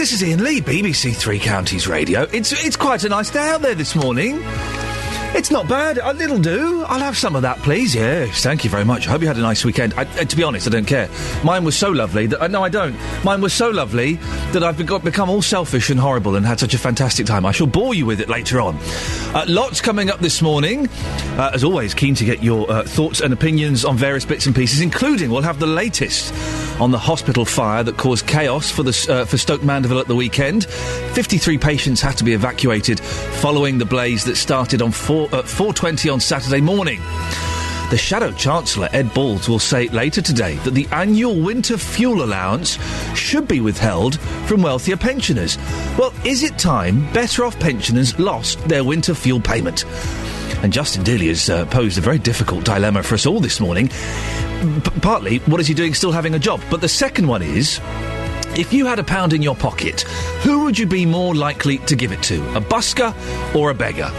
this is Iain Lee, BBC Three Counties Radio. It's quite a nice day out there this morning. It's not bad. It'll do. I'll have some of that, please. Yes, thank you very much. I hope you had a nice weekend. To be honest, I don't care. Mine was so lovely that... no, I don't. Mine was so lovely that I've become all selfish and horrible and had such a fantastic time. I shall bore you with it later on. Lots coming up this morning. As always, keen to get your thoughts and opinions on various bits and pieces, including we'll have the latest on the hospital fire that caused chaos for Stoke Mandeville at the weekend. 53 patients had to be evacuated following the blaze that started on 4:20 on Saturday morning. The Shadow Chancellor, Ed Balls, will say later today that the annual winter fuel allowance should be withheld from wealthier pensioners. Well, is it time better-off pensioners lost their winter fuel payment? And Justin Dealey has posed a very difficult dilemma for us all this morning. Partly, what is he doing still having a job? But the second one is... if you had £1 in your pocket, who would you be more likely to give it to? A busker or a beggar?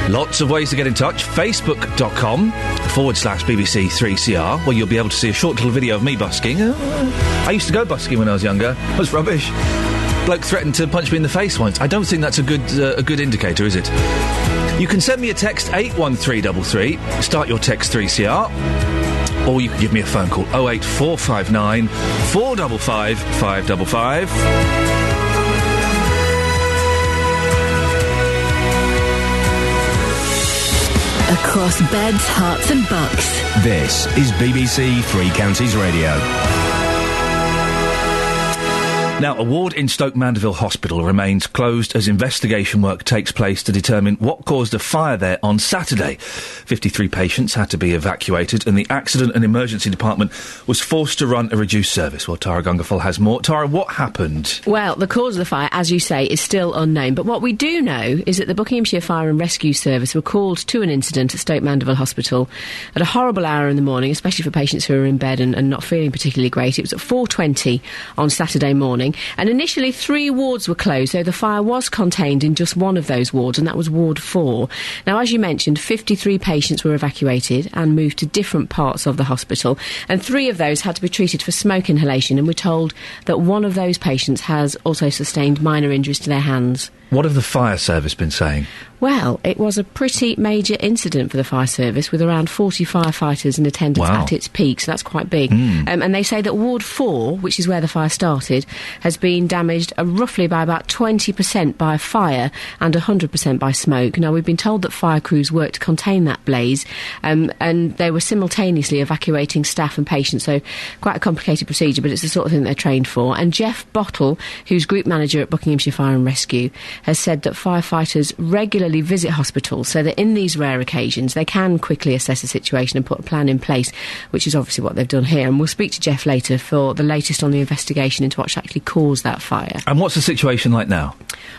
Lots of ways to get in touch. Facebook.com/BBC3CR, where you'll be able to see a short little video of me busking. I used to go busking when I was younger. It was rubbish. Bloke threatened to punch me in the face once. I don't think that's a good indicator, is it? You can send me a text 81333. Start your text 3CR. Or you can give me a phone call 08459 455 555. Across beds, hearts and bucks. This is BBC Three Counties Radio. Now, a ward in Stoke Mandeville Hospital remains closed as investigation work takes place to determine what caused a fire there on Saturday. 53 patients had to be evacuated and the Accident and Emergency Department was forced to run a reduced service. Well, Tara Gungaful has more. Tara, what happened? Well, the cause of the fire, as you say, is still unknown. But what we do know is that the Buckinghamshire Fire and Rescue Service were called to an incident at Stoke Mandeville Hospital at a horrible hour in the morning, especially for patients who are in bed and not feeling particularly great. It was at 4:20 on Saturday morning. And initially 3 wards were closed, though the fire was contained in just one of those wards, and that was Ward 4. Now, as you mentioned, 53 patients were evacuated and moved to different parts of the hospital, and 3 of those had to be treated for smoke inhalation, and we're told that one of those patients has also sustained minor injuries to their hands. What have the fire service been saying? Well, it was a pretty major incident for the fire service, with around 40 firefighters in attendance at its peak, so that's quite big. And they say that Ward 4, which is where the fire started, has been damaged roughly by about 20% by fire and 100% by smoke. Now, we've been told that fire crews worked to contain that blaze, and they were simultaneously evacuating staff and patients, so quite a complicated procedure, but it's the sort of thing they're trained for. And Jeff Bottle, who's group manager at Buckinghamshire Fire and Rescue, has said that firefighters regularly visit hospitals so that in these rare occasions they can quickly assess the situation and put a plan in place, which is obviously what they've done here. And we'll speak to Jeff later for the latest on the investigation into what actually caused that fire. And what's the situation like now?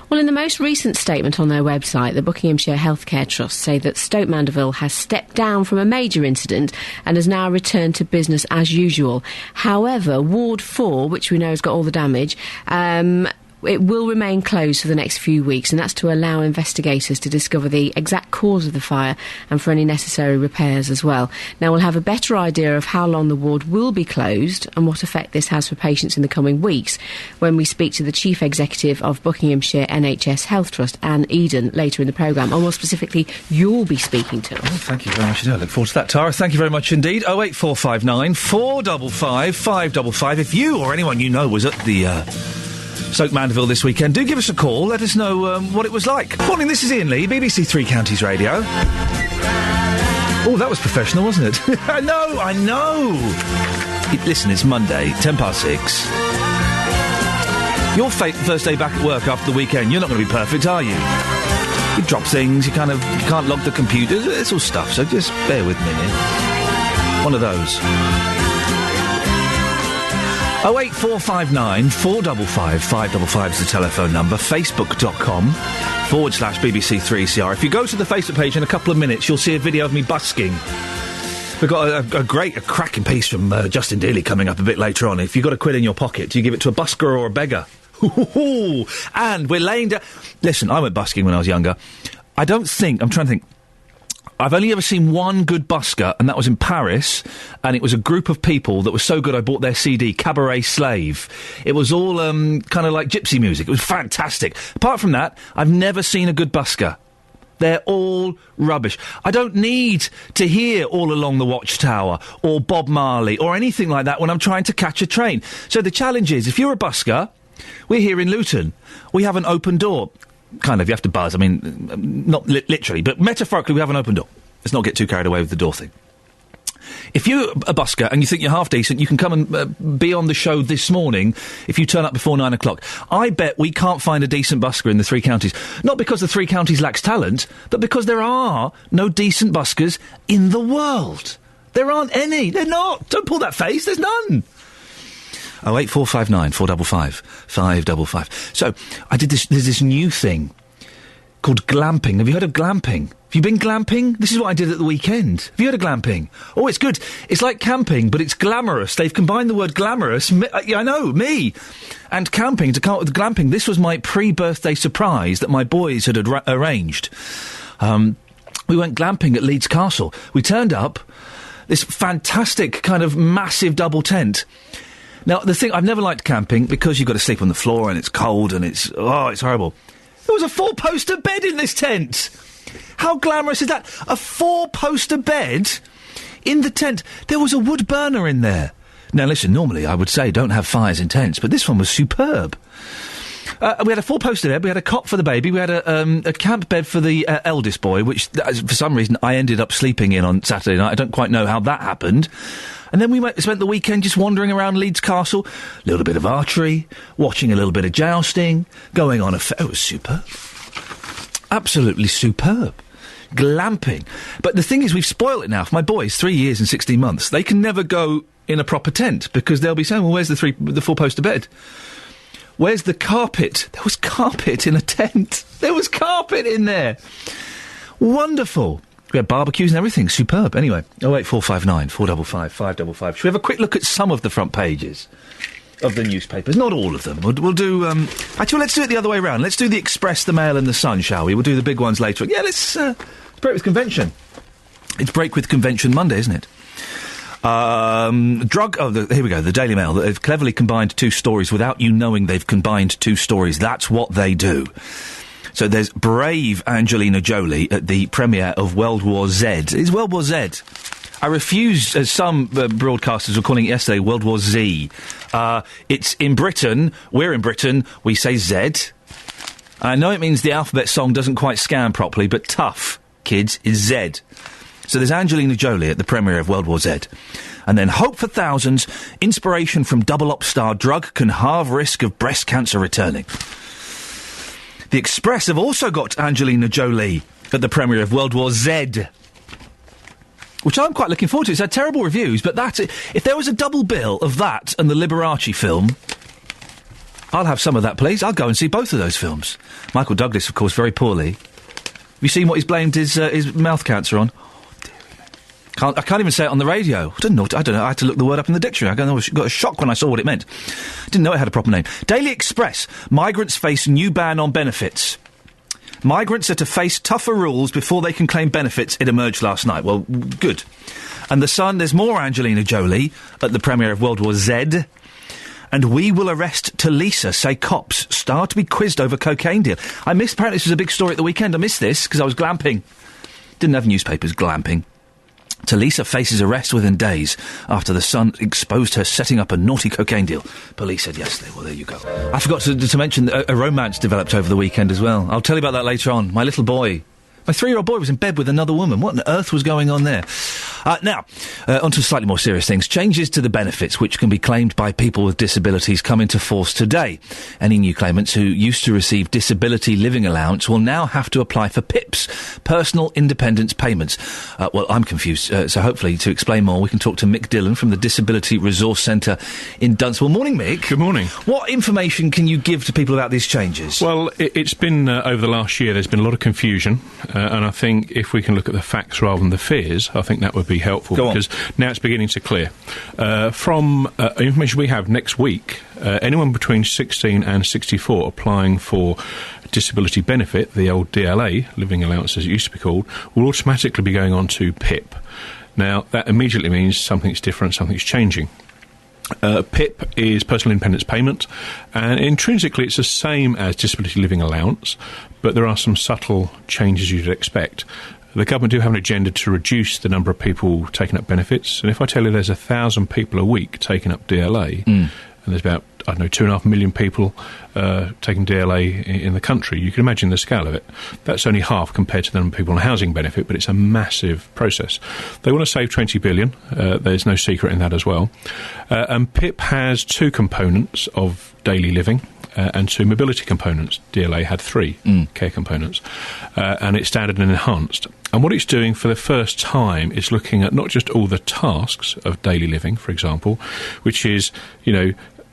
Well, in the most recent statement on their website, the Buckinghamshire Healthcare Trust say that Stoke Mandeville has stepped down from a major incident and has now returned to business as usual. However, Ward 4, which we know has got all the damage, it will remain closed for the next few weeks, and that's to allow investigators to discover the exact cause of the fire and for any necessary repairs as well. Now, we'll have a better idea of how long the ward will be closed and what effect this has for patients in the coming weeks when we speak to the Chief Executive of Buckinghamshire NHS Health Trust, Anne Eden, later in the programme, or more specifically, you'll be speaking to us. Oh, thank you very much indeed. I look forward to that, Tara. Thank you very much indeed. 08459 455 555. If you or anyone you know was at the Stoke Mandeville this weekend, do give us a call. Let us know what it was like. Morning, this is Iain Lee, BBC Three Counties Radio. Oh, that was professional, wasn't it? I know. Listen, it's Monday, 6:10. Your first day back at work after the weekend. You're not going to be perfect, are you? You drop things, you can't log the computer. It's all stuff, so just bear with me. One of those. 08459 455 555 is the telephone number. Facebook.com/BBC3CR. If you go to the Facebook page in a couple of minutes, you'll see a video of me busking. We've got a cracking piece from Justin Dealey coming up a bit later on. If you've got £1 in your pocket, do you give it to a busker or a beggar? And we're laying down... Listen, I went busking when I was younger. I'm trying to think. I've only ever seen one good busker, and that was in Paris, and it was a group of people that was so good I bought their CD, Cabaret Slave. It was all kind of like gypsy music. It was fantastic. Apart from that, I've never seen a good busker. They're all rubbish. I don't need to hear All Along the Watchtower or Bob Marley or anything like that when I'm trying to catch a train. So the challenge is, if you're a busker, we're here in Luton, we have an open door. Kind of, you have to buzz. I mean, not literally, but metaphorically, we have an open door. Let's not get too carried away with the door thing. If you're a busker and you think you're half decent, you can come and be on the show this morning if you turn up before 9 o'clock. I bet we can't find a decent busker in the 3 counties. Not because the 3 counties lacks talent, but because there are no decent buskers in the world. There aren't any. They're not. Don't pull that face. There's none. 08459 455 555. So, there's this new thing called glamping. Have you heard of glamping? Have you been glamping? This is what I did at the weekend. Have you heard of glamping? Oh, it's good. It's like camping, but it's glamorous. They've combined the word glamorous, I know, me, and camping to come up with glamping. This was my pre-birthday surprise that my boys had arranged. We went glamping at Leeds Castle. We turned up, this fantastic kind of massive double tent. Now, the thing, I've never liked camping because you've got to sleep on the floor and it's cold and it's horrible. There was a 4-poster bed in this tent. How glamorous is that? A 4-poster bed in the tent. There was a wood burner in there. Now, listen, normally I would say don't have fires in tents, but this one was superb. We had a 4-poster bed, we had a cot for the baby, we had a camp bed for the eldest boy, which, for some reason, I ended up sleeping in on Saturday night. I don't quite know how that happened. And then we spent the weekend just wandering around Leeds Castle, a little bit of archery, watching a little bit of jousting, going on it was superb. Absolutely superb. Glamping. But the thing is, we've spoiled it now. For my boys, 3 years and 16 months, they can never go in a proper tent because they'll be saying, well, where's the 4-poster bed? Where's the carpet? There was carpet in a tent. There was carpet in there. Wonderful. We had barbecues and everything. Superb. Anyway, 08459 455 555. Should we have a quick look at some of the front pages of the newspapers? Not all of them. We'll do... Actually, let's do it the other way around. Let's do the Express, the Mail and the Sun, shall we? We'll do the big ones later. Yeah, let's break with convention. It's Break with Convention Monday, isn't it? Here we go, the Daily Mail. They've cleverly combined 2 stories without you knowing they've combined 2 stories. That's what they do. So there's brave Angelina Jolie at the premiere of World War Z. It's World War Z. I refuse, as some broadcasters were calling it yesterday, World War Z. It's in Britain. We're in Britain. We say Z. I know it means the alphabet song doesn't quite scan properly, but tough, kids, is Z. So there's Angelina Jolie at the premiere of World War Z. And then hope for thousands, inspiration from double op star drug can halve risk of breast cancer returning. The Express have also got Angelina Jolie at the premiere of World War Z, which I'm quite looking forward to. It's had terrible reviews, but that's it. If there was a double bill of that and the Liberace film, I'll have some of that, please. I'll go and see both of those films. Michael Douglas, of course, very poorly. Have you seen what he's blamed his mouth cancer on? I can't even say it on the radio. I don't know. I had to look the word up in the dictionary. I got a shock when I saw what it meant. Didn't know it had a proper name. Daily Express. Migrants face new ban on benefits. Migrants are to face tougher rules before they can claim benefits. It emerged last night. Well, good. And The Sun, there's more Angelina Jolie at the premiere of World War Z. And we will arrest Talisa, say cops. Star to be quizzed over cocaine deal. Apparently this was a big story at the weekend. I missed this because I was glamping. Didn't have newspapers, glamping. Talisa faces arrest within days after The Sun exposed her setting up a naughty cocaine deal. Police said yesterday. Well, there you go. I forgot to mention that a romance developed over the weekend as well. I'll tell you about that later on. My little boy. My 3-year-old boy was in bed with another woman. What on earth was going on there? Now, on to slightly more serious things. Changes to the benefits which can be claimed by people with disabilities come into force today. Any new claimants who used to receive disability living allowance will now have to apply for PIPs, personal independence payments. Well, I'm confused, so hopefully to explain more we can talk to Mick Dillon from the Disability Resource Centre in Dunstable. Morning, Mick. Good morning. What information can you give to people about these changes? Well, it's been, over the last year, there's been a lot of confusion, and I think if we can look at the facts rather than the fears, I think that would be helpful. Go because Now it's beginning to clear. From information we have next week, anyone between 16 and 64 applying for disability benefit, the old DLA, living allowance as it used to be called, will automatically be going on to PIP. Now, that immediately means something's different, something's changing. PIP is Personal Independence Payment, and intrinsically it's the same as Disability Living Allowance, but there are some subtle changes you'd expect. The government do have an agenda to reduce the number of people taking up benefits, and if I tell you there's 1,000 people a week taking up DLA, and there's about, 2.5 million people taking DLA in the country, you can imagine the scale of it. That's only half compared to the number of people on housing benefit, but it's a massive process. They want to save 20 billion. There's no secret in that as well. And PIP has two components of daily living and two mobility components. DLA had three care components, and it's standard and enhanced. And what it's doing for the first time is looking at not just all the tasks of daily living, for example, which is,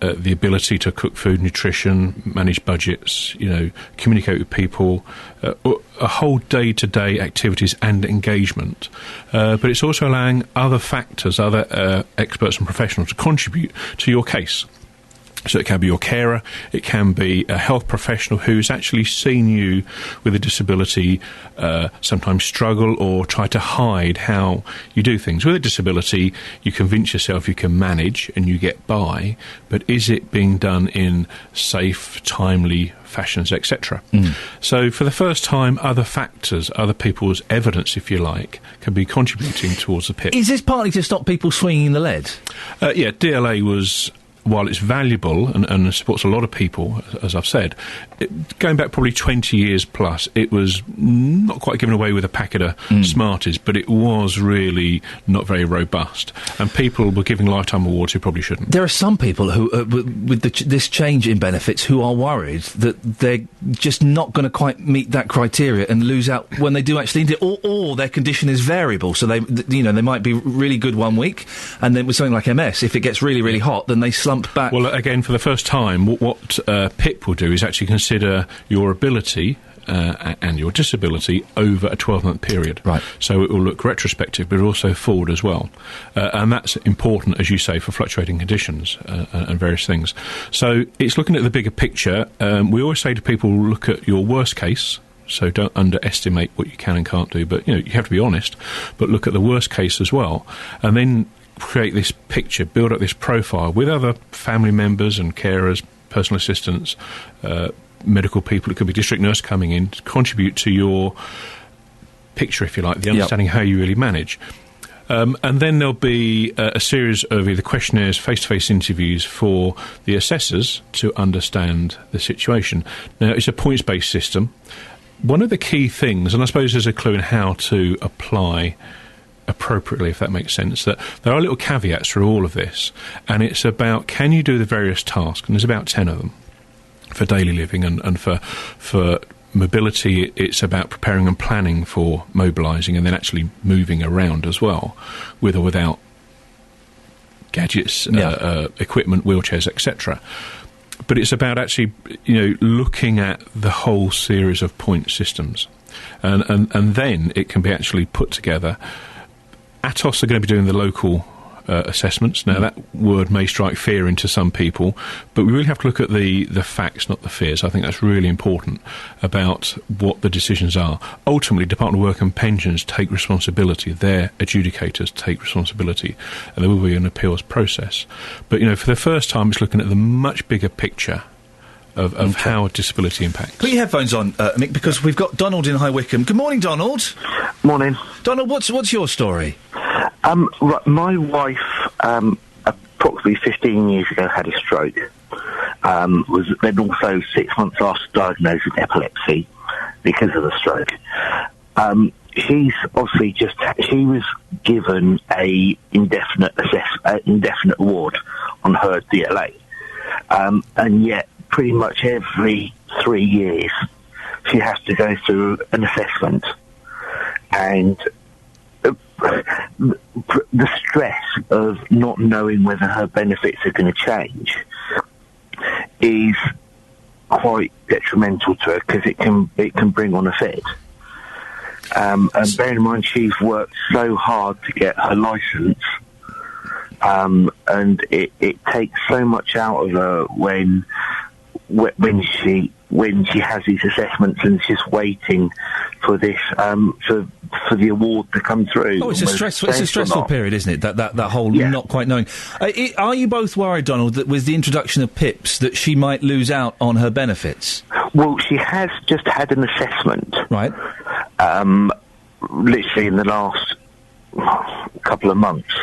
the ability to cook food, nutrition, manage budgets, communicate with people, a whole day-to-day activities and engagement. But it's also allowing other factors, other experts and professionals to contribute to your case. So it can be your carer, it can be a health professional who's actually seen you with a disability sometimes struggle or try to hide how you do things. With a disability, you convince yourself you can manage and you get by, but is it being done in safe, timely fashions, etc.? So for the first time, other factors, other people's evidence, if you like, can be contributing towards the PIP. Is this partly to stop people swinging the lead? Yeah, DLA was... while it's valuable and supports a lot of people, as I've said, going back probably 20 years plus, it was not quite given away with a packet of Smarties, but it was really not very robust. And people were giving lifetime awards who probably shouldn't. There are some people who, with this change in benefits, who are worried that they're just not going to quite meet that criteria and lose out when they do actually need it, or their condition is variable. So they might be really good one week, and then with something like MS, if it gets really, really hot, then they slump back. Well, again, for the first time, what PIP will do is actually consider your ability and your disability over a 12-month period. Right. So it will look retrospective, but also forward as well. And that's important, as you say, for fluctuating conditions and various things. So it's looking at the bigger picture. We always say to people, look at your worst case. So don't underestimate what you can and can't do, but you have to be honest. But look at the worst case as well, and then create this picture, build up this profile with other family members and carers, personal assistants, medical people. It could be district nurse coming in to contribute to your picture, if you like, the understanding how you really manage. And then there'll be a series of either questionnaires, face-to-face interviews for the assessors to understand the situation. Now, it's a points-based system. One of the key things, and I suppose there's a clue in how to apply appropriately, if that makes sense, that there are little caveats through all of this, and it's about, can you do the various tasks? And there's about 10 of them for daily living, and for mobility, it's about preparing and planning for mobilising and then actually moving around as well, with or without gadgets, equipment, wheelchairs, etc. But it's about actually, looking at the whole series of point systems, and then it can be actually put together. Atos are going to be doing the local assessments. Now, that word may strike fear into some people, but we really have to look at the facts, not the fears. I think that's really important about what the decisions are. Ultimately, Department of Work and Pensions take responsibility. Their adjudicators take responsibility, and there will be an appeals process. But, for the first time, it's looking at the much bigger picture of how disability impacts. Put your headphones on, Nick, because we've got Donald in High Wycombe. Good morning, Donald. Morning. Donald, what's your story? My wife, approximately 15 years ago, had a stroke. Was then also 6 months after diagnosed with epilepsy because of the stroke. She's obviously she was given a indefinite award on her DLA, and yet pretty much every 3 years she has to go through an assessment, and the stress of not knowing whether her benefits are going to change is quite detrimental to her, because it can bring on a fit. And bear in mind, she's worked so hard to get her licence, and it takes so much out of her when she has these assessments and she's waiting for this for the award to come through. Oh, it's a stressful period, isn't it? That whole not quite knowing. Are you both worried, Donald, that with the introduction of PIPs that she might lose out on her benefits? Well, she has just had an assessment, right? Literally in the last couple of months,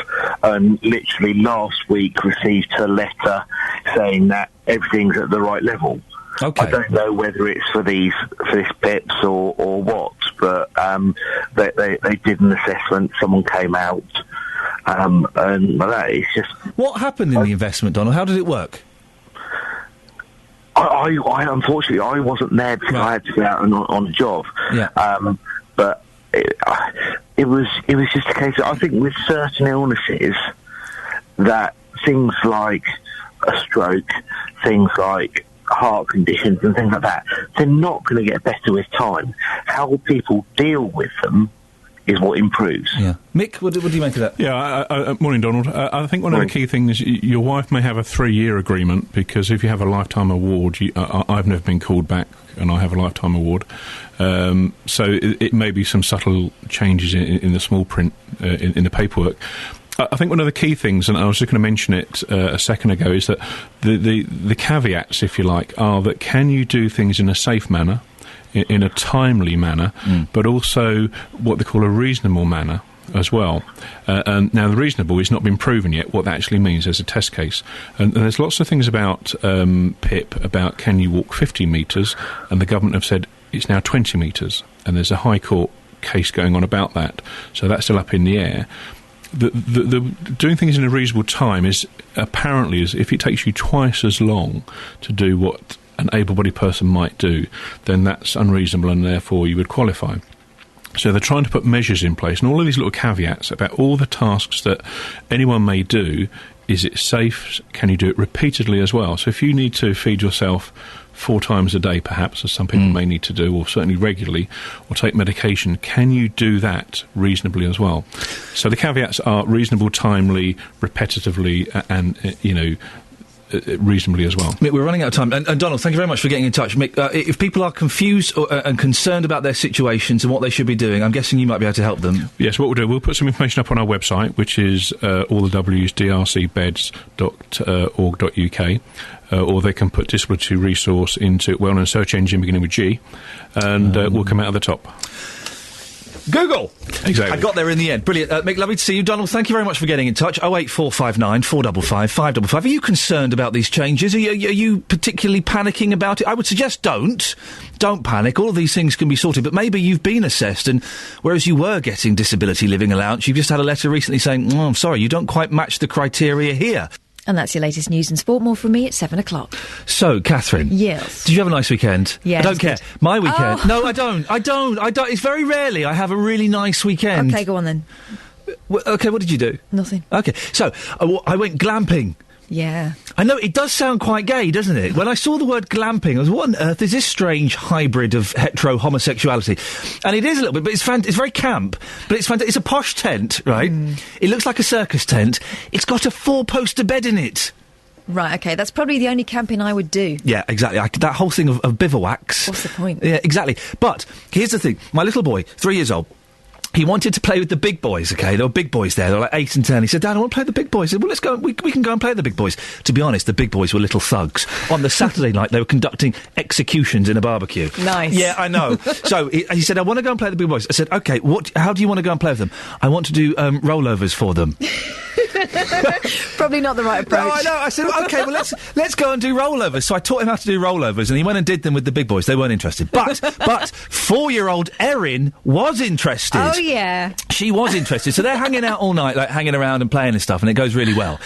and literally last week received her letter saying that everything's at the right level. Okay. I don't know whether it's for this PIPs or what, but they did an assessment. Someone came out, and that is just. What happened in the investment, Donald? How did it work? I unfortunately I wasn't there because I had to go out on a job. Yeah. But it was just a case of, I think with certain illnesses that things like a stroke, things like heart conditions and things like that, they're not going to get better with time. How people deal with them is what improves. Yeah. Mick, what do you make of that? Yeah, morning, Donald. I think one of the key things, your wife may have a 3-year agreement, because if you have a lifetime award, I've never been called back and I have a lifetime award. So it may be some subtle changes in the small print, in the paperwork. I think one of the key things, and I was just going to mention it a second ago, is that the caveats, if you like, are that can you do things in a safe manner, in a timely manner, but also what they call a reasonable manner as well. And now the reasonable has not been proven yet what that actually means as a test case. And there's lots of things about PIP, about can you walk 50 metres, and the government have said it's now 20 metres, and there's a High Court case going on about that, so that's still up in the air. The doing things in a reasonable time is apparently, as if it takes you twice as long to do what an able-bodied person might do, then that's unreasonable and therefore you would qualify. So they're trying to put measures in place, and all of these little caveats about all the tasks that anyone may do. Is it safe? Can you do it repeatedly as well? So if you need to feed yourself 4 times a day, perhaps, as some people may need to do, or certainly regularly, or take medication, can you do that reasonably as well? So the caveats are reasonable, timely, repetitively, and, reasonably as well. Mick, we're running out of time. And Donald, thank you very much for getting in touch. Mick, if people are confused and concerned about their situations and what they should be doing, I'm guessing you might be able to help them. Yes, what we'll do, we'll put some information up on our website, which is allthewsdrcbeds.org.uk, or they can put disability resource into well-known search engine beginning with G, and we'll come out of the top. Google! Exactly. I got there in the end. Brilliant. Mick, lovely to see you. Donald, thank you very much for getting in touch. 08459 455 555. Are you concerned about these changes? Are you particularly panicking about it? I would suggest don't. Don't panic. All of these things can be sorted, but maybe you've been assessed, and whereas you were getting disability living allowance, you've just had a letter recently saying, I'm sorry, you don't quite match the criteria here. And that's your latest news and sport. More from me at 7 o'clock. So, Catherine. Yes. Did you have a nice weekend? Yes. I don't care. My weekend. Oh. No, I don't. It's very rarely I have a really nice weekend. Okay, go on then. Okay, what did you do? Nothing. Okay, so I went glamping. Yeah. I know, it does sound quite gay, doesn't it? When I saw the word glamping, I was, what on earth is this strange hybrid of hetero-homosexuality? And it is a little bit, but it's very camp. But it's fantastic. It's a posh tent, right? It looks like a circus tent. It's got a 4-poster bed in it. Right, okay, that's probably the only camping I would do. Yeah, exactly. That whole thing of bivouacs. What's the point? Yeah, exactly. But here's the thing. My little boy, 3 years old, he wanted to play with the big boys, okay? There were big boys there. They were like 8 and 10. He said, Dad, I want to play with the big boys. I said, well, let's go. We can go and play with the big boys. To be honest, the big boys were little thugs. On the Saturday night, they were conducting executions in a barbecue. Nice. Yeah, I know. So he said, I want to go and play with the big boys. I said, OK, how do you want to go and play with them? I want to do rollovers for them. Probably not the right approach. No, I know. I said, OK, well, let's go and do rollovers. So I taught him how to do rollovers, and he went and did them with the big boys. They weren't interested. But 4-year-old Erin was interested. Oh, yeah. She was interested. So they're hanging out all night, like hanging around and playing and stuff, and it goes really well.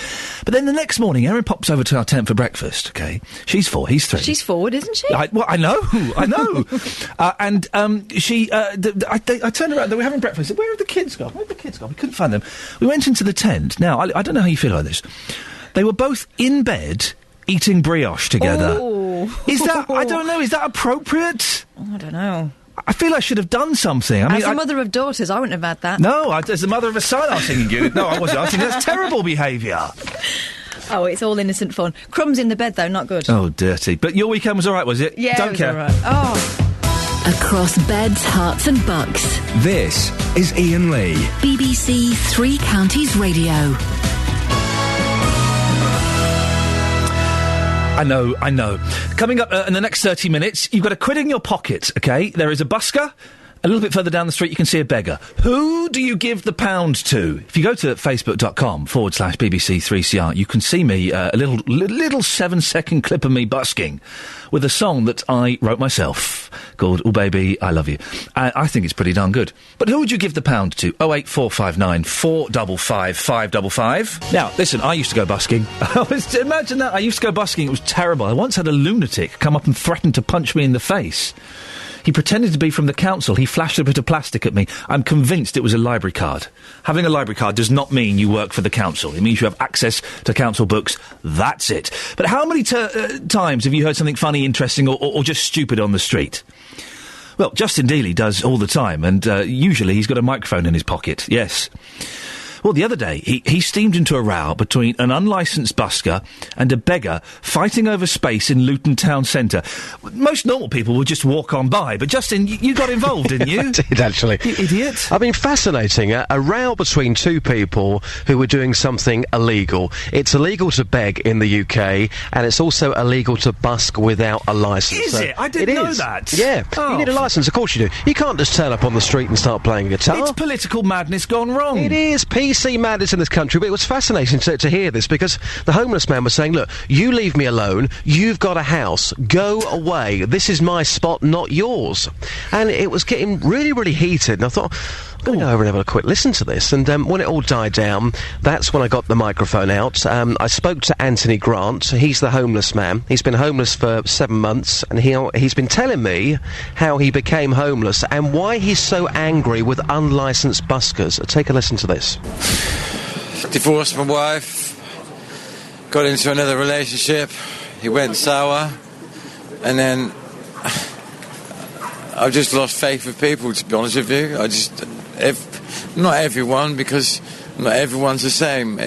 But then the next morning, Erin pops over to our tent for breakfast, OK? She's 4, he's 3. She's forward, isn't she? I know. And I turned around, they were having breakfast. I said, where have the kids gone? We couldn't find them. We went into the tent. Now, I don't know how you feel about this. They were both in bed eating brioche together. Oh. Is that, I don't know, is that appropriate? I don't know. I feel I should have done something. As a mother of daughters, I wouldn't have had that. No, as the mother of a son, I was thinking, Judith. No, I wasn't. I was thinking, that's terrible behaviour. Oh, it's all innocent fun. Crumbs in the bed, though, not good. Oh, dirty. But your weekend was all right, was it? Yeah, Don't it was care. all right. Oh. Across beds, hearts and bucks. This is Iain Lee. BBC Three Counties Radio. I know. Coming up in the next 30 minutes, you've got a quid in your pocket, OK? There is a busker. A little bit further down the street, you can see a beggar. Who do you give the pound to? If you go to facebook.com/BBC3CR, you can see me, a little 7-second clip of me busking with a song that I wrote myself called Oh Baby, I Love You. I think it's pretty darn good. But who would you give the pound to? 08459 455 555. Now, listen, I used to go busking. Imagine that. I used to go busking. It was terrible. I once had a lunatic come up and threaten to punch me in the face. He pretended to be from the council. He flashed a bit of plastic at me. I'm convinced it was a library card. Having a library card does not mean you work for the council. It means you have access to council books. That's it. But how many times have you heard something funny, interesting, or just stupid on the street? Well, Justin Dealey does all the time, and usually he's got a microphone in his pocket. Yes. Well, the other day, he steamed into a row between an unlicensed busker and a beggar fighting over space in Luton Town Centre. Most normal people would just walk on by, but Justin, you got involved, didn't you? I did, actually. You idiot. I mean, fascinating. A row between two people who were doing something illegal. It's illegal to beg in the UK, and it's also illegal to busk without a licence. Is it? I didn't know that. Yeah. Oh. You need a licence, of course you do. You can't just turn up on the street and start playing a guitar. It's political madness gone wrong. It is PC madness in this country, but it was fascinating to hear this, because the homeless man was saying, look, you leave me alone, you've got a house, go away, this is my spot, not yours. And it was getting really, really heated, and I thought, I'm going to go over and have a quick listen to this. And when it all died down, that's when I got the microphone out. I spoke to Anthony Grant. He's the homeless man. He's been homeless for 7 months, and he's been telling me how he became homeless and why he's so angry with unlicensed buskers. Take a listen to this. Divorced my wife, got into another relationship, he went sour, and then I've just lost faith with people, to be honest with you. Not everyone, because not everyone's the same.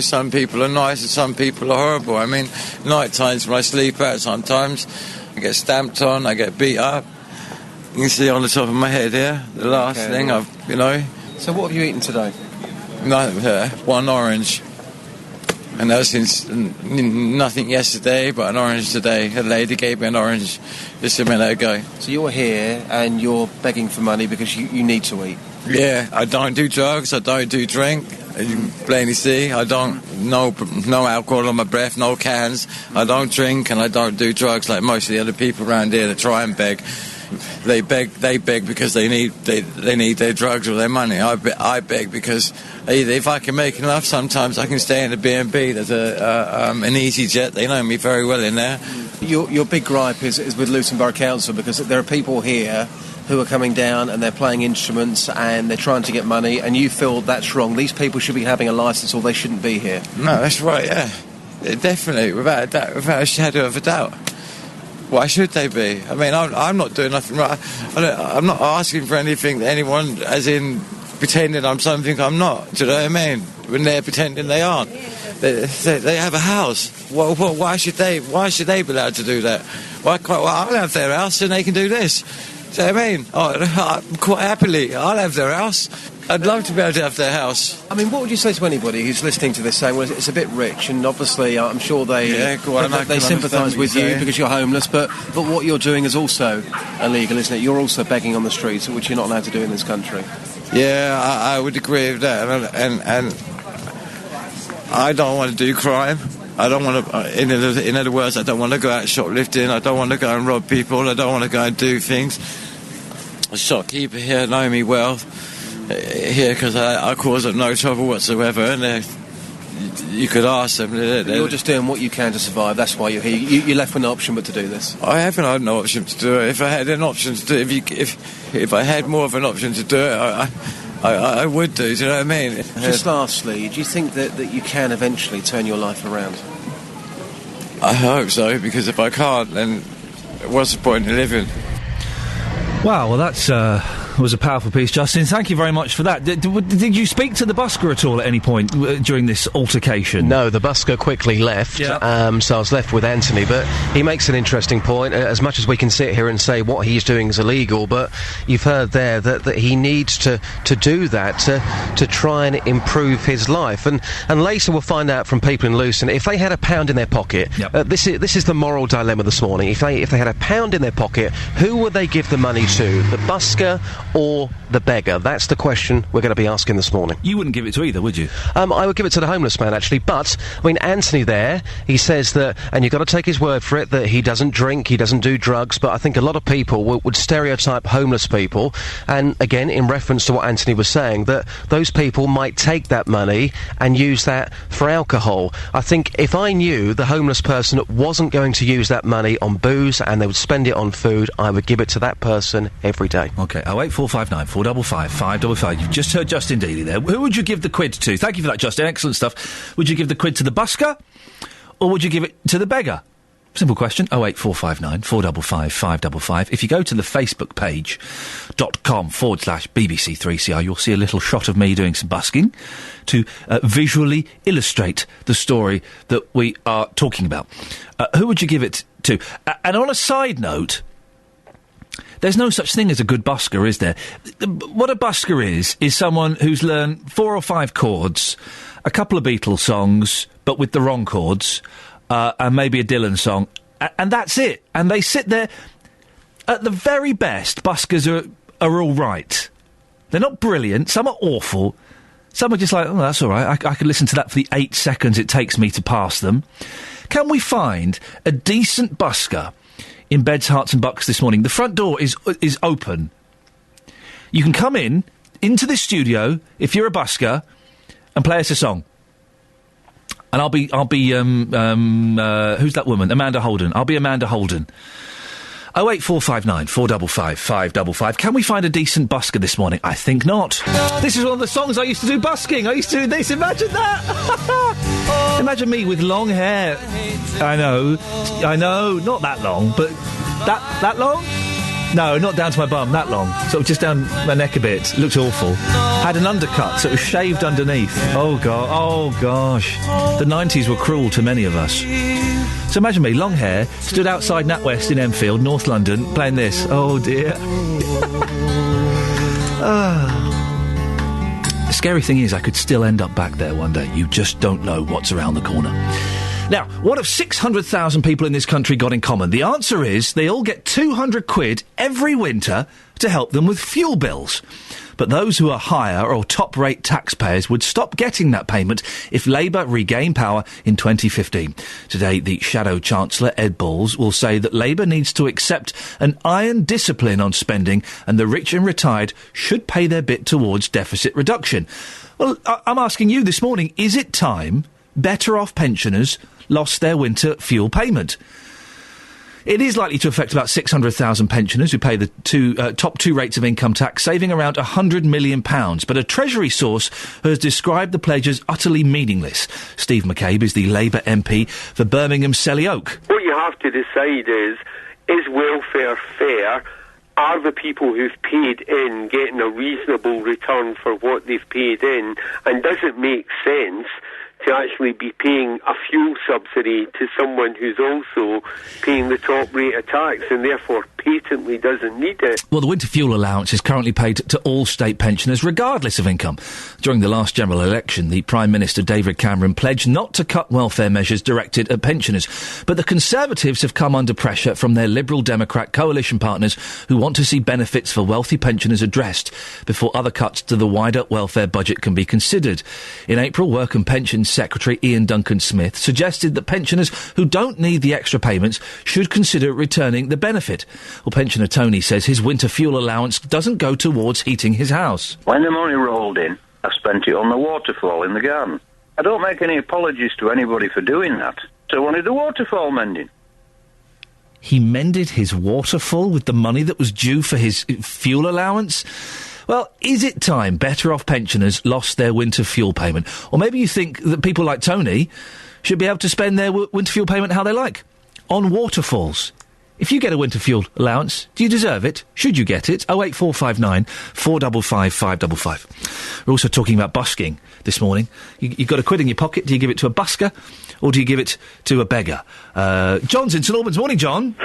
Some people are nice and some people are horrible. I mean, night times when I sleep out sometimes, I get stamped on, I get beat up. You can see on the top of my head here, the last thing So what have you eaten today? One orange. And that was since nothing yesterday, but an orange today. A lady gave me an orange just a minute ago. So you're here and you're begging for money because you need to eat? Yeah, I don't do drugs, I don't do drink. As you can plainly see, I don't, no alcohol on my breath, no cans. I don't drink and I don't do drugs like most of the other people around here that try and beg. They beg because they need their drugs or their money. I beg because either if I can make enough, sometimes I can stay in a B&B. There's an EasyJet. They know me very well in there. Your big gripe is with Luton Borough Council, because there are people here who are coming down and they're playing instruments and they're trying to get money, and you feel that's wrong. These people should be having a licence or they shouldn't be here. No, that's right. Yeah, definitely, without a shadow of a doubt. Why should they be? I mean, I'm not doing nothing right. I'm not asking for anything, anyone, as in pretending I'm something I'm not. Do you know what I mean? When they're pretending they aren't. They have a house. Why should they be allowed to do that? I'll have their house and they can do this. Do you know what I mean? Quite happily, I'll have their house. I'd love to be able to have their house. I mean, what would you say to anybody who's listening to this saying, well, it's a bit rich, and obviously I'm sure they sympathise with you because you're homeless, but what you're doing is also illegal, isn't it? You're also begging on the streets, which you're not allowed to do in this country. Yeah, I would agree with that, and I don't want to do crime. I don't want to, in other words, I don't want to go out shoplifting, I don't want to go and rob people, I don't want to go and do things. A shopkeeper here know me well here because I cause them no trouble whatsoever, and you could ask them. You're just doing what you can to survive, that's why you're here. You left with no option but to do this. I haven't had no option to do it. If I had an option to do it, if I had more of an option to do it, I would do you know what I mean? Just lastly, do you think that you can eventually turn your life around? I hope so, because if I can't, then what's the point in living? Wow, well, that's was a powerful piece, Justin. Thank you very much for that. Did you speak to the busker at all at any point during this altercation? No, the busker quickly left, so I was left with Anthony, but he makes an interesting point. As much as we can sit here and say what he's doing is illegal, but you've heard there that he needs to do that to try and improve his life. And later we'll find out from people in Luton, if they had £1 in their pocket, this is the moral dilemma this morning. If they had £1 in their pocket, who would they give the money to? The busker or the beggar? That's the question we're going to be asking this morning. You wouldn't give it to either, would you? I would give it to the homeless man, actually, but, I mean, Anthony there, he says that, and you've got to take his word for it, that he doesn't drink, he doesn't do drugs, but I think a lot of people would stereotype homeless people, and again, in reference to what Anthony was saying, that those people might take that money and use that for alcohol. I think if I knew the homeless person wasn't going to use that money on booze and they would spend it on food, I would give it to that person every day. OK, 08459 455 555. You've just heard Justin Dealey there. Who would you give the quid to? Thank you for that, Justin. Excellent stuff. Would you give the quid to the busker, or would you give it to the beggar? Simple question. 08459 455 555. If you go to the Facebook page.com/BBC3CR, you'll see a little shot of me doing some busking to visually illustrate the story that we are talking about. Who would you give it to? And on a side note, there's no such thing as a good busker, is there? What a busker is someone who's learned 4 or 5 chords, a couple of Beatles songs, but with the wrong chords, and maybe a Dylan song, and that's it. And they sit there. At the very best, buskers are all right. They're not brilliant. Some are awful. Some are just like, oh, that's all right. I could listen to that for the 8 seconds it takes me to pass them. Can we find a decent busker in Beds, Herts and Bucks this morning? The front door is open. You can come into this studio if you're a busker and play us a song. And I'll be who's that woman? Amanda Holden. I'll be Amanda Holden. 08459 455 555. Can we find a decent busker this morning? I think not. This is one of the songs I used to do busking. I used to do this. Imagine that. Imagine me with long hair. I know. Not that long, but that long? No, not down to my bum. That long. Sort of just down my neck a bit. Looked awful. Had an undercut, so it was shaved underneath. Oh, God. Oh, gosh. The 90s were cruel to many of us. So imagine me, long hair, stood outside NatWest in Enfield, North London, playing this. Oh, dear. The scary thing is I could still end up back there one day. You just don't know what's around the corner. Now, what have 600,000 people in this country got in common? The answer is they all get 200 quid every winter to help them with fuel bills. But those who are higher or top-rate taxpayers would stop getting that payment if Labour regain power in 2015. Today, the Shadow Chancellor, Ed Balls, will say that Labour needs to accept an iron discipline on spending and the rich and retired should pay their bit towards deficit reduction. Well, I'm asking you this morning, is it time better-off pensioners lost their winter fuel payment? It is likely to affect about 600,000 pensioners who pay the top 2 rates of income tax, saving around £100 million. But a Treasury source has described the pledge as utterly meaningless. Steve McCabe is the Labour MP for Birmingham Selly Oak. What you have to decide is welfare fair? Are the people who've paid in getting a reasonable return for what they've paid in? And does it make sense to actually be paying a fuel subsidy to someone who's also paying the top rate of tax and therefore patently doesn't need it? Well, the winter fuel allowance is currently paid to all state pensioners regardless of income. During the last general election, the Prime Minister David Cameron pledged not to cut welfare measures directed at pensioners. But the Conservatives have come under pressure from their Liberal Democrat coalition partners who want to see benefits for wealthy pensioners addressed before other cuts to the wider welfare budget can be considered. In April, Work and Pensions Secretary Iain Duncan-Smith suggested that pensioners who don't need the extra payments should consider returning the benefit. Well, pensioner Tony says his winter fuel allowance doesn't go towards heating his house. When the money rolled in, I spent it on the waterfall in the garden. I don't make any apologies to anybody for doing that. So I wanted the waterfall mending. He mended his waterfall with the money that was due for his fuel allowance? Well, is it time better off pensioners lost their winter fuel payment? Or maybe you think that people like Tony should be able to spend their winter fuel payment how they like. On waterfalls. If you get a winter fuel allowance, do you deserve it? Should you get it? 08459 455 555. We're also talking about busking this morning. You've got a quid in your pocket. Do you give it to a busker or do you give it to a beggar? John's in St Albans. Morning, John.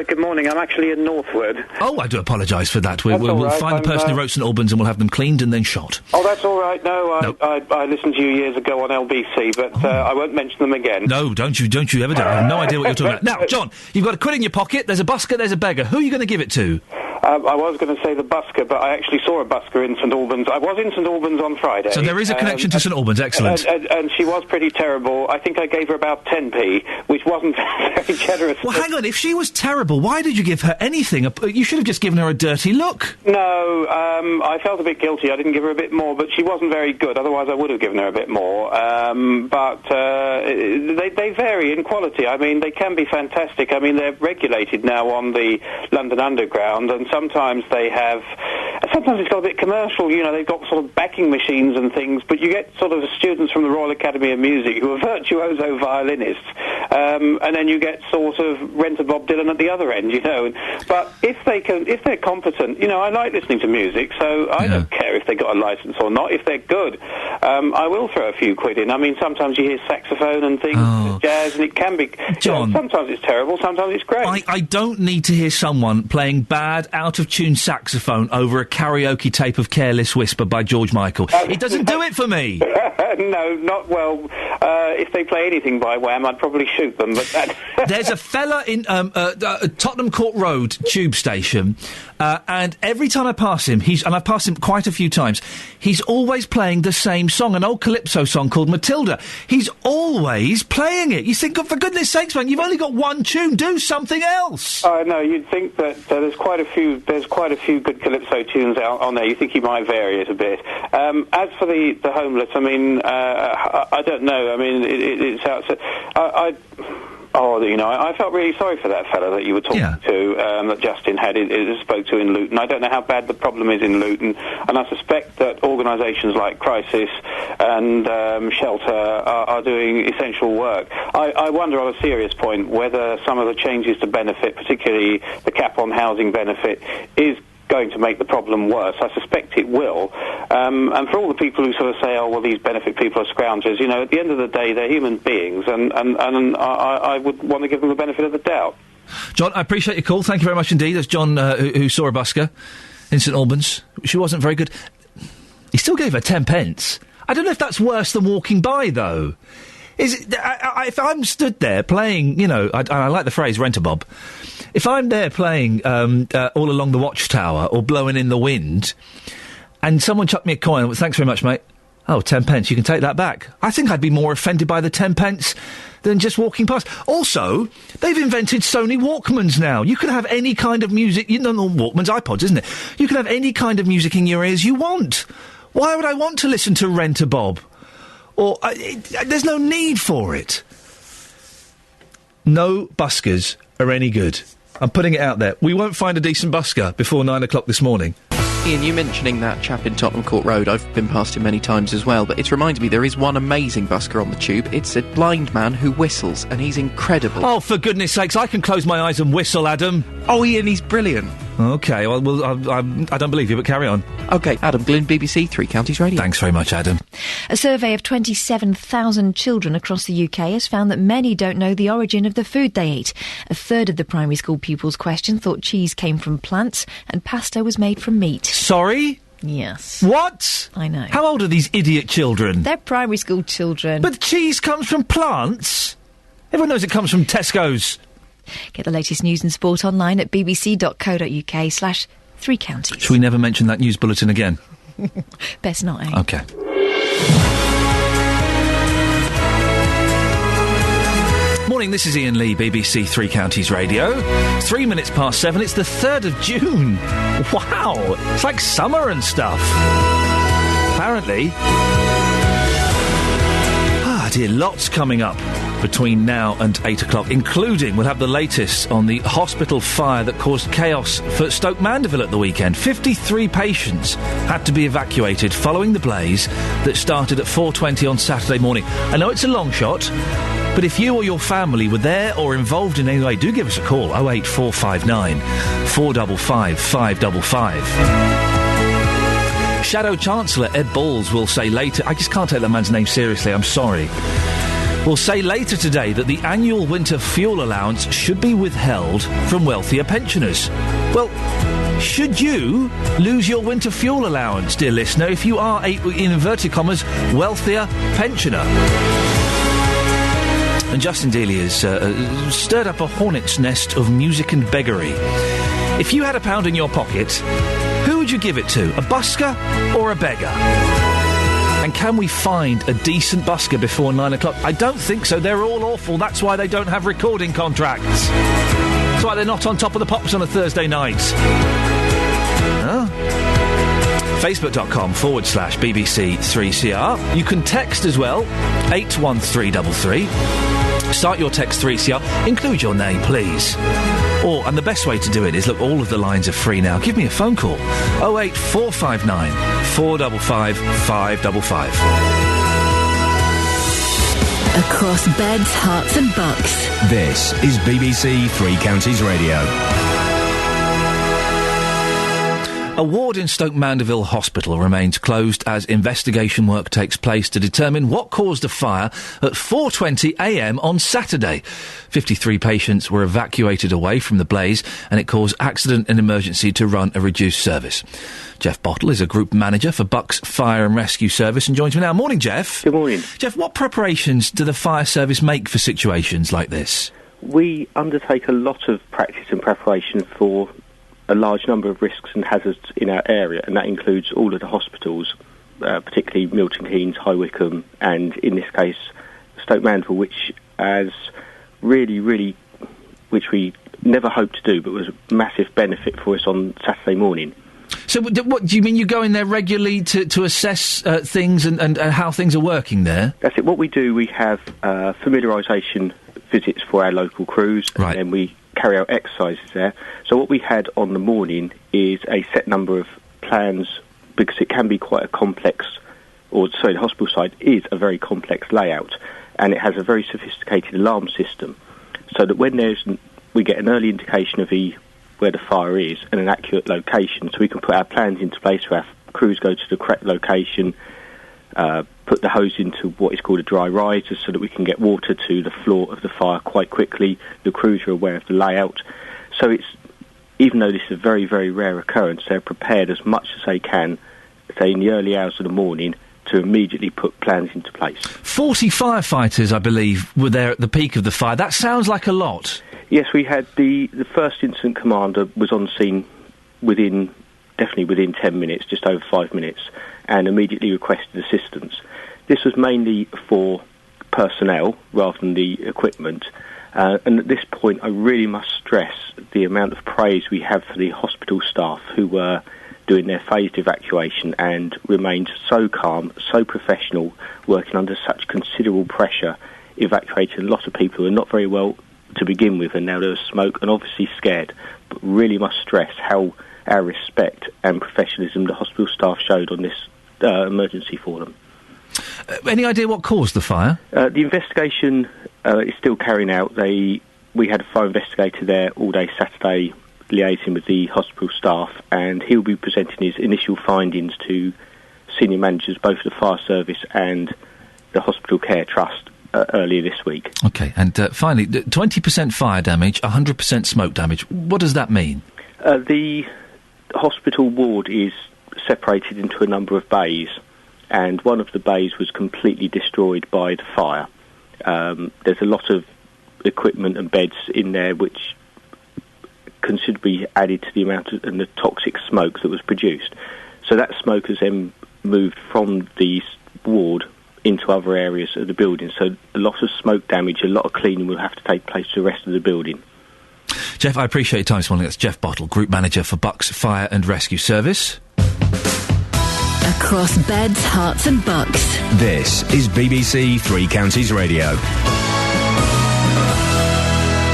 Good morning. I'm actually in Northwood. Oh, I do apologise for that. We'll right. find the person who wrote St Albans and we'll have them cleaned and then shot. Oh, that's all right. No, I listened to you years ago on LBC, but I won't mention them again. No, don't you ever do. I have no idea what you're talking about. Now, John, you've got a quid in your pocket, there's a busker, there's a beggar. Who are you going to give it to? I was going to say the busker, but I actually saw a busker in St Albans. I was in St Albans on Friday. So there is a connection to St Albans, excellent. And she was pretty terrible. I think I gave her about 10p, which wasn't very generous. Well, hang on, if she was terrible, why did you give her anything? You should have just given her a dirty look. No, I felt a bit guilty. I didn't give her a bit more, but she wasn't very good. Otherwise, I would have given her a bit more. But they vary in quality. I mean, they can be fantastic. I mean, they're regulated now on the London Underground, and sometimes it's got a bit commercial, you know, they've got sort of backing machines and things, but you get sort of students from the Royal Academy of Music who are virtuoso violinists, and then you get sort of Renter Bob Dylan at the other end, you know. But if they're competent, you know, I like listening to music, so I don't care if they got a licence or not. If they're good, I will throw a few quid in. I mean, sometimes you hear saxophone and things, jazz, and it can be... John... You know, sometimes it's terrible, sometimes it's great. I don't need to hear someone playing bad, out-of-tune saxophone over a karaoke tape of Careless Whisper by George Michael. It doesn't do it for me. No, not well. If they play anything by Wham, I'd probably shoot them, but that... There's a fella in Tottenham Court Road tube station, and every time I pass him, and I've passed him quite a few times, he's always playing the same song, an old Calypso song called Matilda. He's always playing it. You think, for goodness sakes, man, you've only got one tune, do something else. No, you'd think that there's quite a few good Calypso tunes out on there. You think he might vary it a bit. As for the homeless, I mean, I don't know. I mean, it's outside. I felt really sorry for that fella that you were talking to, that Justin spoke to in Luton. I don't know how bad the problem is in Luton, and I suspect that organisations like Crisis and Shelter are doing essential work. I wonder, on a serious point, whether some of the changes to benefit, particularly the cap on housing benefit, is going to make the problem worse. I suspect it will. And for all the people who sort of say, oh, well, these benefit people are scroungers, you know, at the end of the day, they're human beings, and I would want to give them the benefit of the doubt. John, I appreciate your call. Thank you very much indeed. That's John, who saw a busker in St Albans. She wasn't very good. He still gave her 10 pence. I don't know if that's worse than walking by, though. If I'm stood there playing, you know, I like the phrase rent-a-bob. If I'm there playing All Along the Watchtower or Blowing in the Wind, and someone chucked me a coin, thanks very much, mate. Oh, 10 pence, you can take that back. I think I'd be more offended by the 10 pence than just walking past. Also, they've invented Sony Walkmans now. You can have any kind of music, you know, Walkmans, iPods, isn't it? You can have any kind of music in your ears you want. Why would I want to listen to Rent-a-Bob? Or, there's no need for it. No buskers are any good. I'm putting it out there. We won't find a decent busker before 9 o'clock this morning. Iain, you mentioning that chap in Tottenham Court Road, I've been past him many times as well, but it's reminded me there is one amazing busker on the tube. It's a blind man who whistles, and he's incredible. Oh, for goodness sakes, I can close my eyes and whistle, Adam. Oh, Iain, he's brilliant. OK, well, I don't believe you, but carry on. OK, Adam Glynn, BBC Three Counties Radio. Thanks very much, Adam. A survey of 27,000 children across the UK has found that many don't know the origin of the food they eat. A third of the primary school pupils questioned thought cheese came from plants and pasta was made from meat. Sorry? Yes. What? I know. How old are these idiot children? They're primary school children. But cheese comes from plants? Everyone knows it comes from Tesco's. Get the latest news and sport online at bbc.co.uk/3 counties. Should we never mention that news bulletin again? Best not, eh? OK. Morning, this is Iain Lee, BBC Three Counties Radio. 3 minutes past 7, it's the 3rd of June. Wow, it's like summer and stuff. Apparently. Ah, dear, lots coming up between now and 8 o'clock, including we'll have the latest on the hospital fire that caused chaos for Stoke Mandeville at the weekend. 53 patients had to be evacuated following the blaze that started at 4:20 on Saturday morning. I know it's a long shot, But if you or your family were there or involved in any way, do give us a call. 08459 455 555. Shadow Chancellor Ed Balls will say later... I just can't take that man's name seriously, I'm sorry. Will say later today that the annual winter fuel allowance should be withheld from wealthier pensioners. Well, should you lose your winter fuel allowance, dear listener, if you are a, in inverted commas, wealthier pensioner? And Justin Dealey has stirred up a hornet's nest of music and beggary. If you had £1 in your pocket, who would you give it to? A busker or a beggar? And can we find a decent busker before 9 o'clock? I don't think so. They're all awful. That's why they don't have recording contracts. That's why they're not on Top of the Pops on a Thursday night. Huh? Facebook.com/BBC3CR. You can text as well, 81333. Start your text 3CR. Include your name, please. And the best way to do it is, look, all of the lines are free now. Give me a phone call. 08459 455 555. Across beds, hearts and bucks. This is BBC Three Counties Radio. A ward in Stoke Mandeville Hospital remains closed as investigation work takes place to determine what caused a fire at 4:20am on Saturday. 53 patients were evacuated away from the blaze, and it caused accident and emergency to run a reduced service. Jeff Bottle is a group manager for Bucks Fire and Rescue Service and joins me now. Morning, Jeff. Good morning. Jeff, what preparations do the fire service make for situations like this? We undertake a lot of practice and preparation for a large number of risks and hazards in our area, and that includes all of the hospitals, particularly Milton Keynes, High Wycombe, and in this case Stoke Mandeville, which we never hoped to do, but was a massive benefit for us on Saturday morning. So what do you mean? You go in there regularly to assess things and how things are working there? That's it. What we do, we have familiarisation visits for our local crews, right, and then we carry out exercises there. So what we had on the morning is a set number of plans, because it can be quite a complex, the hospital side is a very complex layout, and it has a very sophisticated alarm system, so that when we get an early indication of where the fire is and an accurate location, so we can put our plans into place where our crews go to the correct location, put the hose into what is called a dry riser so that we can get water to the floor of the fire quite quickly. The crews are aware of the layout. So even though this is a very, very rare occurrence, they're prepared as much as they can, say in the early hours of the morning, to immediately put plans into place. 40 firefighters, I believe, were there at the peak of the fire. That sounds like a lot. Yes, we had the first incident commander was on scene definitely within 10 minutes, just over 5 minutes, and immediately requested assistance. This was mainly for personnel rather than the equipment. And at this point, I really must stress the amount of praise we have for the hospital staff who were doing their phased evacuation and remained so calm, so professional, working under such considerable pressure, evacuated a lot of people who were not very well to begin with, and now there was smoke and obviously scared. But really must stress how our respect and professionalism the hospital staff showed on this emergency for them. Any idea what caused the fire? The investigation is still carrying out. We had a fire investigator there all day Saturday, liaising with the hospital staff, and he'll be presenting his initial findings to senior managers, both the fire service and the Hospital Care Trust, earlier this week. OK, and finally, 20% fire damage, 100% smoke damage. What does that mean? The hospital ward is separated into a number of bays, and one of the bays was completely destroyed by the fire. There's a lot of equipment and beds in there which considerably added to the amount and the toxic smoke that was produced. So that smoke has then moved from the ward into other areas of the building. So a lot of smoke damage, a lot of cleaning will have to take place to the rest of the building. Jeff, I appreciate your time this morning. That's Jeff Bottle, Group Manager for Bucks Fire and Rescue Service. Across beds, hearts and bucks. This is BBC Three Counties Radio.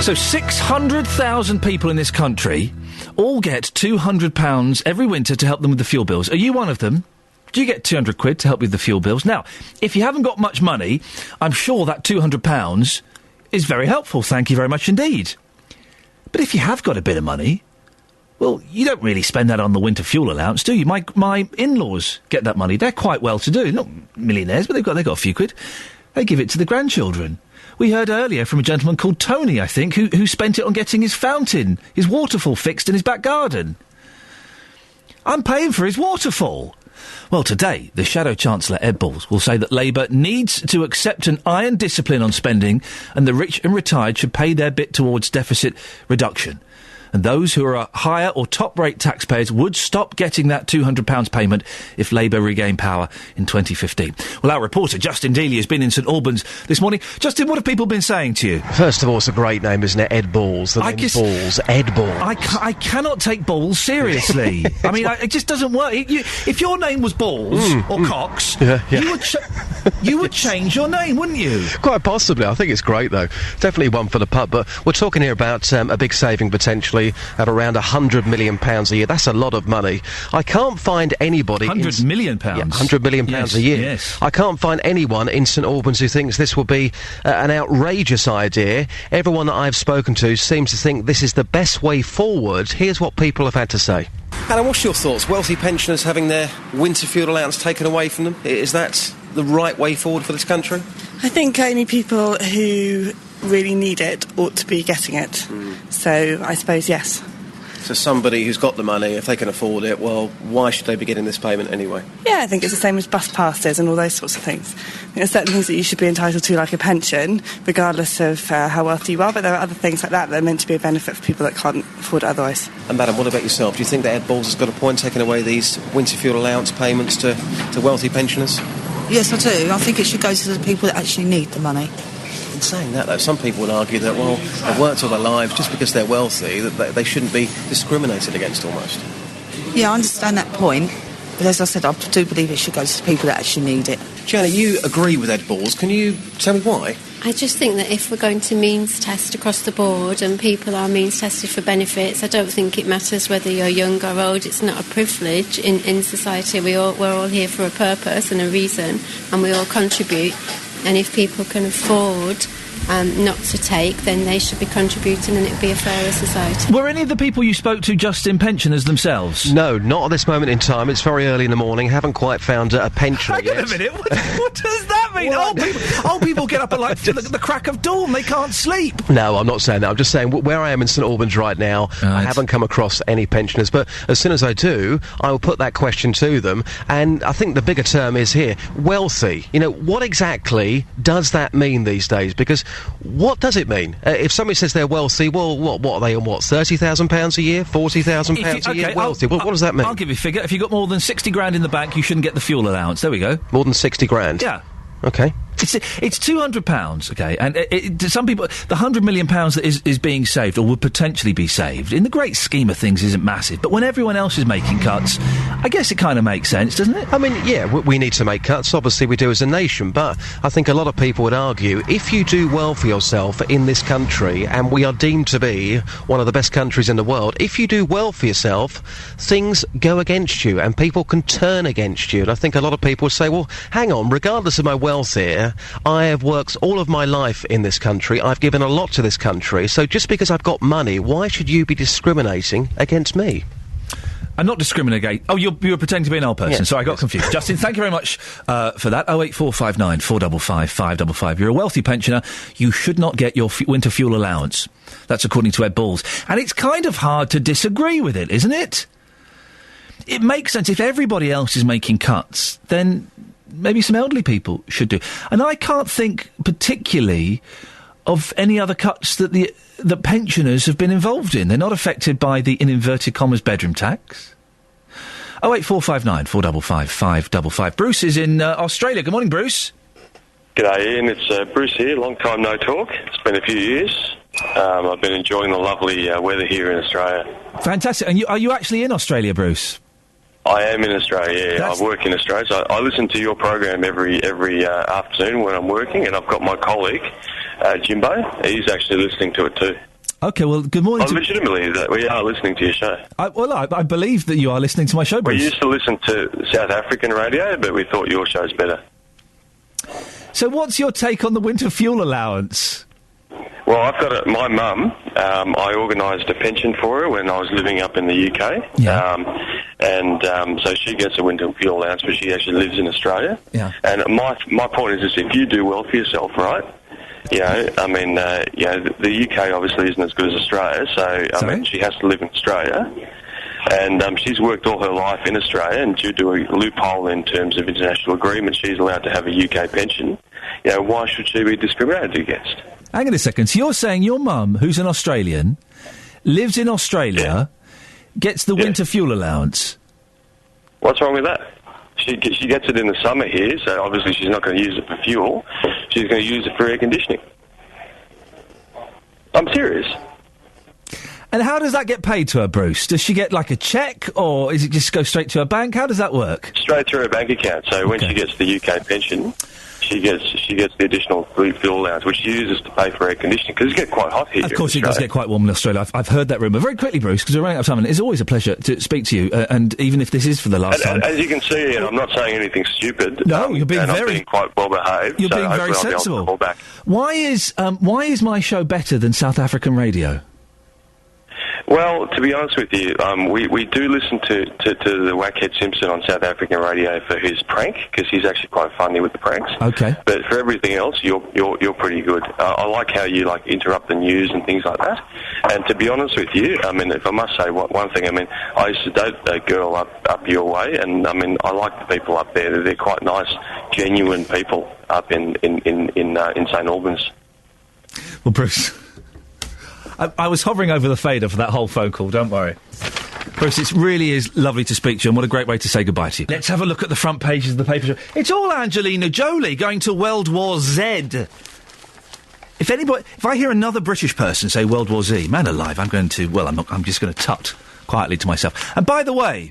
So 600,000 people in this country all get £200 every winter to help them with the fuel bills. Are you one of them? Do you get 200 quid to help with the fuel bills? Now, if you haven't got much money, I'm sure that £200 is very helpful. Thank you very much indeed. But if you have got a bit of money, well, you don't really spend that on the winter fuel allowance, do you? My in-laws get that money. They're quite well-to-do. Not millionaires, but they've got a few quid. They give it to the grandchildren. We heard earlier from a gentleman called Tony, I think, who spent it on getting his fountain, his waterfall fixed in his back garden. I'm paying for his waterfall. Well, today, the Shadow Chancellor, Ed Balls, will say that Labour needs to accept an iron discipline on spending and the rich and retired should pay their bit towards deficit reduction. And those who are higher or top-rate taxpayers would stop getting that £200 payment if Labour regain power in 2015. Well, our reporter, Justin Dealey, has been in St Albans this morning. Justin, what have people been saying to you? First of all, it's a great name, isn't it? Ed Balls. The name's Balls. Ed Balls. I cannot take Balls seriously. I mean, it just doesn't work. If your name was Balls or Cox, you would change your name, wouldn't you? Quite possibly. I think it's great, though. Definitely one for the pub. But we're talking here about a big saving, potentially, at around £100 million a year. That's a lot of money. I can't find anybody... £100 million? Yeah, £100 million a year. Yes. I can't find anyone in St Albans who thinks this will be an outrageous idea. Everyone that I've spoken to seems to think this is the best way forward. Here's what people have had to say. Alan, what's your thoughts? Wealthy pensioners having their winter fuel allowance taken away from them? Is that the right way forward for this country? I think only people who really need it ought to be getting it. So I suppose yes. So somebody who's got the money, if they can afford it, well, why should they be getting this payment anyway? Yeah, I think it's the same as bus passes and all those sorts of things. There's certain things that you should be entitled to, like a pension, regardless of how wealthy you are, but there are other things like that that are meant to be a benefit for people that can't afford it otherwise. And Madam, what about yourself? Do you think that Ed Balls has got a point taking away these winter fuel allowance payments to wealthy pensioners? Yes, I do. I think it should go to the people that actually need the money. In saying that, though, some people would argue that, well, they've worked all their lives, just because they're wealthy, that they shouldn't be discriminated against almost. Yeah, I understand that point, but as I said, I do believe it should go to the people that actually need it. Janet, you agree with Ed Balls. Can you tell me why? I just think that if we're going to means test across the board and people are means tested for benefits, I don't think it matters whether you're young or old. It's not a privilege in society. We're all here for a purpose and a reason, and we all contribute. And if people can afford not to take, then they should be contributing and it would be a fairer society. Were any of the people you spoke to Justin pensioners themselves? No, not at this moment in time. It's very early in the morning. Haven't quite found a pensioner yet. Hang on a minute. What does that mean? Old people get up at like the crack of dawn. They can't sleep. No, I'm not saying that. I'm just saying where I am in St Albans right now, I haven't come across any pensioners. But as soon as I do, I will put that question to them. And I think the bigger term is here, wealthy. You know, what exactly does that mean these days? Because what does it mean? If somebody says they're wealthy, well, what are they on, £30,000 a year? £40,000 a year? Wealthy. What does that mean? I'll give you a figure. If you've got more than 60 grand in the bank, you shouldn't get the fuel allowance. There we go. More than 60 grand? Yeah. Okay. It's £200, okay, and some people, the £100 million that is being saved, or would potentially be saved, in the great scheme of things isn't massive, but when everyone else is making cuts, I guess it kind of makes sense, doesn't it? I mean, yeah, we need to make cuts, obviously we do as a nation, but I think a lot of people would argue, if you do well for yourself in this country, and we are deemed to be one of the best countries in the world, if you do well for yourself, things go against you, and people can turn against you, and I think a lot of people would say, well, hang on, regardless of my wealth here, I have worked all of my life in this country. I've given a lot to this country. So just because I've got money, why should you be discriminating against me? I'm not discriminating. Oh, you're pretending to be an old person. Yes, Sorry, I got confused. Justin, thank you very much for that. 08459 455 555. You're a wealthy pensioner. You should not get your winter fuel allowance. That's according to Ed Balls. And it's kind of hard to disagree with it, isn't it? It makes sense. If everybody else is making cuts, then maybe some elderly people should do. And I can't think particularly of any other cuts that the pensioners have been involved in. They're not affected by the, in inverted commas, bedroom tax. 08459 455 555. Bruce is in Australia. Good morning, Bruce. G'day, Ian. It's Bruce here. Long time no talk. It's been a few years. I've been enjoying the lovely weather here in Australia. Fantastic. And are you actually in Australia, Bruce? I am in Australia, yeah. I work in Australia, so I listen to your program every afternoon when I'm working, and I've got my colleague, Jimbo. He's actually listening to it too. Okay, well, good morning. Legitimately, that we are listening to your show. I believe that you are listening to my show, Bruce. We used to listen to South African radio, but we thought your show's better. So what's your take on the winter fuel allowance? Well, I've got my mum. I organised a pension for her when I was living up in the UK. Yeah. So she gets a winter fuel allowance, but she actually lives in Australia. Yeah. And my point is this: if you do well for yourself, right? You know, I mean, the UK obviously isn't as good as Australia, so I mean, she has to live in Australia. And she's worked all her life in Australia, and due to a loophole in terms of international agreement, she's allowed to have a UK pension. You know, why should she be discriminated against? Hang on a second. So you're saying your mum, who's an Australian, lives in Australia, gets the winter fuel allowance? What's wrong with that? She gets it in the summer here, so obviously she's not going to use it for fuel. She's going to use it for air conditioning. I'm serious. And how does that get paid to her, Bruce? Does she get, like, a cheque, or is it just go straight to her bank? How does that work? Straight through her bank account. So when she gets the UK pension, she gets the additional fuel allowance, which she uses to pay for air conditioning, because it gets quite hot here. Of course it does get quite warm in Australia. I've heard that rumour. Very quickly, Bruce, because we're running out of time, and it's always a pleasure to speak to you, and even if this is for the last time. As you can see, and I'm not saying anything stupid. No, you're being and very... I'm being quite well behaved. You're being very sensible. Why is my show better than South African radio? Well, to be honest with you, we do listen to the Wackhead Simpson on South African radio for his prank, because he's actually quite funny with the pranks. Okay. But for everything else, you're pretty good. I like how you interrupt the news and things like that. And to be honest with you, I mean, if I must say one thing, I mean, I used to date a girl up your way, and I mean, I like the people up there. They're quite nice, genuine people up in St Albans. Well, Bruce, I was hovering over the fader for that whole phone call, don't worry. Bruce, it really is lovely to speak to you, and what a great way to say goodbye to you. Let's have a look at the front pages of the paper. It's all Angelina Jolie going to World War Z. If I hear another British person say World War Z, man alive, I'm just going to tut quietly to myself. And by the way,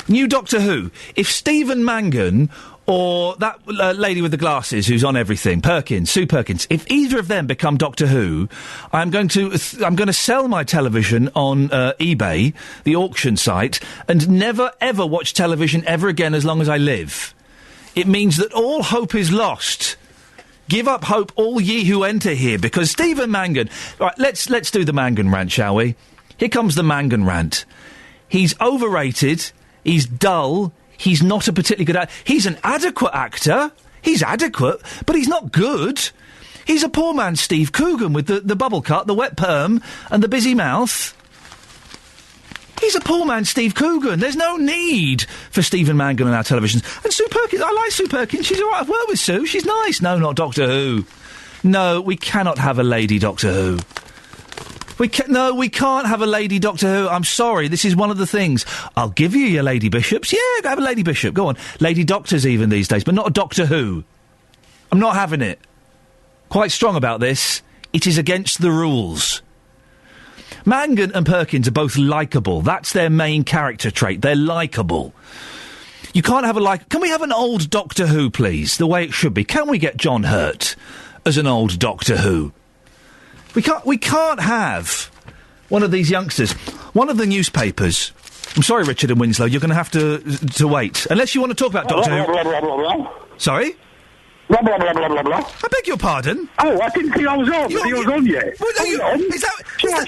new Doctor Who, if Stephen Mangan or that lady with the glasses who's on everything, Sue Perkins, if either of them become Doctor Who, I'm going to sell my television on eBay, the auction site, and never ever watch television ever again as long as I live. It means that all hope is lost. Give up hope, all ye who enter here, because Stephen Mangan... Right, let's do the Mangan rant, shall we? Here comes the Mangan rant. He's overrated, he's dull, he's not a particularly good actor. He's an adequate actor. He's adequate, but he's not good. He's a poor man's Steve Coogan with the bubble cut, the wet perm, and the busy mouth. He's a poor man's Steve Coogan. There's no need for Stephen Mangan on our televisions. And Sue Perkins, I like Sue Perkins. She's all right. I've worked with Sue. She's nice. No, not Doctor Who. No, we cannot have a lady Doctor Who. We can't have a lady Doctor Who. I'm sorry, this is one of the things. I'll give you your Lady Bishops. Yeah, go have a Lady Bishop. Go on. Lady Doctors even these days, but not a Doctor Who. I'm not having it. Quite strong about this. It is against the rules. Mangan and Perkins are both likeable. That's their main character trait. They're likeable. You can't have Can we have an old Doctor Who, please? The way it should be. Can we get John Hurt as an old Doctor Who? We can't have one of these youngsters. One of the newspapers. I'm sorry, Richard and Winslow, you're going to have to wait. Unless you want to talk about Doctor Who. Blah, blah, blah, blah. Sorry? Blah, blah, blah, blah, blah, blah. I beg your pardon? Oh, I didn't think I was on. I was on yet.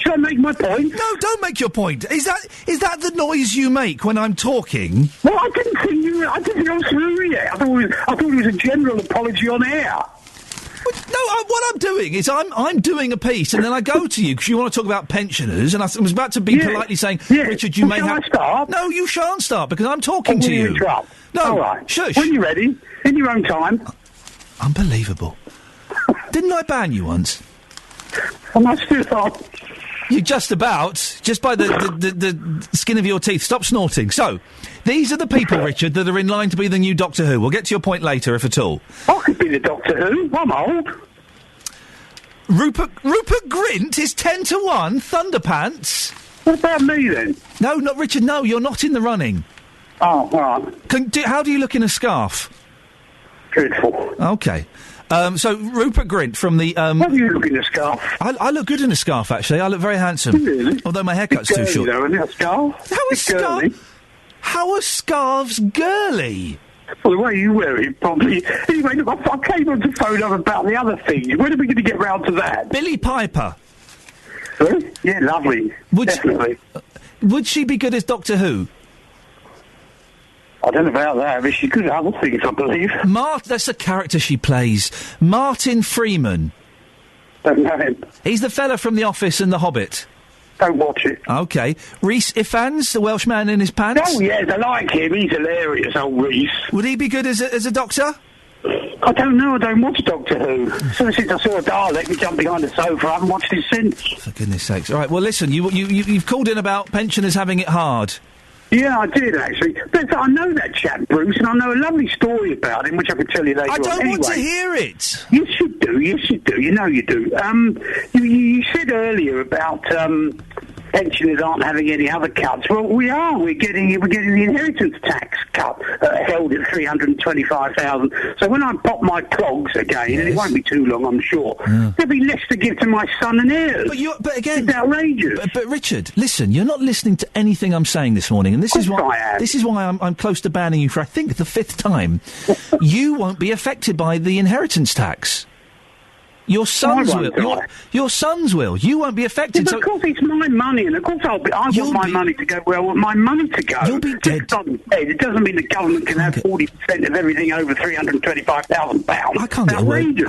Shall I make my point? No, don't make your point. Is that the noise you make when I'm talking? Well, I didn't think I was through yet. I thought it was a general apology on air. No, what I'm doing is I'm doing a piece, and then I go to you because you want to talk about pensioners, and I was about to be politely saying, Richard, you may have... I start? No, you shan't start, because I'm talking to you. Interrupt? No, all right. Shush. When you're ready, in your own time. Unbelievable. Didn't I ban you once? I must have thought. You just by the skin of your teeth. Stop snorting. So, these are the people, Richard, that are in line to be the new Doctor Who. We'll get to your point later, if at all. I could be the Doctor Who. I'm old. Rupert Grint is 10-1. Thunderpants. What about me, then? No, not Richard. No, you're not in the running. Oh, all right. How do you look in a scarf? Beautiful. Okay. So, Rupert Grint from the... What do you look in a scarf? I look good in a scarf, actually. I look very handsome. Really? Although my haircut's too short. Though, isn't it, a scarf? How are scarves girly? Well, the way you wear it, probably. Anyway, look, I came on to phone up about the other things. When are we going to get round to that? Billie Piper. Sorry? Yeah, lovely. Definitely. Would she be good as Doctor Who? I don't know about that, but she's good at other things, I believe. That's the character she plays. Martin Freeman. Don't know him. He's the fella from The Office and The Hobbit. Don't watch it. OK. Rhys Ifans, the Welsh man in his pants? Oh, yes, I like him. He's hilarious, old Rhys. Would he be good as a doctor? I don't know. I don't watch Doctor Who. So since I saw a Dalek, we jumped behind the sofa. I haven't watched it since. For goodness sakes. All right, well, listen, you've called in about pensioners having it hard. Yeah, I did, actually. But I know that chap, Bruce, and I know a lovely story about him, which I could tell you later on. I don't want to hear it. Yes, you do. Yes, you do. You know you do. You said earlier about pensioners aren't having any other cuts. Well, we are. We're getting the inheritance tax cut held at $325,000. So when I pop my clogs again, and it won't be too long, I'm sure, there'll be less to give to my son and heirs. But again, it's outrageous. But Richard, listen, you're not listening to anything I'm saying this morning, and this is why I'm close to banning you for I think the 5th time. You won't be affected by the inheritance tax. Your sons will. Your sons will. You won't be affected. Yeah, but of course, it's my money, and of course I want my money to go where I want my money to go. You'll be dead. It doesn't mean the government can have 40% of everything over £325,000. I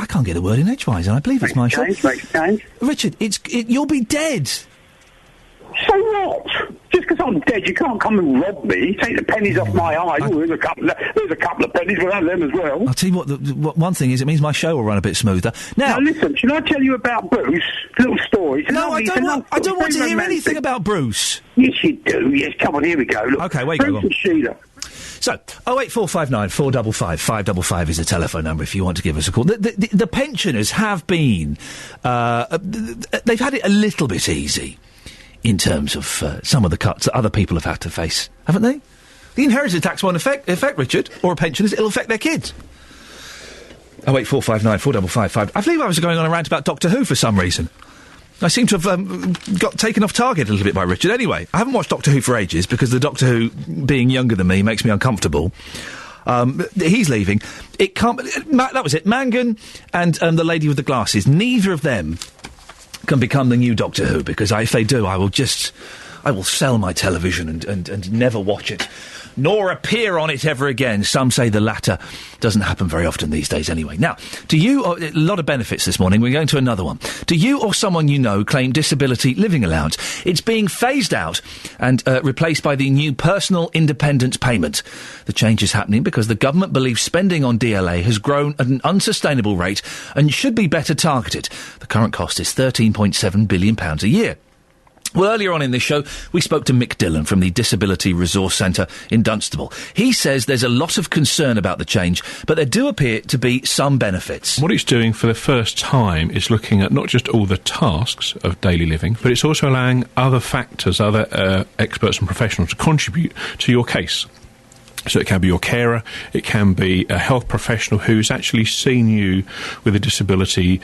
can't get a word in edgewise, and I believe it's my show. Makes change. Richard, you'll be dead. So what? Just because I'm dead, you can't come and rob me. Take the pennies off my eyes. There's a couple of pennies. We'll have them as well. I'll tell you what one thing is, it means my show will run a bit smoother. Now listen, should I tell you about Bruce? Little story. I don't want to hear anything about Bruce. Yes, you do. Yes, come on, here we go. Look, OK, wait, go on. Bruce and Sheila. So, 08459 455 555 is the telephone number if you want to give us a call. The pensioners have been... they've had it a little bit easy in terms of some of the cuts that other people have had to face, haven't they? The inheritance tax won't affect Richard, or pensioners, it'll affect their kids. 08459 455 5. I believe I was going on a rant about Doctor Who for some reason. I seem to have got taken off target a little bit by Richard. Anyway, I haven't watched Doctor Who for ages because the Doctor Who, being younger than me, makes me uncomfortable. He's leaving. That was it. Mangan and the lady with the glasses. Neither of them can become the new Doctor Who, because if they do, I will sell my television and never watch it, nor appear on it ever again. Some say the latter doesn't happen very often these days anyway. Now, do you... a lot of benefits this morning. We're going to another one. Do you or someone you know claim disability living allowance? It's being phased out and replaced by the new personal independence payment. The change is happening because the government believes spending on DLA has grown at an unsustainable rate and should be better targeted. The current cost is £13.7 billion a year. Well, earlier on in this show, we spoke to Mick Dillon from the Disability Resource Centre in Dunstable. He says there's a lot of concern about the change, but there do appear to be some benefits. What it's doing for the first time is looking at not just all the tasks of daily living, but it's also allowing other factors, other experts and professionals to contribute to your case. So it can be your carer, it can be a health professional who's actually seen you with a disability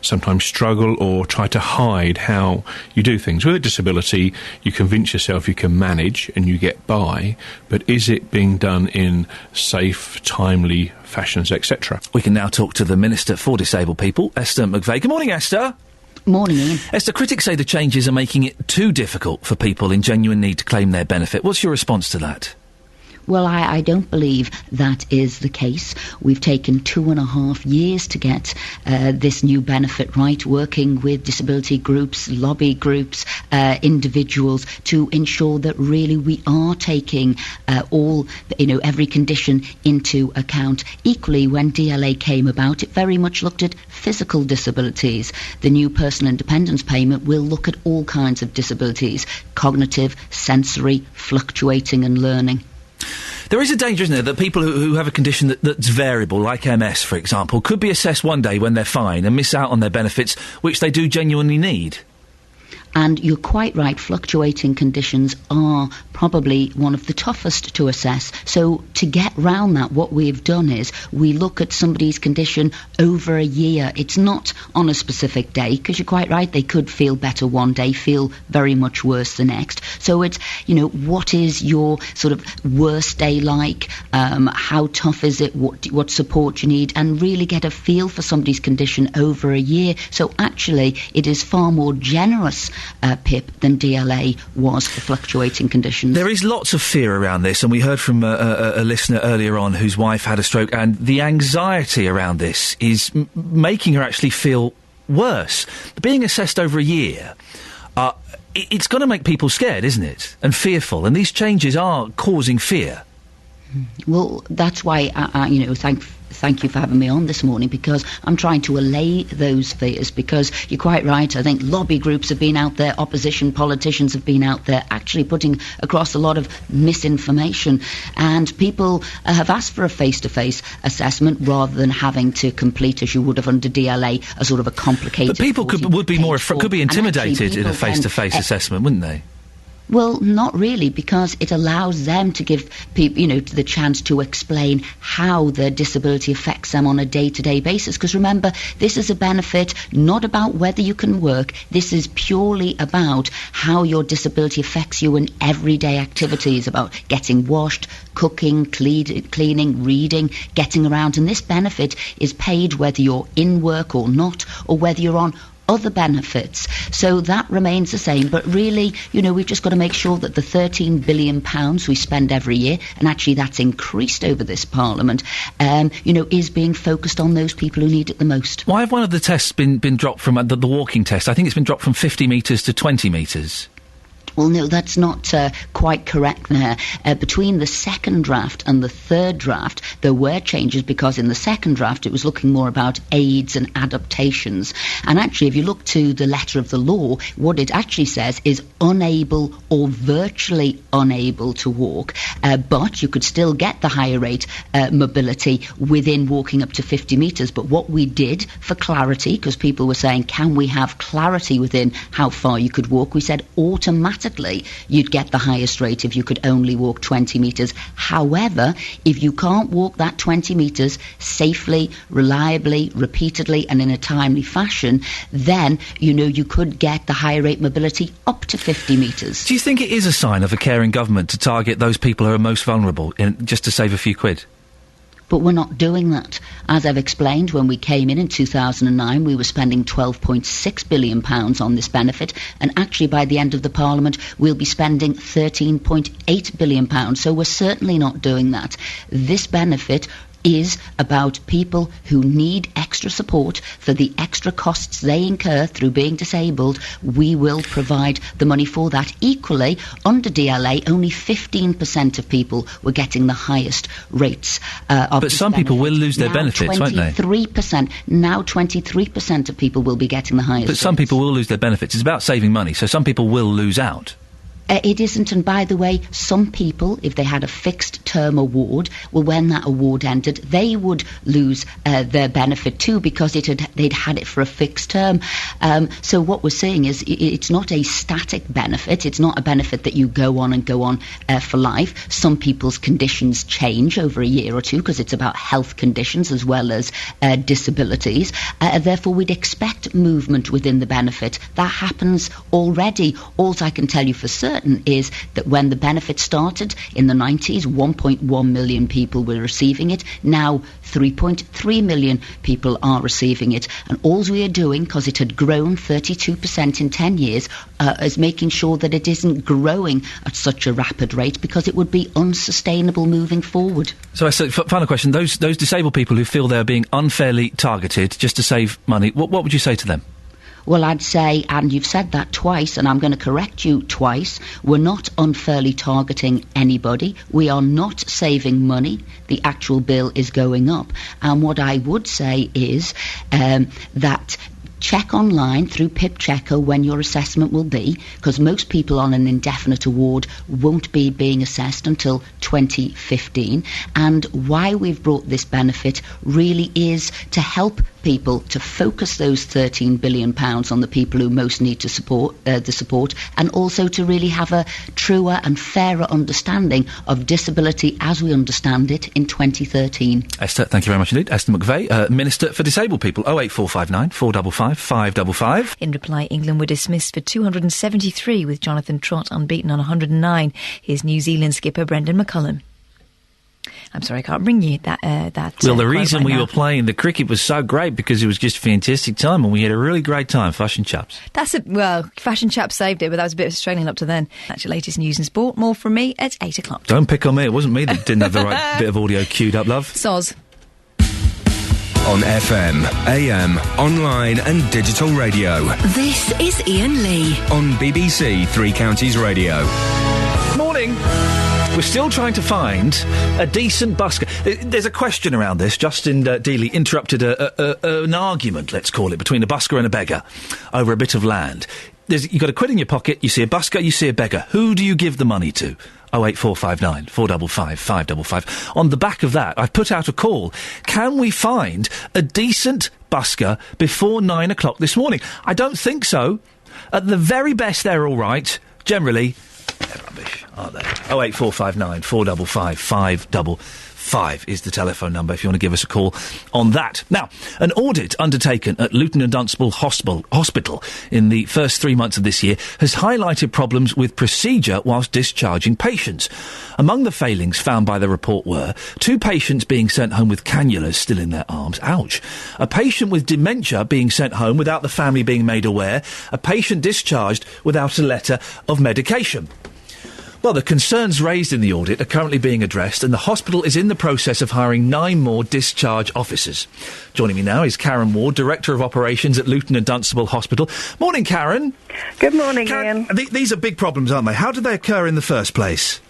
sometimes struggle or try to hide how you do things. With a disability, you convince yourself you can manage and you get by, but is it being done in safe, timely fashions, etc.? We can now talk to the Minister for Disabled People, Esther McVeigh. Good morning, Esther. Morning, Ian. Esther, critics say the changes are making it too difficult for people in genuine need to claim their benefit. What's your response to that? Well, I don't believe that is the case. We've taken 2.5 years to get this new benefit right, working with disability groups, lobby groups, individuals, to ensure that really we are taking every condition into account. Equally, when DLA came about, it very much looked at physical disabilities. The new personal independence payment will look at all kinds of disabilities: cognitive, sensory, fluctuating and learning. There is a danger, isn't there, that people who have a condition that's variable, like MS, for example, could be assessed one day when they're fine and miss out on their benefits, which they do genuinely need? And you're quite right, fluctuating conditions are probably one of the toughest to assess. So to get round that, what we've done is we look at somebody's condition over a year. It's not on a specific day, because you're quite right, they could feel better one day, feel very much worse the next. So it's, what is your sort of worst day like? How tough is it? What support you need? And really get a feel for somebody's condition over a year. So actually, it is far more generous, Pip, than DLA was for fluctuating conditions. There is lots of fear around this, and we heard from a listener earlier on whose wife had a stroke, and the anxiety around this is making her actually feel worse. Being assessed over a year, it's going to make people scared, isn't it? And fearful, and these changes are causing fear. Well, that's why, thank you for having me on this morning, because I'm trying to allay those fears, because you're quite right. I think lobby groups have been out there, opposition politicians have been out there actually putting across a lot of misinformation, and people have asked for a face-to-face assessment rather than having to complete, as you would have under DLA, a sort of a complicated... But people could be intimidated in a face-to-face assessment, wouldn't they? Well, not really, because it allows them to give people, the chance to explain how their disability affects them on a day-to-day basis. Because remember, this is a benefit not about whether you can work. This is purely about how your disability affects you in everyday activities, about getting washed, cooking, cleaning, reading, getting around. And this benefit is paid whether you're in work or not, or whether you're on other benefits. So that remains the same. But really, we've just got to make sure that the £13 billion we spend every year, and actually that's increased over this Parliament, is being focused on those people who need it the most. Why have one of the tests been dropped from the walking test? I think it's been dropped from 50 metres to 20 metres. Well, no, that's not quite correct there. Between the second draft and the third draft, there were changes, because in the second draft it was looking more about aids and adaptations. And actually, if you look to the letter of the law, what it actually says is unable or virtually unable to walk. But you could still get the higher rate mobility within walking up to 50 metres. But what we did for clarity, because people were saying, can we have clarity within how far you could walk? We said automatically you'd get the highest rate if you could only walk 20 metres. However, if you can't walk that 20 metres safely, reliably, repeatedly and in a timely fashion, then, you could get the higher rate mobility up to 50 metres. Do you think it is a sign of a caring government to target those people who are most vulnerable, just to save a few quid? But we're not doing that. As I've explained, when we came in 2009, we were spending £12.6 billion on this benefit, and actually by the end of the Parliament, we'll be spending £13.8 billion. So we're certainly not doing that. This benefit is about people who need extra support for the extra costs they incur through being disabled. We will provide the money for that. Equally, under DLA, only 15% of people were getting the highest rates of But some people will lose their benefits, won't they? 23%. Now 23% of people will be getting the highest But some people will lose their benefits. It's about saving money, so some people will lose out. It isn't, and by the way, some people, if they had a fixed term award, well, when that award ended, they would lose their benefit too, because they'd had it for a fixed term. So what we're saying is it's not a static benefit. It's not a benefit that you go on for life. Some people's conditions change over a year or two, because it's about health conditions as well as disabilities. Therefore, we'd expect movement within the benefit. That happens already. All I can tell you for certain is that when the benefit started in the 90s, 1.1 million people were receiving it. Now 3.3 million people are receiving it. And all we are doing, because it had grown 32% in 10 years, is making sure that it isn't growing at such a rapid rate, because it would be unsustainable moving forward. So, final question. Those disabled people who feel they're being unfairly targeted just to save money, what would you say to them? Well, I'd say, and you've said that twice, and I'm going to correct you twice, we're not unfairly targeting anybody. We are not saving money. The actual bill is going up. And what I would say is that check online through PIP Checker when your assessment will be, because most people on an indefinite award won't be being assessed until 2015. And why we've brought this benefit really is to help people to focus those £13 billion on the people who most need to support, and also to really have a truer and fairer understanding of disability as we understand it in 2013. Esther, thank you very much indeed. Esther McVeigh, Minister for Disabled People. 08459 455 555. In reply, England were dismissed for 273, with Jonathan Trott unbeaten on 109. Here's New Zealand skipper Brendan McCullum. I'm sorry, I can't bring you that. Well, the reason we were playing the cricket was so great because it was just a fantastic time, and we had a really great time. Fashion Chaps. Fashion Chaps saved it, but that was a bit of Australian up to then. That's your latest news and sport. More from me at 8 o'clock. Don't pick on me. It wasn't me that didn't have the right bit of audio queued up, love. Soz. On FM, AM, online and digital radio. This is Iain Lee. On BBC Three Counties Radio. Morning. We're still trying to find a decent busker. There's a question around this. Justin Dealey interrupted an argument, let's call it, between a busker and a beggar over a bit of land. You've got a quid in your pocket, you see a busker, you see a beggar. Who do you give the money to? 08459 455 555. On the back of that, I've put out a call. Can we find a decent busker before 9 o'clock this morning? I don't think so. At the very best, they're all right. Generally, they're rubbish, aren't they? 08459 455 555 is the telephone number if you want to give us a call on that. Now, an audit undertaken at Luton and Dunstable Hospital in the first 3 months of this year has highlighted problems with procedure whilst discharging patients. Among the failings found by the report were 2 patients being sent home with cannulas still in their arms. Ouch. A patient with dementia being sent home without the family being made aware. A patient discharged without a letter of medication. Well, the concerns raised in the audit are currently being addressed, and the hospital is in the process of hiring 9 more discharge officers. Joining me now is Karen Ward, Director of Operations at Luton and Dunstable Hospital. Morning, Karen. Good morning, Karen, Iain. These are big problems, aren't they? How did they occur in the first place?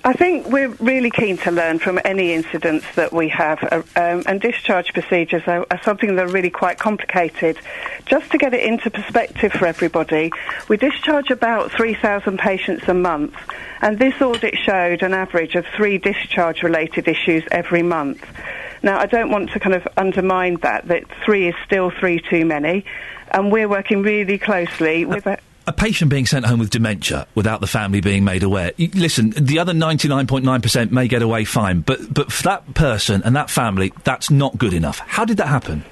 I think we're really keen to learn from any incidents that we have, and discharge procedures are something that are really quite complicated. Just to get it into perspective for everybody, we discharge about 3,000 patients a month, and this audit showed an average of 3 discharge-related issues every month. Now, I don't want to kind of undermine that 3 is still 3 too many, and we're working really closely with a patient being sent home with dementia without the family being made aware. Listen, the other 99.9% may get away fine, but for that person and that family, that's not good enough. How did that happen?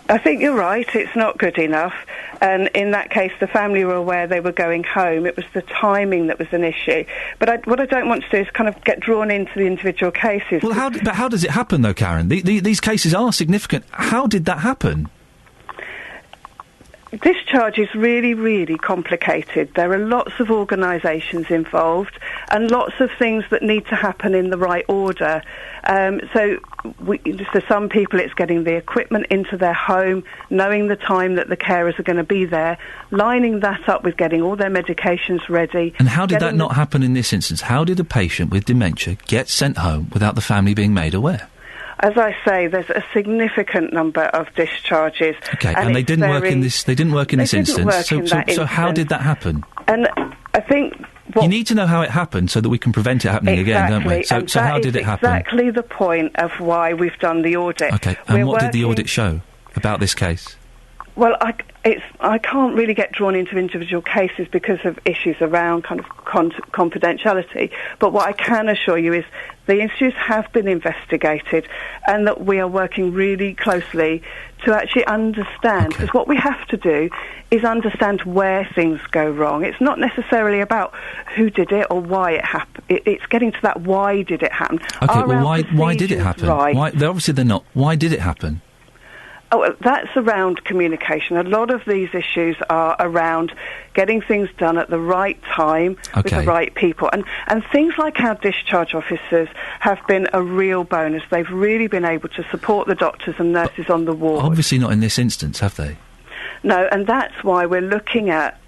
I think you're right, it's not good enough. And in that case, the family were aware they were going home. It was the timing that was an issue. But what I don't want to do is kind of get drawn into the individual cases. Well, how does it happen, though, Karen? These cases are significant. How did that happen? Discharge is really, really complicated. There are lots of organisations involved and lots of things that need to happen in the right order. So for some people it's getting the equipment into their home, knowing the time that the carers are going to be there, lining that up with getting all their medications ready. And how did that not happen in this instance? How did a patient with dementia get sent home without the family being made aware? As I say, there's a significant number of discharges. Okay, and they didn't work in this. They didn't work in this instance. So how did that happen? And I think you need to know how it happened so that we can prevent it happening again, don't we? So how did it happen? Exactly the point of why we've done the audit. Okay, and what did the audit show about this case? Well, I can't really get drawn into individual cases because of issues around kind of confidentiality. But what I can assure you is the issues have been investigated and that we are working really closely to actually understand. Because what we have to do is understand where things go wrong. It's not necessarily about who did it or why it happened. It's getting to that why did it happen. Okay, well, why did it happen? Right? Obviously they're not. Why did it happen? Oh, that's around communication. A lot of these issues are around getting things done at the right time with the right people. And things like our discharge officers have been a real bonus. They've really been able to support the doctors and nurses on the ward. Obviously not in this instance, have they? No, and that's why we're looking at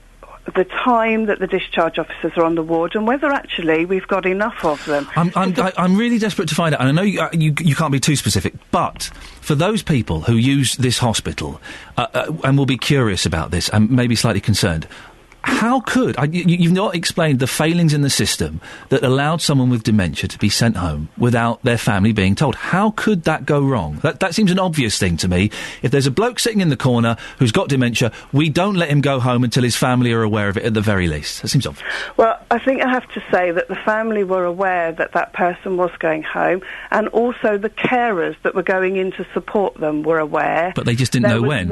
the time that the discharge officers are on the ward and whether actually we've got enough of them. I'm really desperate to find out, and I know you can't be too specific, but for those people who use this hospital and will be curious about this and maybe slightly concerned, how could... you've not explained the failings in the system that allowed someone with dementia to be sent home without their family being told. How could that go wrong? That seems an obvious thing to me. If there's a bloke sitting in the corner who's got dementia, we don't let him go home until his family are aware of it at the very least. That seems obvious. Well, I think I have to say that the family were aware that that person was going home, and also the carers that were going in to support them were aware. But they just didn't know when.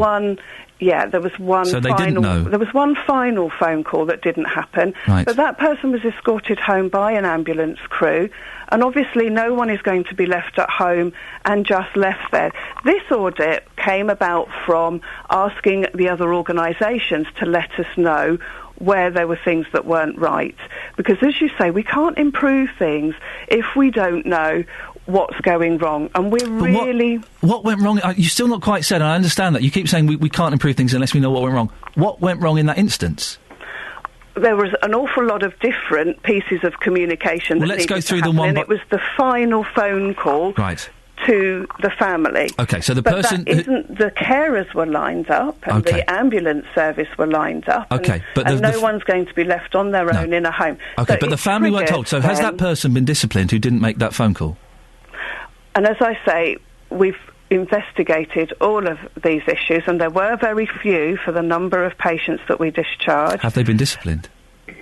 There was one. So they didn't know. There was one final phone call that didn't happen. Right. But that person was escorted home by an ambulance crew, and obviously no one is going to be left at home and just left there. This audit came about from asking the other organisations to let us know where there were things that weren't right. Because, as you say, we can't improve things if we don't know what's going wrong, and what went wrong? You still not quite said, and I understand that. You keep saying we can't improve things unless we know what went wrong. What went wrong in that instance? There was an awful lot of different pieces of communication that let's needed go through to them happen, one and by... it was the final phone call to the family. Okay, so the but person... that isn't... The carers were lined up, and the ambulance service were lined up, and no one's going to be left on their own in a home. Okay, so but the family weren't told. So has that person been disciplined who didn't make that phone call? And as I say, we've investigated all of these issues, and there were very few for the number of patients that we discharged. Have they been disciplined?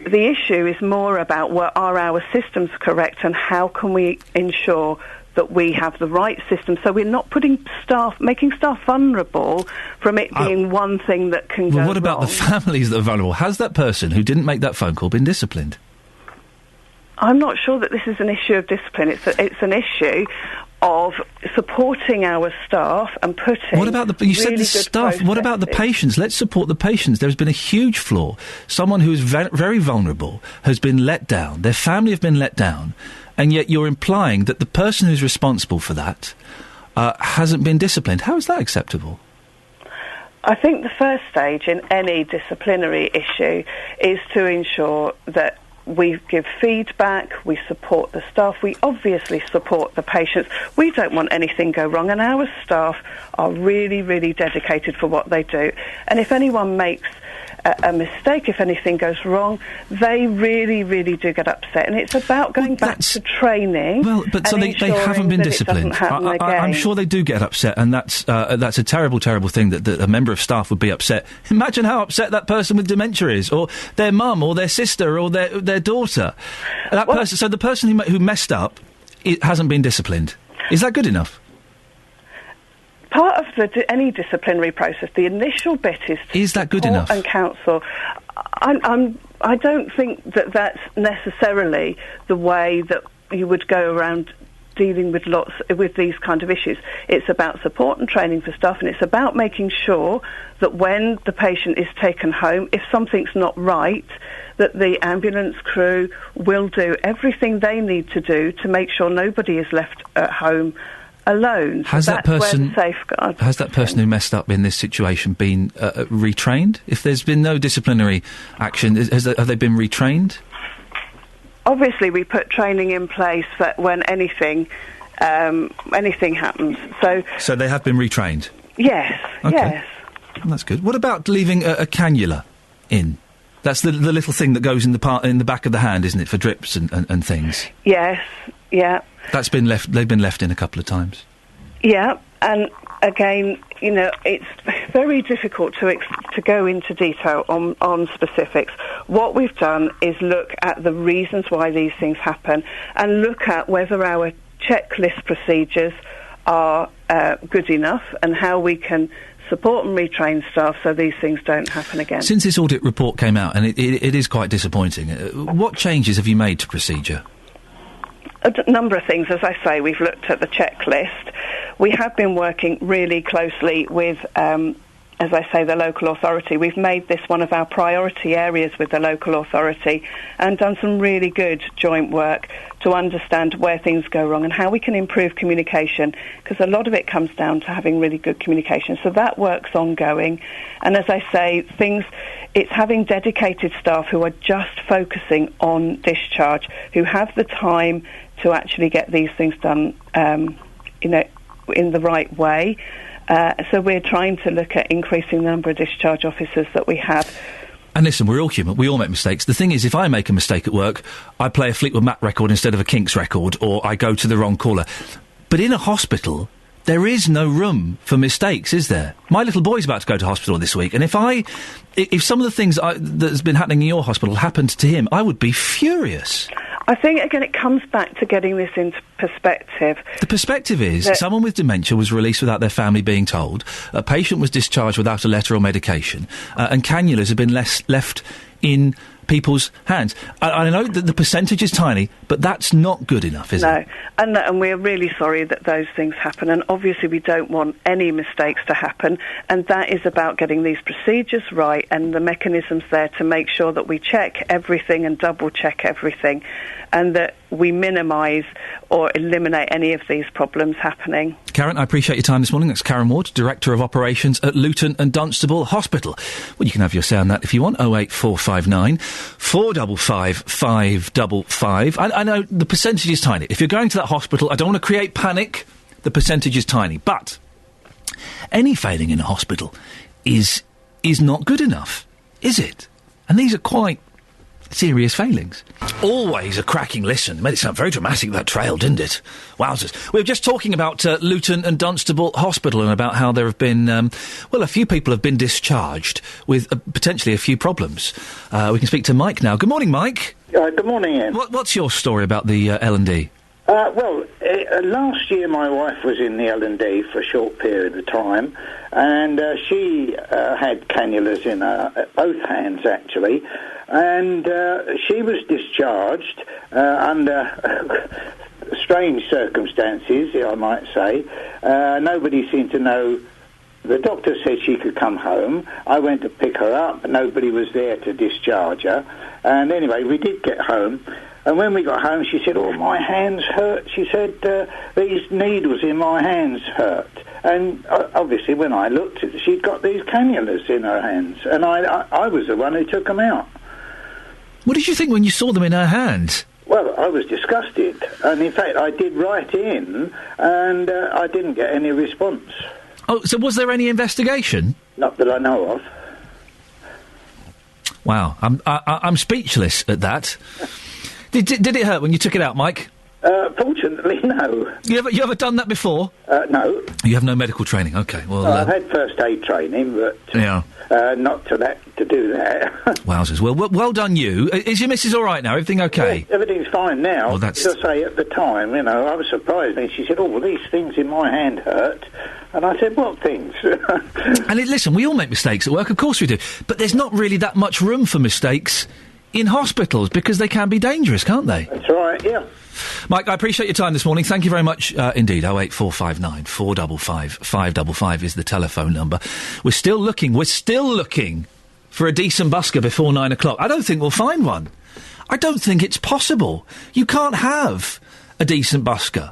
The issue is more about are our systems correct, and how can we ensure that we have the right system, so we're not making staff vulnerable from it being one thing that can go wrong. What about the families that are vulnerable? Has that person who didn't make that phone call been disciplined? I'm not sure that this is an issue of discipline. It's an issue of supporting our staff and putting... What about you said the staff. What about the patients? Let's support the patients. There's been a huge flaw. Someone who is very vulnerable has been let down. Their family have been let down. And yet you're implying that the person who's responsible for that hasn't been disciplined. How is that acceptable? I think the first stage in any disciplinary issue is to ensure that we give feedback, we support the staff, we obviously support the patients. We don't want anything go wrong, and our staff are really, really dedicated for what they do. And if anyone makes a mistake, if anything goes wrong, they really, really do get upset. And it's about going back to training. Well, but so they haven't been disciplined. I'm sure they do get upset, and that's a terrible, terrible thing that a member of staff would be upset. Imagine how upset that person with dementia is, or their mum, or their sister, or their daughter. So the person who messed up hasn't been disciplined. Is that good enough? Part of any disciplinary process, the initial bit is that good enough? And counsel. I don't think that that's necessarily the way that you would go around dealing with these kind of issues. It's about support and training for staff, and it's about making sure that when the patient is taken home, if something's not right, that the ambulance crew will do everything they need to do to make sure nobody is left at home alone. Has that person who messed up in this situation been retrained? If there's been no disciplinary action, have they been retrained? Obviously, we put training in place for when anything happens. So they have been retrained? Yes, okay. Yes. Well, that's good. What about leaving a cannula in? That's the little thing that goes in the back of the hand, isn't it, for drips and things? Yes, yeah. That's been left. They've been left in a couple of times. Yeah, and again, it's very difficult to go into detail on specifics. What we've done is look at the reasons why these things happen, and look at whether our checklist procedures are good enough, and how we can support and retrain staff so these things don't happen again. Since this audit report came out, and it is quite disappointing, what changes have you made to procedure? A number of things. As I say, we've looked at the checklist. We have been working really closely with, as I say, the local authority. We've made this one of our priority areas with the local authority, and done some really good joint work to understand where things go wrong and how we can improve communication, because a lot of it comes down to having really good communication. So that work's ongoing. And as I say, it's having dedicated staff who are just focusing on discharge, who have the time to actually get these things done, in the right way. So we're trying to look at increasing the number of discharge officers that we have. And listen, we're all human. We all make mistakes. The thing is, if I make a mistake at work, I play a Fleetwood Mac record instead of a Kinks record, or I go to the wrong caller. But in a hospital, there is no room for mistakes, is there? My little boy's about to go to hospital this week, and if some of the things that's been happening in your hospital happened to him, I would be furious. I think, again, it comes back to getting this into perspective. The perspective is someone with dementia was released without their family being told, a patient was discharged without a letter or medication, and cannulas have been left in people's hands. I know that the percentage is tiny, but that's not good enough, is it? No, and we're really sorry that those things happen, and obviously we don't want any mistakes to happen, and that is about getting these procedures right and the mechanisms there to make sure that we check everything and double-check everything, and that we minimise or eliminate any of these problems happening. Karen, I appreciate your time this morning. That's Karen Ward, Director of Operations at Luton and Dunstable Hospital. Well, you can have your say on that if you want. 08459 455 555. I know the percentage is tiny. If you're going to that hospital, I don't want to create panic. The percentage is tiny. But any failing in a hospital is not good enough, is it? And these are quite serious failings. Always a cracking listen. It made it sound very dramatic, that trail, didn't it? Wowzers. We were just talking about Luton and Dunstable Hospital and about how there have been, a few people have been discharged with potentially a few problems. We can speak to Mike now. Good morning, Mike. Good morning, Ian. What's your story about the L&D? Last year my wife was in the L&D for a short period of time, and she had cannulas in both hands, actually, and she was discharged under strange circumstances, I might say. Nobody seemed to know. The doctor said she could come home. I went to pick her up. Nobody was there to discharge her. And anyway, we did get home. And when we got home, she said, "Oh, my hands hurt." She said, "These needles in my hands hurt." And obviously, when I looked, she'd got these cannulas in her hands. And I was the one who took them out. What did you think when you saw them in her hands? Well, I was disgusted. And in fact, I did write in, and I didn't get any response. Oh, so was there any investigation? Not that I know of. Wow, I'm speechless at that. Did it hurt when you took it out, Mike? Fortunately, no. You ever done that before? No. You have no medical training. Okay, well, I've had first aid training, but not to do that. Wowzers. Well done, you. Is your missus all right now? Everything okay? Yeah, everything's fine now. Well, that's... As I say, at the time, I was surprised. And she said, "Oh, well, these things in my hand hurt." And I said, "What things?" And listen, we all make mistakes at work. Of course we do. But there's not really that much room for mistakes in hospitals because they can be dangerous, can't they? That's right, yeah. Mike, I appreciate your time this morning. Thank you very much indeed. 08459 455 555 is the telephone number. We're still looking for a decent busker before 9 o'clock. I don't think we'll find one. I don't think it's possible. You can't have a decent busker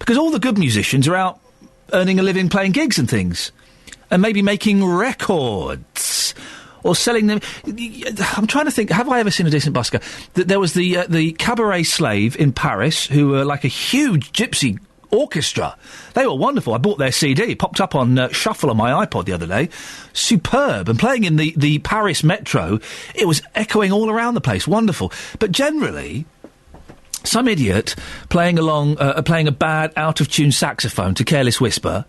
because all the good musicians are out earning a living playing gigs and things and maybe making records or selling them. I'm trying to think, have I ever seen a decent busker? There was the Cabaret Slave in Paris, who were like a huge gypsy orchestra. They were wonderful. I bought their CD. It popped up on Shuffle on my iPod the other day. Superb. And playing in the Paris metro, it was echoing all around the place. Wonderful. But generally, some idiot playing a bad, out-of-tune saxophone to Careless Whisper,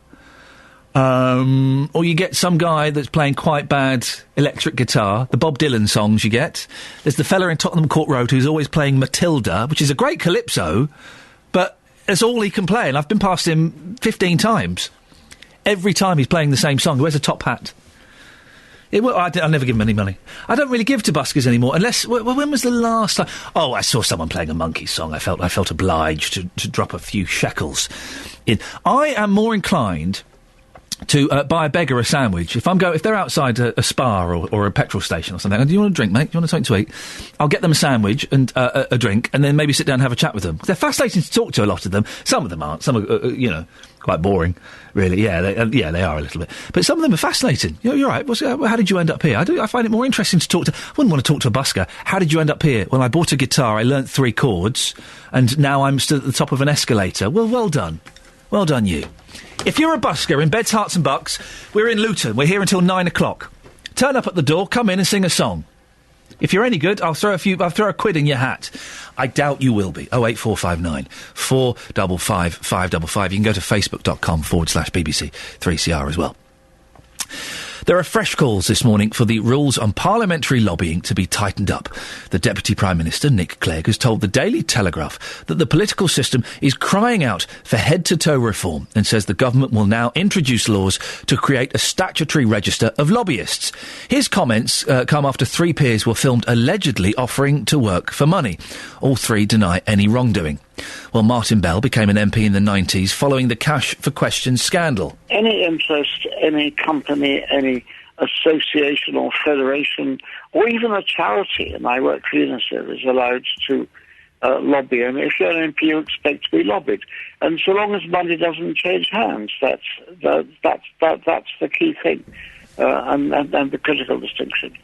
or you get some guy that's playing quite bad electric guitar, the Bob Dylan songs you get. There's the fella in Tottenham Court Road who's always playing Matilda, which is a great calypso, but it's all he can play, and I've been past him 15 times. Every time he's playing the same song. He wears a top hat. I'll never give him any money. I don't really give to buskers anymore, unless... when was the last time... Oh, I saw someone playing a Monkey song. I felt obliged to drop a few shekels in. I am more inclined to buy a beggar a sandwich. If they're outside a spa or a petrol station or something, do you want a drink, mate? Do you want something to eat? I'll get them a sandwich and a drink, and then maybe sit down and have a chat with them. They're fascinating to talk to, a lot of them. Some of them aren't. Some are, quite boring, really. Yeah, they are a little bit. But some of them are fascinating. You're right. How did you end up here? I find it more interesting to talk to... I wouldn't want to talk to a busker. How did you end up here? Well, I bought a guitar, I learnt 3 chords, and now I'm still at the top of an escalator. Well done. Well done, you. If you're a busker in Beds, Herts and Bucks, we're in Luton. We're here until 9 o'clock. Turn up at the door, come in and sing a song. If you're any good, I'll throw a quid in your hat. I doubt you will be. 08459 455 555. You can go to facebook.com/BBC 3CR as well. There are fresh calls this morning for the rules on parliamentary lobbying to be tightened up. The Deputy Prime Minister, Nick Clegg, has told the Daily Telegraph that the political system is crying out for head-to-toe reform and says the government will now introduce laws to create a statutory register of lobbyists. His comments come after 3 peers were filmed allegedly offering to work for money. All 3 deny any wrongdoing. Well, Martin Bell became an MP in the 90s following the Cash for Questions scandal. Any interest, any company, any association or federation, or even a charity, and I work for UNICEF, is allowed to lobby. And if you're an MP, you expect to be lobbied. And so long as money doesn't change hands, that's the key thing. And the critical distinction.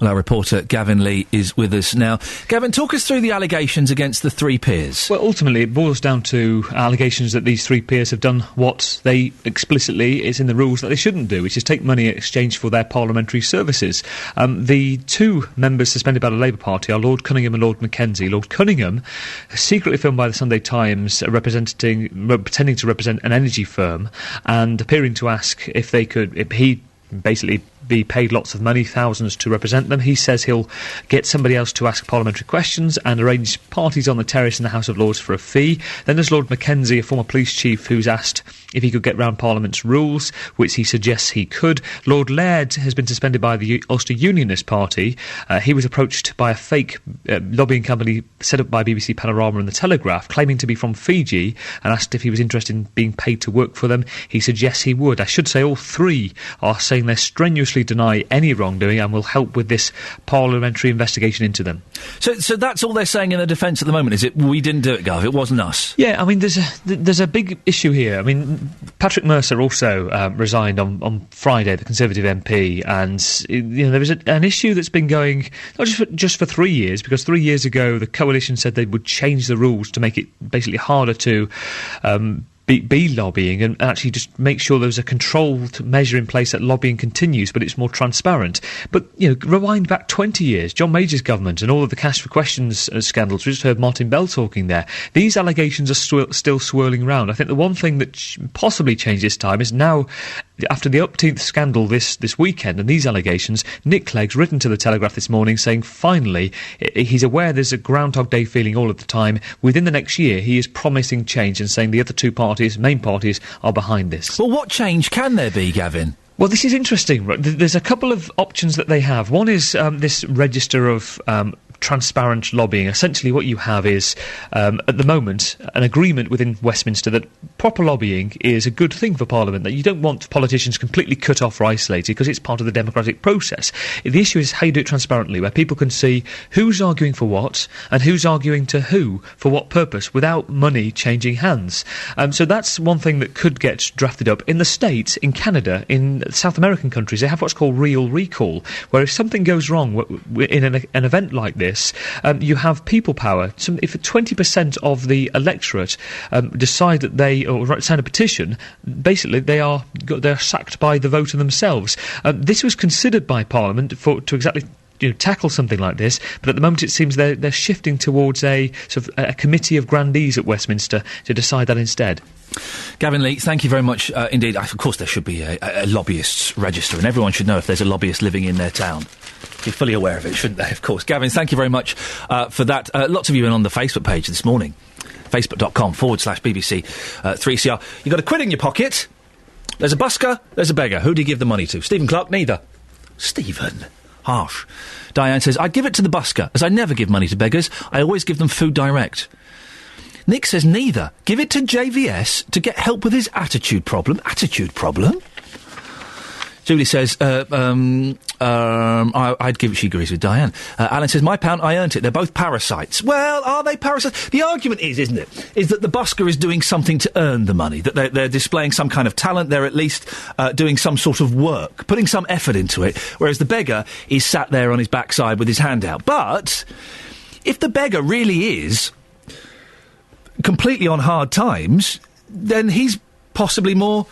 Well, our reporter Gavin Lee is with us now. Gavin, talk us through the allegations against the 3 peers. Well, ultimately, it boils down to allegations that these 3 peers have done what they explicitly, it's in the rules that they shouldn't do, which is take money in exchange for their parliamentary services. The 2 members suspended by the Labour Party are Lord Cunningham and Lord Mackenzie. Lord Cunningham, secretly filmed by the Sunday Times, pretending to represent an energy firm and appearing to ask if he basically be paid lots of money, thousands, to represent them. He says he'll get somebody else to ask parliamentary questions and arrange parties on the terrace in the House of Lords for a fee. Then there's Lord Mackenzie, a former police chief, who's asked if he could get round Parliament's rules, which he suggests he could. Lord Laird has been suspended by the Ulster Unionist Party. He was approached by a fake lobbying company set up by BBC Panorama and The Telegraph, claiming to be from Fiji, and asked if he was interested in being paid to work for them. He suggests he would. I should say all 3 are saying they strenuously deny any wrongdoing and will help with this parliamentary investigation into them. So that's all they're saying in their defence at the moment, is it? We didn't do it, Gov. It wasn't us. Yeah, I mean, there's a big issue here. I mean, Patrick Mercer also resigned on Friday, the Conservative MP, and there was an issue that's been going not just for 3 years, because 3 years ago the coalition said they would change the rules to make it basically harder to be lobbying and actually just make sure there's a controlled measure in place that lobbying continues, but it's more transparent. But, rewind back 20 years, John Major's government and all of the Cash for Questions scandals. We just heard Martin Bell talking there. These allegations are still swirling around. I think the one thing that possibly changed this time is now, after the Upteenth scandal this weekend and these allegations, Nick Clegg's written to the Telegraph this morning saying finally he's aware there's a Groundhog Day feeling all of the time. Within the next year, he is promising change and saying the other 2 main parties, are behind this. Well, what change can there be, Gavin? Well, this is interesting. There's a couple of options that they have. One is this register of transparent lobbying. Essentially what you have is, at the moment, an agreement within Westminster that proper lobbying is a good thing for Parliament, that you don't want politicians completely cut off or isolated because it's part of the democratic process. The issue is how you do it transparently, where people can see who's arguing for what and who's arguing to who for what purpose without money changing hands. So that's one thing that could get drafted up. In the States, in Canada, in South American countries, they have what's called real recall, where if something goes wrong in an event like this, you have people power. If 20% of the electorate decide that or sign a petition, basically they're sacked by the voter themselves. This was considered by Parliament to exactly tackle something like this, but at the moment it seems they're shifting towards a sort of a committee of grandees at Westminster to decide that instead. Gavin Lee, thank you very much indeed. Of course there should be a lobbyists register, and everyone should know if there's a lobbyist living in their town. Be fully aware of it, shouldn't they? Of course. Gavin, thank you very much for that. Lots of you in on the Facebook page this morning. Facebook.com/BBC 3CR. You got a quid in your pocket. There's a busker, there's a beggar. Who do you give the money to? Stephen Clark? Neither. Stephen. Harsh. Diane says, I'd give it to the busker, as I never give money to beggars. I always give them food direct. Nick says, neither. Give it to JVS to get help with his attitude problem. Attitude problem? Julie says, I'd give it, she agrees with Diane. Alan says, my pound, I earned it. They're both parasites. Well, are they parasites? The argument isn't it, is that the busker is doing something to earn the money, that they're displaying some kind of talent, they're at least doing some sort of work, putting some effort into it, whereas the beggar is sat there on his backside with his hand out. But if the beggar really is completely on hard times, then he's possibly more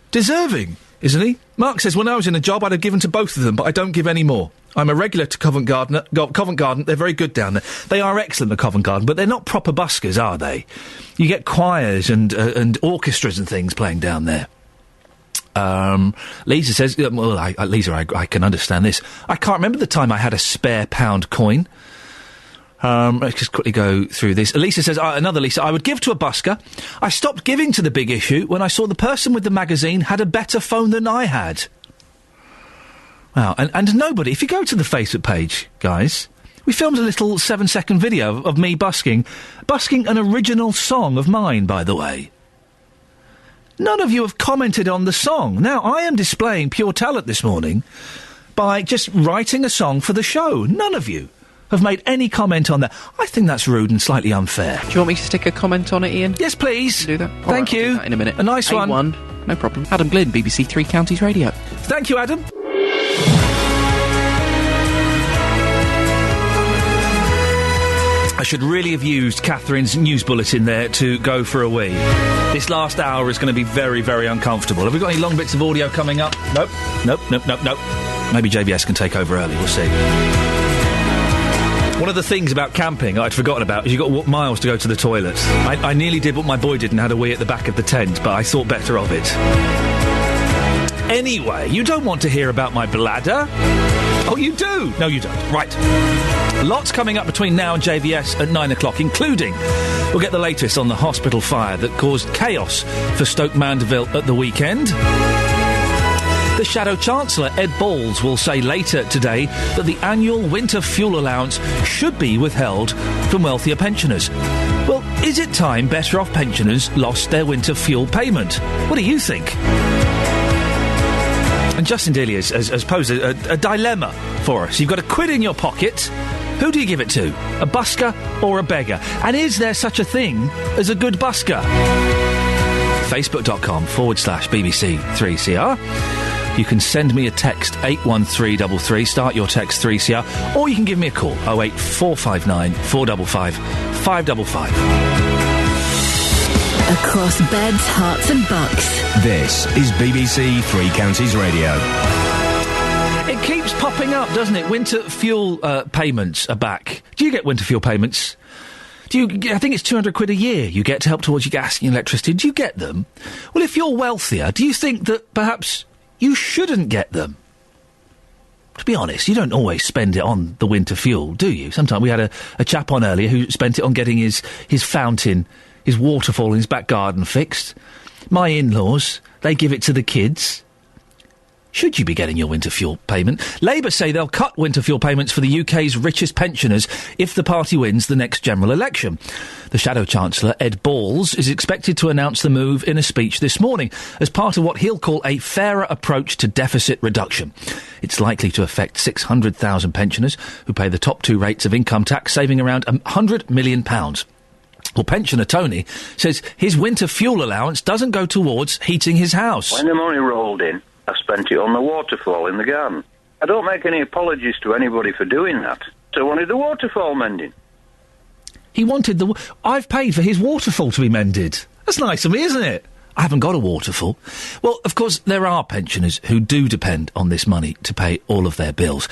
deserving isn't he? Mark says, when I was in a job, I'd have given to both of them, but I don't give any more. I'm a regular to Covent Garden. They're very good down there. They are excellent at Covent Garden, but they're not proper buskers, are they? You get choirs and orchestras and things playing down there. Lisa says, Lisa, I can understand this. I can't remember the time I had a spare £1 coin. Let's just quickly go through this. Lisa says, another Lisa, I would give to a busker. I stopped giving to the big issue when I saw the person with the magazine had a better phone than I had. Wow, and nobody, if you go to the Facebook page, guys, we filmed a little 7-second video of me busking an original song of mine, by the way. None of you have commented on the song. Now, I am displaying pure talent this morning by just writing a song for the show. None of you have made any comment on that. I think that's rude and slightly unfair. Do you want me to stick a comment on it, Ian? Yes, please. Do that. Thank you. I'll do that in a minute. A nice A1, one. No problem. Adam Glynn, BBC Three Counties Radio. Thank you, Adam. I should really have used Catherine's news bulletin there to go for a wee. This last hour is going to be very, very uncomfortable. Have we got any long bits of audio coming up? Nope. Maybe JVS can take over early. We'll see. One of the things about camping I'd forgotten about is you've got to walk miles to go to the toilets. I nearly did what my boy did and had a wee at the back of the tent, but I thought better of it. Anyway, you don't want to hear about my bladder? Oh, you do? No, you don't. Right. Lots coming up between now and JVS at 9 o'clock, including we'll get the latest on the hospital fire that caused chaos for Stoke Mandeville at the weekend. The Shadow Chancellor, Ed Balls, will say later today that the annual winter fuel allowance should be withheld from wealthier pensioners. Well, is it time better off pensioners lost their winter fuel payment? What do you think? And Justin Dealey has posed a dilemma for us. You've got £1 in your pocket. Who do you give it to? A busker or a beggar? And is there such a thing as a good busker? Facebook.com/BBC3CR. You can send me a text 81333, start your text 3CR, or you can give me a call 08459 455 555. Across beds, hearts and bucks. This is BBC Three Counties Radio. It keeps popping up, doesn't it? Winter fuel payments are back. Do you get winter fuel payments? I think it's £200 a year you get to help towards your gas and your electricity. Do you get them? Well, if you're wealthier, do you think that perhaps you shouldn't get them? To be honest, you don't always spend it on the winter fuel, do you? Sometimes we had a chap on earlier who spent it on getting his fountain, his waterfall in his back garden fixed. My in-laws, they give it to the kids. Should you be getting your winter fuel payment? Labour say they'll cut winter fuel payments for the UK's richest pensioners if the party wins the next general election. The Shadow Chancellor, Ed Balls, is expected to announce the move in a speech this morning as part of what he'll call a fairer approach to deficit reduction. It's likely to affect 600,000 pensioners who pay the top two rates of income tax, saving around £100 million. Well, pensioner Tony says his winter fuel allowance doesn't go towards heating his house. When the money rolled in, I spent it on the waterfall in the garden. I don't make any apologies to anybody for doing that. So I wanted the waterfall mending. He wanted I've paid for his waterfall to be mended. That's nice of me, isn't it? I haven't got a waterfall. Well, of course, there are pensioners who do depend on this money to pay all of their bills.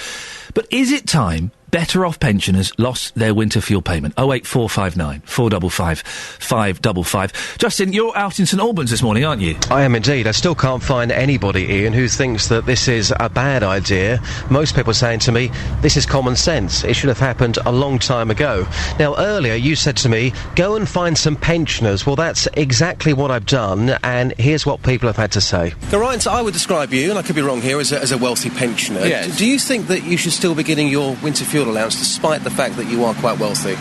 But is it time better off pensioners lost their winter fuel payment? 08459 455 555. Justin, you're out in St Albans this morning, aren't you? I am indeed. I still can't find anybody, Ian, who thinks that this is a bad idea. Most people are saying to me, this is common sense. It should have happened a long time ago. Now, earlier you said to me, go and find some pensioners. Well, that's exactly what I've done, and here's what people have had to say. So, Ryan, I would describe you, and I could be wrong here, as a wealthy pensioner. Yes. Do you think that you should still be getting your winter fuel allowance despite the fact that you are quite wealthy?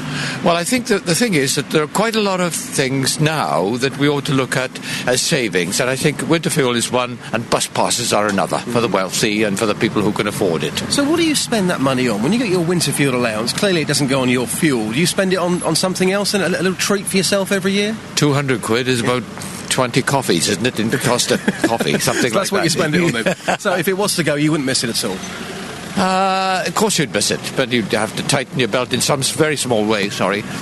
Well, I think that the thing is that there are quite a lot of things now that we ought to look at as savings, and I think winter fuel is one and bus passes are another for the wealthy and for the people who can afford it. So what do you spend that money on? When you get your winter fuel allowance, clearly it doesn't go on your fuel. Do you spend it on something else and a little treat for yourself every year? £200 is about 20 coffees, isn't it, in the cost of coffee, something so like that. That's what you spend it on then. So if it was to go, you wouldn't miss it at all? Of course you'd miss it, but you'd have to tighten your belt in some very small way,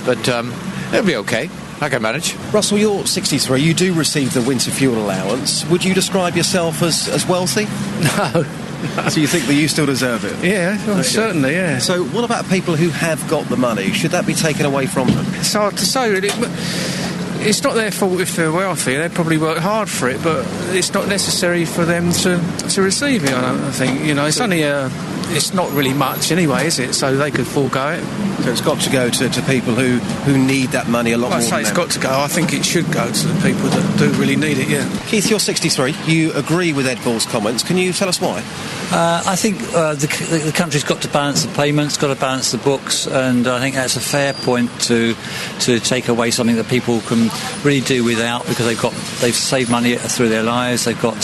but it'll be okay. I can manage. Russell, you're 63. You do receive the winter fuel allowance. Would you describe yourself as wealthy? No. So you think that you still deserve it? Yeah, well, certainly, yeah. So what about people who have got the money? Should that be taken away from them? It's hard to say, really. It's not their fault if they're wealthy. They probably work hard for it, but it's not necessary for them to receive it, I think. You know, it's only it's not really much anyway, is it? So they could forego it. So it's got to go to people who need that money a lot more. I say it's got to go. I think it should go to the people that do really need it, yeah. Keith, you're 63. You agree with Ed Bull's comments. Can you tell us why? I think the country's got to balance the payments, got to balance the books, and I think that's a fair point to take away something that people can really do without, because they've saved money through their lives, they've got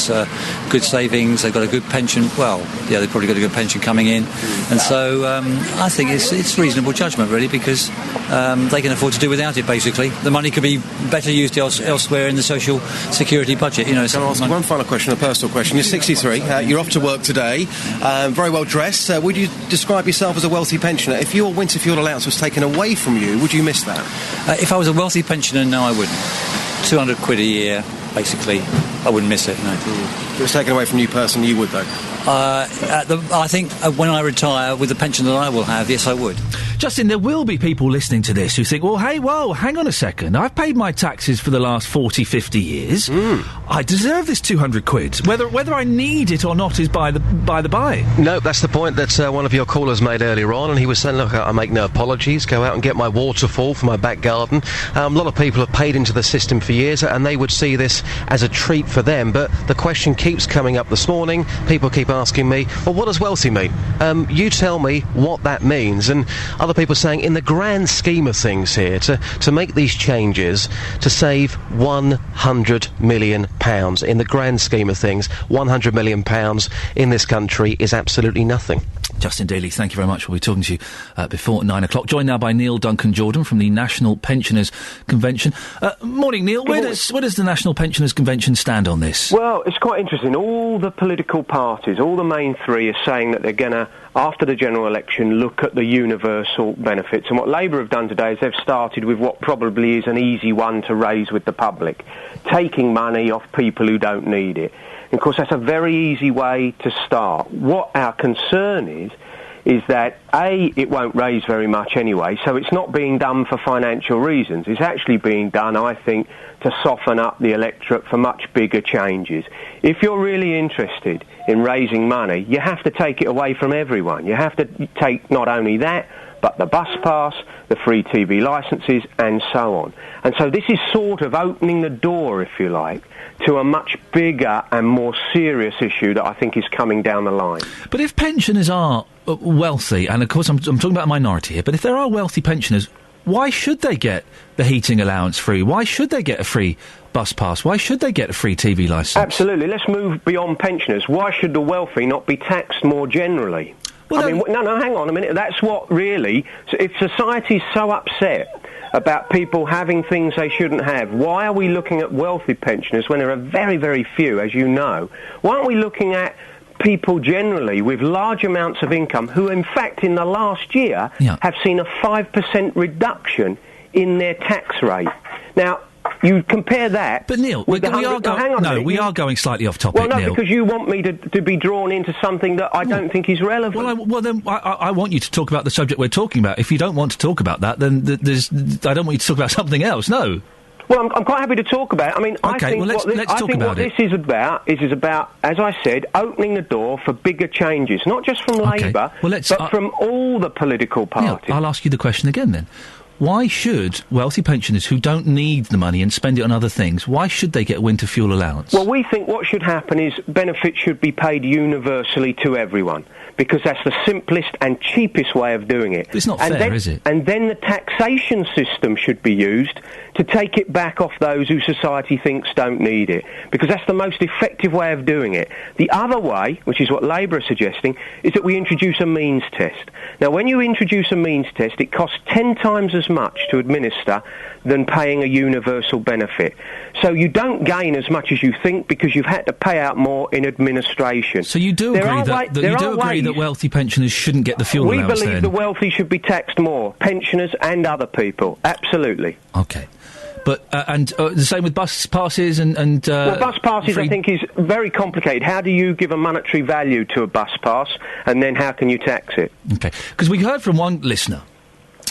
good savings, they've got a good pension. Well, yeah, they've probably got a good pension coming in, and so I think it's reasonable judgment, really, because they can afford to do without it. Basically, the money could be better used elsewhere in the social security budget. You know. Can I ask one final question, a personal question? You're 63. You're off to work today. Very well dressed. Would you describe yourself as a wealthy pensioner? If your winter fuel allowance was taken away from you, would you miss that? If I was a wealthy pensioner, no, I wouldn't. 200 quid a year, basically, I wouldn't miss it, no. If it was taken away from you personally, you would, though? I think when I retire, with the pension that I will have, yes, I would. Justin, there will be people listening to this who think, well, hey, whoa, hang on a second. I've paid my taxes for the last 40, 50 years. I deserve this 200 quid. Whether I need it or not is by the by. No, that's the point that one of your callers made earlier on, and he was saying, look, I make no apologies, go out and get my waterfall for my back garden. A lot of people have paid into the system for years, and they would see this as a treat for them, but the question keeps coming up this morning. People keep asking me, well, what does wealthy mean? You tell me what that means. And other people saying, in the grand scheme of things here, to make these changes, to save £100 million, in the grand scheme of things, £100 million in this country is absolutely nothing. Justin Daly, thank you very much. We'll be talking to you before 9 o'clock. Joined now by Neil Duncan-Jordan from the National Pensioners Convention. Morning, Neil. Where does the National Pensioners Convention stand on this? Well, it's quite interesting. All the political parties, all the main three, are saying that they're going to, after the general election, look at the universal benefits. And what Labour have done today is they've started with what probably is an easy one to raise with the public, taking money off people who don't need it. And of course, that's a very easy way to start. What our concern is that, A, it won't raise very much anyway, so it's not being done for financial reasons. It's actually being done, I think, to soften up the electorate for much bigger changes. If you're really interested in raising money, you have to take it away from everyone. You have to take not only that, but the bus pass, the free TV licences, and so on. And so this is sort of opening the door, if you like, to a much bigger and more serious issue that I think is coming down the line. But if pensioners are wealthy, and of course I'm talking about a minority here, but if there are wealthy pensioners, why should they get the heating allowance free? Why should they get a free bus pass? Why should they get a free TV licence? Absolutely. Let's move beyond pensioners. Why should the wealthy not be taxed more generally? Well, no, hang on a minute. That's what really... So if society's so upset about people having things they shouldn't have, why are we looking at wealthy pensioners when there are very, very few, as you know? Why aren't we looking at people generally with large amounts of income who, in fact, in the last year have seen a 5% reduction in their tax rate? Now, you compare that... But, Neil, we are going slightly off topic, Well, no, Neil. because you want me to be drawn into something that I don't think is relevant. Well, then I want you to talk about the subject we're talking about. If you don't want to talk about that, then I don't want you to talk about something else, no. Well, I'm quite happy to talk about it. I mean, okay, I think let's talk about this is about, as I said, opening the door for bigger changes, not just from Labour, but from all the political parties. Neil, I'll ask you the question again, then. Why should wealthy pensioners who don't need the money and spend it on other things, why should they get a winter fuel allowance? Well, we think what should happen is benefits should be paid universally to everyone, because that's the simplest and cheapest way of doing it. It's not fair, is it? And then the taxation system should be used to take it back off those who society thinks don't need it, because that's the most effective way of doing it. The other way, which is what Labour are suggesting, is that we introduce a means test. Now, when you introduce a means test, it costs 10 times as much to administer than paying a universal benefit. So you don't gain as much as you think because you've had to pay out more in administration. So you do agree that wealthy pensioners shouldn't get the fuel allowance? We believe the wealthy should be taxed more, pensioners and other people. Absolutely. Okay. But and the same with bus passes and well, bus passes I think is very complicated. How do you give a monetary value to a bus pass, and then how can you tax it? Okay, because we heard from one listener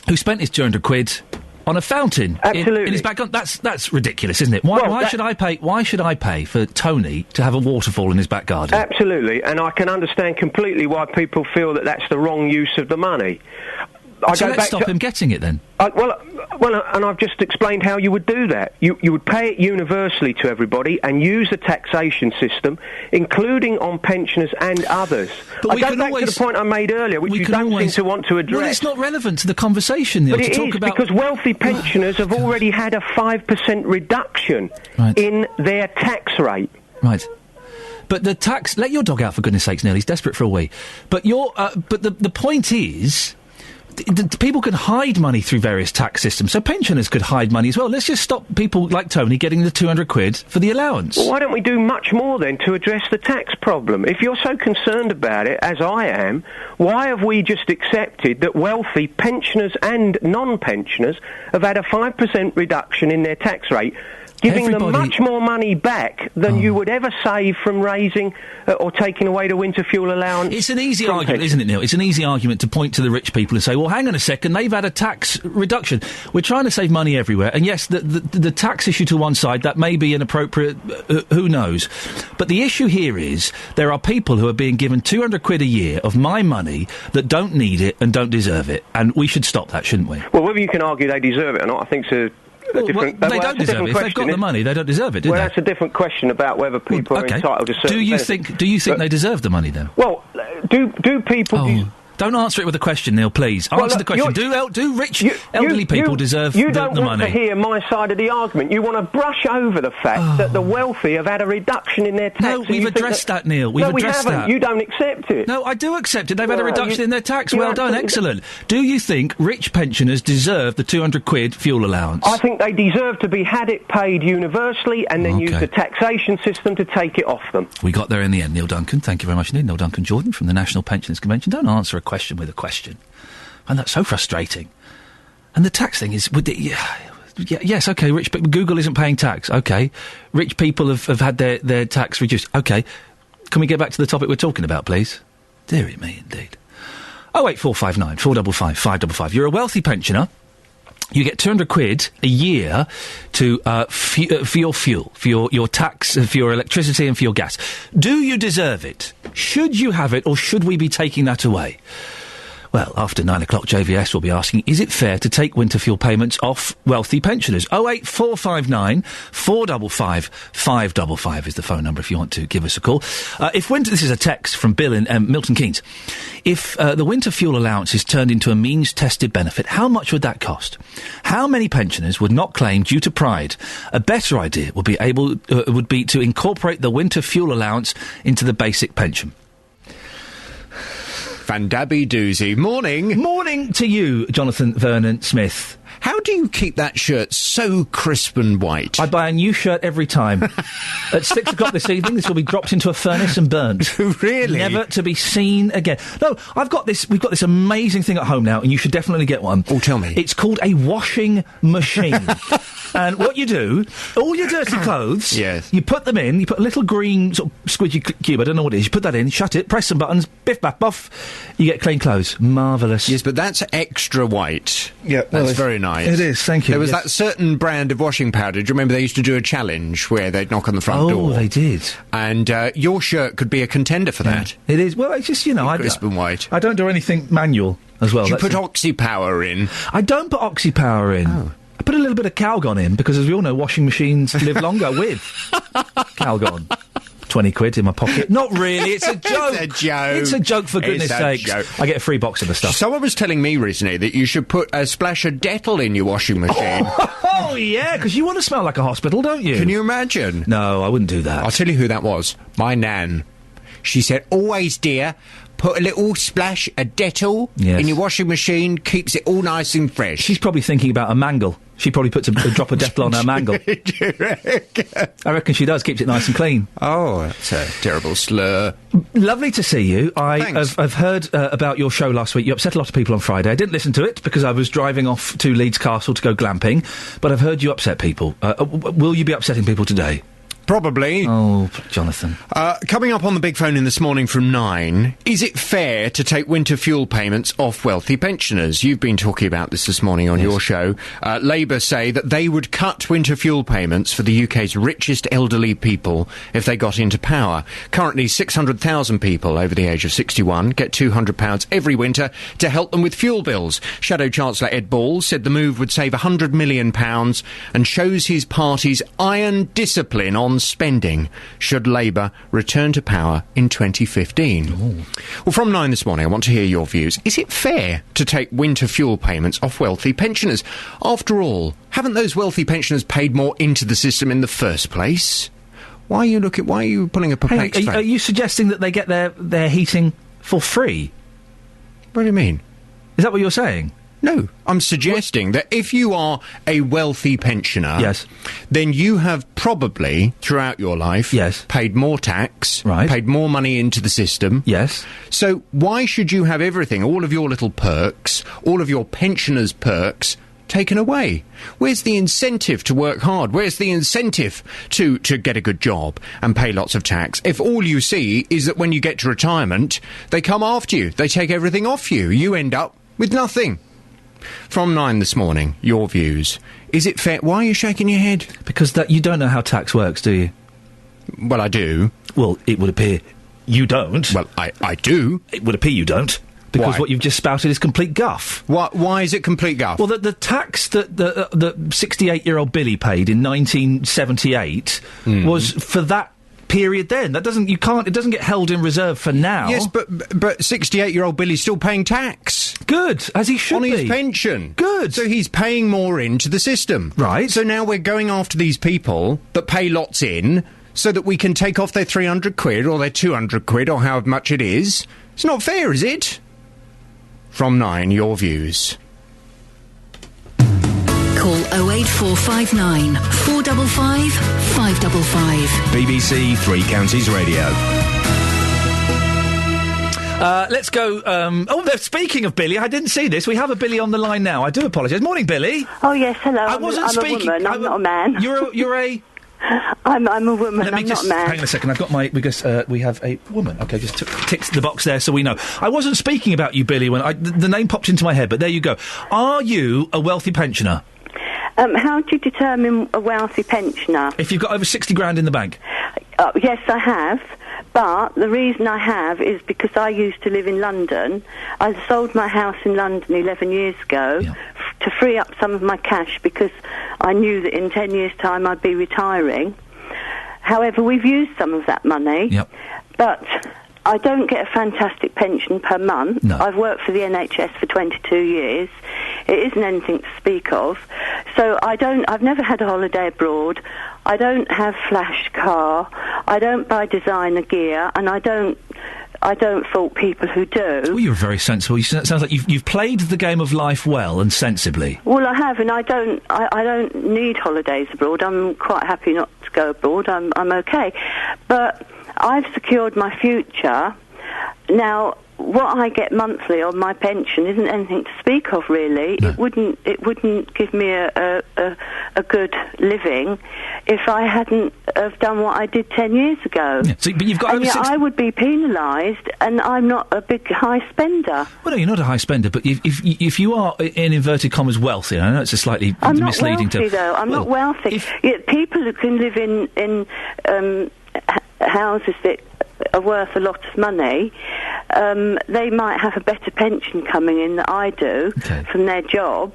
who spent his £200 on a fountain in his back garden. That's ridiculous, isn't it? Why should I pay? Why should I pay for Tony to have a waterfall in his back garden? Absolutely, and I can understand completely why people feel that that's the wrong use of the money. So let's stop him getting it then. Well, and I've just explained how you would do that. You would pay it universally to everybody and use the taxation system, including on pensioners and others. But I go back to the point I made earlier, which you don't seem to want to address. Well, it's not relevant to the conversation, Neil, but to it talk is, about... because wealthy pensioners have already had a 5% reduction in their tax rate. Right. But the tax... Let your dog out, for goodness sakes, Neil. He's desperate for a wee. But the point is... people can hide money through various tax systems, so pensioners could hide money as well. Let's just stop people like Tony getting the £200 for the allowance. Well, why don't we do much more then to address the tax problem? If you're so concerned about it, as I am, why have we just accepted that wealthy pensioners and non-pensioners have had a 5% reduction in their tax rate, giving them much more money back than you would ever save from raising or taking away the winter fuel allowance? It's an easy argument, isn't it, Neil? It's an easy argument to point to the rich people and say, well, hang on a second, they've had a tax reduction. We're trying to save money everywhere, and yes, the tax issue to one side, that may be inappropriate, who knows. But the issue here is, there are people who are being given £200 a year of my money that don't need it and don't deserve it, and we should stop that, shouldn't we? Well, whether you can argue they deserve it or not, I think it's they don't deserve it. If they've got the money, they don't deserve it, do they? Well, that's a different question about whether people are entitled to certain benefits. Do you think they deserve the money, then? Well, do people... Don't answer it with a question, Neil, please. Answer the question. Do rich elderly people deserve the money? You don't want to hear my side of the argument. You want to brush over the fact that the wealthy have had a reduction in their tax. No, we've addressed that, Neil. We've addressed that. You don't accept it. No, I do accept it. They've had a reduction in their tax. Well done. Excellent. Do you think rich pensioners deserve the £200 fuel allowance? I think they deserve to be had it paid universally and then use the taxation system to take it off them. We got there in the end, Neil Duncan. Thank you very much indeed. Neil Duncan Jordan from the National Pensioners Convention. Don't answer a question with a question. And that's so frustrating. And the tax thing is... yes, OK, Google isn't paying tax. OK. Rich people have had their tax reduced. OK. Can we get back to the topic we're talking about, please? Dearie me, indeed. 08459 455 555. You're a wealthy pensioner. You get £200 a year to for your fuel, for your tax, for your electricity and for your gas. Do you deserve it? Should you have it, or should we be taking that away? Well, after 9 o'clock, JVS will be asking, is it fair to take winter fuel payments off wealthy pensioners? 08459 455 555 is the phone number if you want to give us a call. This is a text from Bill in Milton Keynes. If the winter fuel allowance is turned into a means-tested benefit, how much would that cost? How many pensioners would not claim due to pride? A better idea would be to incorporate the winter fuel allowance into the basic pension. Vandabby doozy. Morning. Morning to you, Jonathan Vernon Smith. How do you keep that shirt so crisp and white? I buy a new shirt every time. At 6 o'clock this evening, this will be dropped into a furnace and burnt. Really? Never to be seen again. No, we've got this amazing thing at home now, and you should definitely get one. Oh, tell me. It's called a washing machine. And what you do, all your dirty clothes, yes, you put them in, you put a little green sort of squidgy cube, I don't know what it is, you put that in, shut it, press some buttons, biff, baff, buff, you get clean clothes. Marvellous. Yes, but that's extra white. Yeah, that's very nice. It is, thank you. There was that certain brand of washing powder. Do you remember they used to do a challenge where they'd knock on the front door? Oh, they did. And your shirt could be a contender for that. It is. Well, it's just, crisp and white. I don't do anything manual as well. Do you put Oxy-Power in? I don't put Oxy-Power in. Oh. I put a little bit of Calgon in, because as we all know, washing machines live longer with Calgon. 20 quid in my pocket. Not really, it's a joke. It's a joke. It's a joke, for goodness sakes. I get a free box of the stuff. Someone was telling me recently that you should put a splash of Dettol in your washing machine. Oh, yeah, because you want to smell like a hospital, don't you? Can you imagine? No, I wouldn't do that. I'll tell you who that was. My nan. She said, always, dear, put a little splash of Dettol in your washing machine, keeps it all nice and fresh. She's probably thinking about a mangle. She probably puts a drop of Dettol on her mangle. I reckon she does. Keeps it nice and clean. Oh, that's a terrible slur. Lovely to see you. I've heard about your show last week. You upset a lot of people on Friday. I didn't listen to it because I was driving off to Leeds Castle to go glamping, but I've heard you upset people. Will you be upsetting people today? Probably. Oh, Jonathan. Coming up on the big phone in this morning from 9, is it fair to take winter fuel payments off wealthy pensioners? You've been talking about this morning on your show. Labour say that they would cut winter fuel payments for the UK's richest elderly people if they got into power. Currently, 600,000 people over the age of 61 get £200 every winter to help them with fuel bills. Shadow Chancellor Ed Balls said the move would save £100 million and shows his party's iron discipline on spending should Labour return to power in 2015. Ooh. Well, from 9 this morning, I want to hear your views. Is it fair to take winter fuel payments off wealthy pensioners? After all, haven't those wealthy pensioners paid more into the system in the first place? Why are you pulling a perplexed face? Are you suggesting that they get their heating for free? What do you mean? Is that what you're saying? No, I'm suggesting that if you are a wealthy pensioner, yes, then you have probably, throughout your life, yes, paid more tax, right, paid more money into the system. Yes. So why should you have everything, all of your little perks, all of your pensioners' perks, taken away? Where's the incentive to work hard? Where's the incentive to get a good job and pay lots of tax? If all you see is that when you get to retirement, they come after you, they take everything off you, you end up with nothing. From 9 this morning, your views. Is it fair? Why are you shaking your head? Because you don't know how tax works, do you? Well, I do. Well, it would appear you don't. Well, I do. It would appear you don't. Because what you've just spouted is complete guff. Why is it complete guff? Well, the tax that the 68-year-old Billy paid in 1978 was for that period then. It doesn't get held in reserve for now. Yes, but 68-year-old Billy's still paying tax. Good, as he should be. On his pension. Good. So he's paying more into the system. Right. So now we're going after these people that pay lots in so that we can take off their 300 quid or their 200 quid or however much it is. It's not fair, is it? From 9, your views. Call 08459 455 555. BBC Three Counties Radio. Let's go. Speaking of Billy, I didn't see this. We have a Billy on the line now. I do apologise. Morning, Billy. Oh yes, hello. I'm a woman. I'm not a man. You're a. I'm a woman. I'm not a man. Hang on a second. I've got because we have a woman. Okay, just tick the box there so we know. I wasn't speaking about you, Billy, when the name popped into my head, but there you go. Are you a wealthy pensioner? How do you determine a wealthy pensioner? If you've got over 60 grand in the bank. Yes, I have. But the reason I have is because I used to live in London. I sold my house in London 11 years ago to free up some of my cash because I knew that in 10 years' time I'd be retiring. However, we've used some of that money. Yep. But I don't get a fantastic pension per month. No. I've worked for the NHS for 22 years. It isn't anything to speak of. So I've never had a holiday abroad. I don't have flash car. I don't buy designer gear, and I don't fault people who do. Well, you're very sensible. It sounds like you've played the game of life well and sensibly. Well, I have, and I don't need holidays abroad. I'm quite happy not to go abroad. I'm okay. But I've secured my future. Now, what I get monthly on my pension isn't anything to speak of, really. No. It wouldn't give me a good living if I hadn't have done what I did 10 years ago. Yeah. But you've got. And yet I would be penalised, and I'm not a big high spender. Well, no, you're not a high spender, but if you are in inverted commas wealthy, I know it's a slightly misleading term. I'm not wealthy, though. I'm not wealthy. People who can live in houses that are worth a lot of money, they might have a better pension coming in than I do from their job.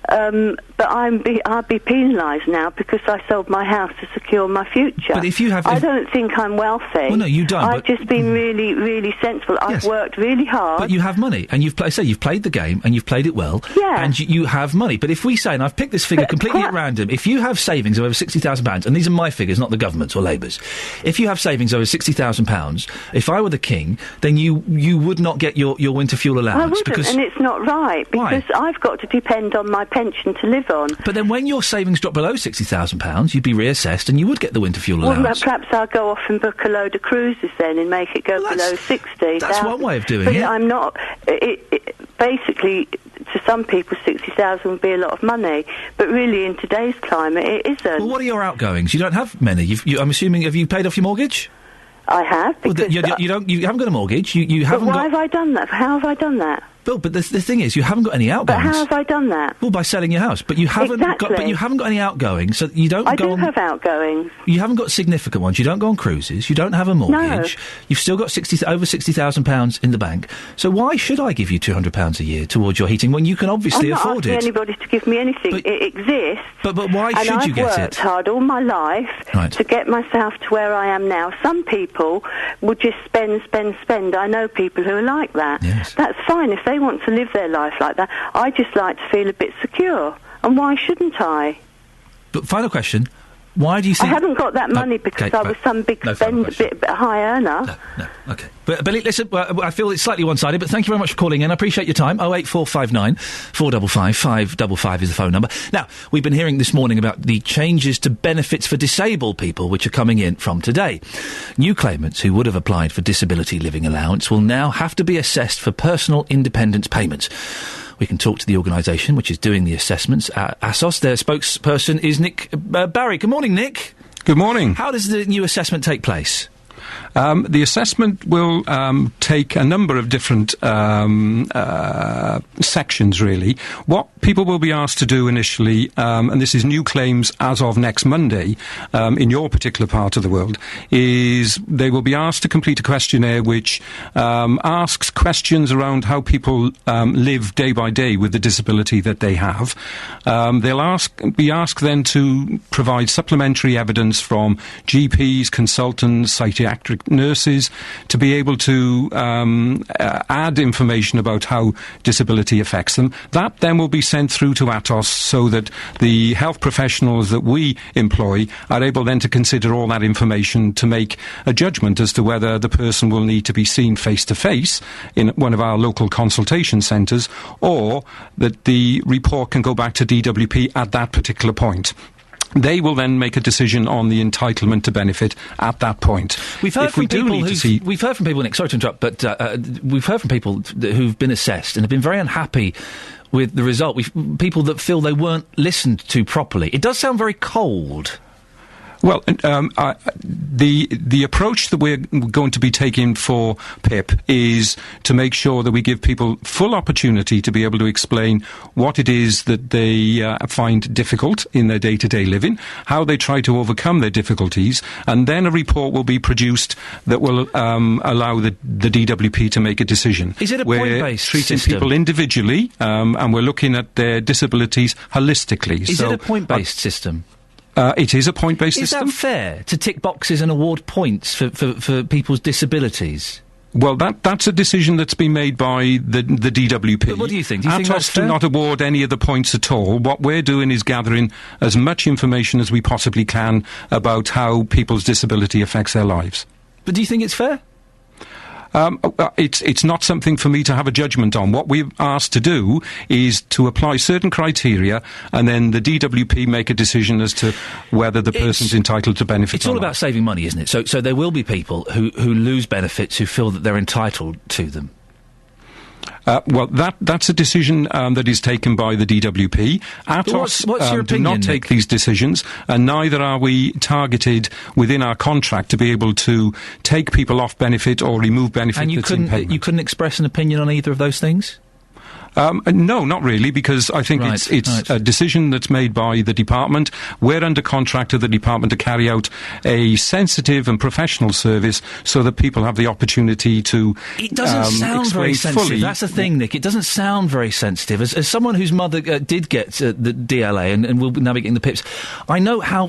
But I'll be penalised now because I sold my house to secure my future. But if you have, I don't think I'm wealthy. Well, no, you don't. I've just been really, really sensible. I've worked really hard. But you have money, and you've played the game, and you've played it well. Yeah. And you have money. But if we say, and I've picked this figure completely at random, if you have savings of over £60,000, and these are my figures, not the government's or Labour's, if you have savings over £60,000, if I were the king, then you would not get your winter fuel allowance. I wouldn't, and it's not right because I've got to depend on my pension. pension to live on. But then when your savings drop below £60,000, you'd be reassessed and you would get the winter fuel allowance. Well, perhaps I'll go off and book a load of cruises then and make it go below 60. That's one way of doing but it. I'm not... basically, to some people, 60,000 would be a lot of money. But really, in today's climate, it isn't. Well, what are your outgoings? You don't have many. I'm assuming, have you paid off your mortgage? I have. Because you haven't got a mortgage. You haven't but why got... have I done that? How have I done that? Well, but the thing is, you haven't got any outgoings. But how have I done that? Well, by selling your house. But you haven't got. But you haven't got any outgoings, so you don't. I do have outgoings. You haven't got significant ones. You don't go on cruises. You don't have a mortgage. No. You've still got over £60,000 in the bank. So why should I give you £200 a year towards your heating when you can obviously afford it? I'm not asking anybody to give me anything. It exists. But why should you get it? And I've worked hard all my life to get myself to where I am now. Some people will just spend. I know people who are like that. Yes. That's fine if they want to live their life like that. I just like to feel a bit secure. And why shouldn't I? But final question. Why do you think... I haven't got that money because I was some big bit high earner. No, okay. But listen, I feel it's slightly one-sided, but thank you very much for calling in. I appreciate your time. 08459 455 555 is the phone number. Now, we've been hearing this morning about the changes to benefits for disabled people which are coming in from today. New claimants who would have applied for disability living allowance will now have to be assessed for personal independence payments. We can talk to the organisation which is doing the assessments. ASOS, their spokesperson is Nick Barry. Good morning, Nick. Good morning. How does the new assessment take place? The assessment will take a number of different sections, really. What people will be asked to do initially, and this is new claims as of next Monday, in your particular part of the world, is they will be asked to complete a questionnaire which asks questions around how people live day by day with the disability that they have. They'll be asked then to provide supplementary evidence from GPs, consultants, psychiatric nurses to be able to add information about how disability affects them. That then will be sent through to ATOS so that the health professionals that we employ are able then to consider all that information to make a judgment as to whether the person will need to be seen face-to-face in one of our local consultation centres, or that the report can go back to DWP at that particular point. They will then make a decision on the entitlement to benefit at that point. We've heard from people, Nick, sorry to interrupt, but we've heard from people who've been assessed and have been very unhappy with the result. People that feel they weren't listened to properly. It does sound very cold. Well, the approach that we're going to be taking for PIP is to make sure that we give people full opportunity to be able to explain what it is that they find difficult in their day-to-day living, how they try to overcome their difficulties, and then a report will be produced that will allow the DWP to make a decision. Is it a point-based system? We're treating people individually, and we're looking at their disabilities holistically. Is it a point-based system? It is a point-based system. Is that fair, to tick boxes and award points for people's disabilities? Well, that's a decision that's been made by the DWP. But what do you think? Do you think that's ATOS fair? do not award any of the points at all. What we're doing is gathering as much information as we possibly can about how people's disability affects their lives. But do you think it's fair? It's not something for me to have a judgment on. What we're asked to do is to apply certain criteria, and then the DWP make a decision as to whether the person's entitled to benefits. It's all about saving money, isn't it? So there will be people who lose benefits who feel that they're entitled to them. Well, that's a decision that is taken by the DWP. ATOS what's your opinion, do not take these decisions, and neither are we targeted within our contract to be able to take people off benefit or remove benefit and that's in payment. You couldn't express an opinion on either of those things? No, not really, because I think it's a decision that's made by the department. We're under contract to the department to carry out a sensitive and professional service so that people have the opportunity to It doesn't sound very sensitive. Fully. That's the thing, Nick. It doesn't sound very sensitive. As someone whose mother did get the DLA and will be navigating the PIPs, I know how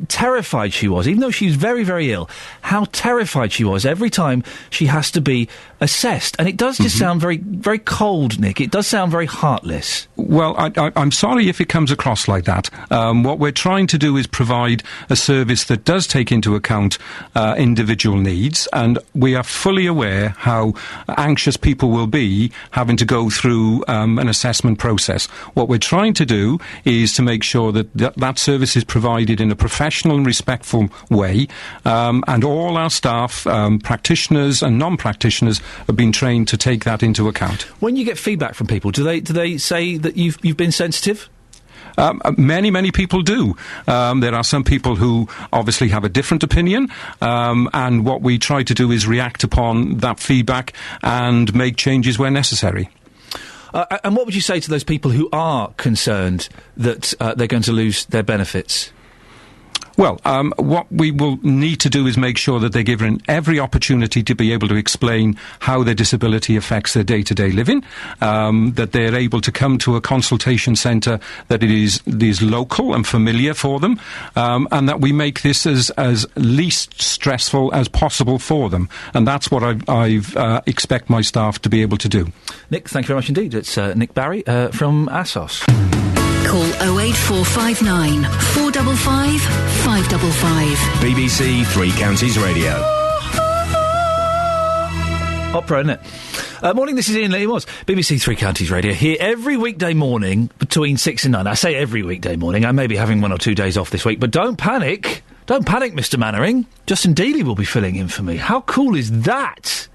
terrified she was, even though she was very, very ill, how terrified she was every time she has to be assessed. And it does just sound very, very cold, Nick. It does sound very heartless. Well, I'm sorry if it comes across like that. What we're trying to do is provide a service that does take into account individual needs, and we are fully aware how anxious people will be having to go through an assessment process. What we're trying to do is to make sure that service is provided in a professional and respectful way, and all our staff, practitioners and non-practitioners, have been trained to take that into account. When you get feedback from people, do they say that you've been sensitive? Many people do. There are some people who obviously have a different opinion, and what we try to do is react upon that feedback and make changes where necessary. And what would you say to those people who are concerned that they're going to lose their benefits? Well, what we will need to do is make sure that they're given every opportunity to be able to explain how their disability affects their day-to-day living, that they're able to come to a consultation centre that it is local and familiar for them, and that we make this as least stressful as possible for them. And that's what I expect my staff to be able to do. Nick, thank you very much indeed. It's Nick Barry from ASOS. Call 08459 455 555. BBC Three Counties Radio. Opera, isn't it? Morning, this is Iain Lee Watts. BBC Three Counties Radio here every weekday morning between 6 and 9. I say every weekday morning. I may be having 1 or 2 days off this week, but don't panic. Don't panic, Mr. Mannering. Justin Dealey will be filling in for me. How cool is that?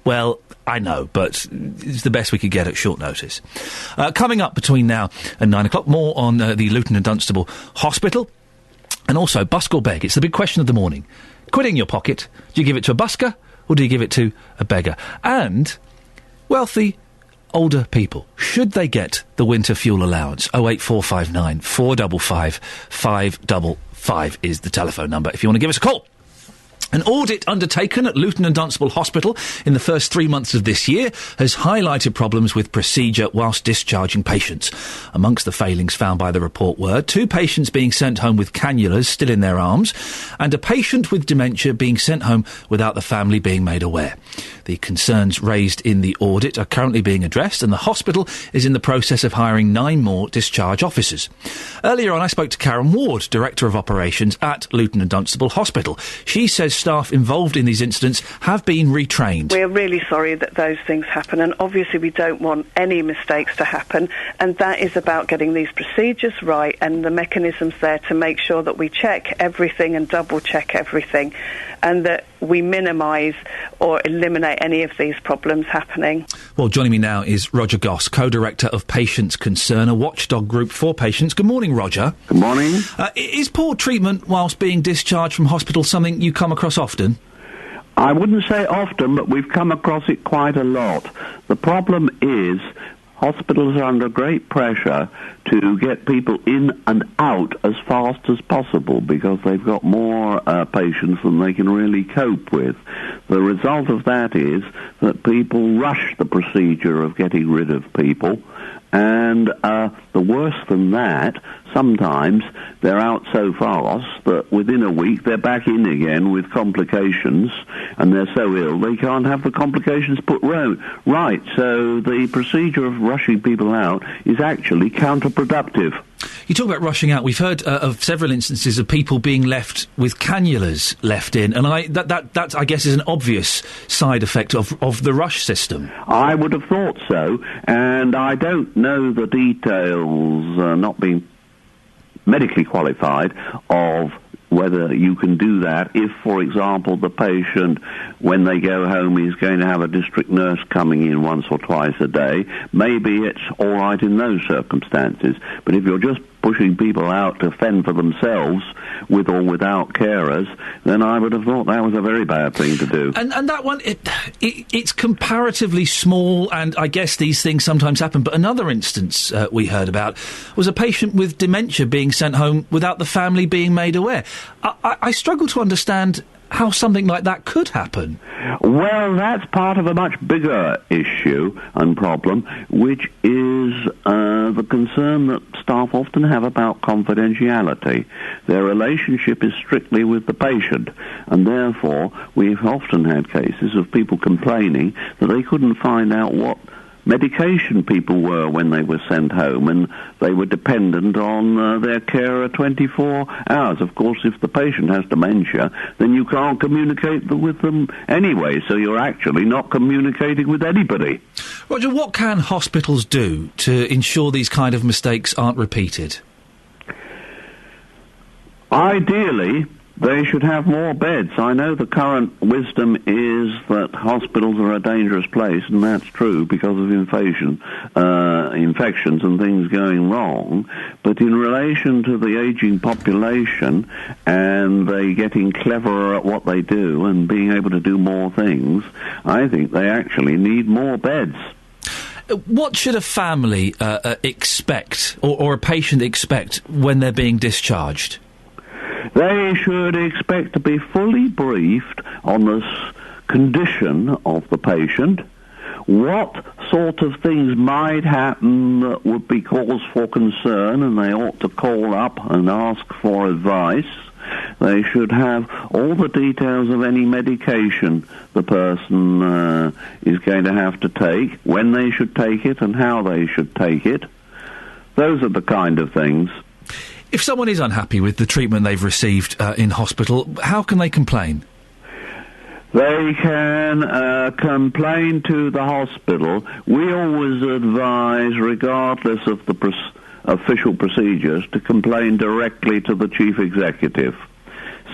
Well, I know, but it's the best we could get at short notice. Coming up between now and 9 o'clock, more on the Luton and Dunstable Hospital, and also busk or beg. It's the big question of the morning. Quid in your pocket. Do you give it to a busker, or do you give it to a beggar? And wealthy older people, should they get the winter fuel allowance? 08459 455 555 is the telephone number if you want to give us a call. An audit undertaken at Luton and Dunstable Hospital in the first 3 months of this year has highlighted problems with procedure whilst discharging patients. Amongst the failings found by the report were 2 patients being sent home with cannulas still in their arms and a patient with dementia being sent home without the family being made aware. The concerns raised in the audit are currently being addressed, and the hospital is in the process of hiring 9 more discharge officers. Earlier on, I spoke to Karen Ward, Director of Operations at Luton and Dunstable Hospital. She says staff involved in these incidents have been retrained. We're really sorry that those things happen, and obviously we don't want any mistakes to happen, and that is about getting these procedures right and the mechanisms there to make sure that we check everything and double-check everything, and that we minimise or eliminate any of these problems happening. Well, joining me now is Roger Goss, Co-Director of Patients Concern, a watchdog group for patients. Good morning, Roger. Good morning. Is poor treatment whilst being discharged from hospital something you come across often? I wouldn't say often, but we've come across it quite a lot. The problem is hospitals are under great pressure to get people in and out as fast as possible because they've got more patients than they can really cope with. The result of that is that people rush the procedure of getting rid of people, and the worse than that, sometimes they're out so fast that within a week they're back in again with complications, and they're so ill they can't have the complications put right. So the procedure of rushing people out is actually counterproductive. You talk about rushing out. We've heard of several instances of people being left with cannulas left in, and that I guess is an obvious side effect of the rush system. I would have thought so, and I don't know the details, not being medically qualified, of whether you can do that if, for example, the patient, when they go home, is going to have a district nurse coming in once or twice a day. Maybe it's all right in those circumstances. But if you're just pushing people out to fend for themselves, with or without carers, then I would have thought that was a very bad thing to do. And that one, it's comparatively small, and I guess these things sometimes happen. But another instance we heard about was a patient with dementia being sent home without the family being made aware. I struggle to understand how something like that could happen. Well, that's part of a much bigger issue and problem, which is the concern that staff often have about confidentiality. Their relationship is strictly with the patient, and therefore we've often had cases of people complaining that they couldn't find out what medication people were when they were sent home, and they were dependent on their carer 24 hours. Of course, if the patient has dementia, then you can't communicate with them anyway, so you're actually not communicating with anybody. Roger, what can hospitals do to ensure these kind of mistakes aren't repeated? Ideally, they should have more beds. I know the current wisdom is that hospitals are a dangerous place, and that's true because of infections and things going wrong. But in relation to the ageing population and they getting cleverer at what they do and being able to do more things, I think they actually need more beds. What should a family expect, or a patient expect, when they're being discharged? They should expect to be fully briefed on the condition of the patient, what sort of things might happen that would be cause for concern, and they ought to call up and ask for advice. They should have all the details of any medication the person is going to have to take, when they should take it and how they should take it. Those are the kind of things. If someone is unhappy with the treatment they've received in hospital, how can they complain? They can complain to the hospital. We always advise, regardless of the official procedures, to complain directly to the chief executive,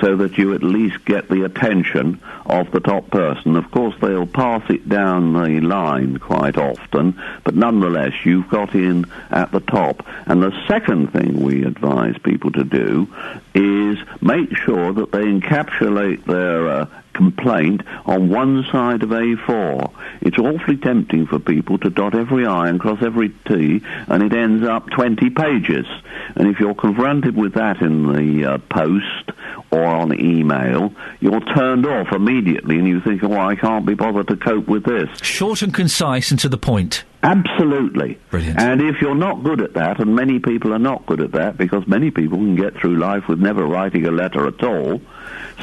so that you at least get the attention of the top person. Of course, they'll pass it down the line quite often, but nonetheless, you've got in at the top. And the second thing we advise people to do is make sure that they encapsulate their complaint on one side of A4. It's awfully tempting for people to dot every I and cross every T, and it ends up 20 pages. And if you're confronted with that in the post or on email, you're turned off immediately, and you think, oh, I can't be bothered to cope with this. Short and concise and to the point. Absolutely. Brilliant. And if you're not good at that, and many people are not good at that, because many people can get through life with never writing a letter at all,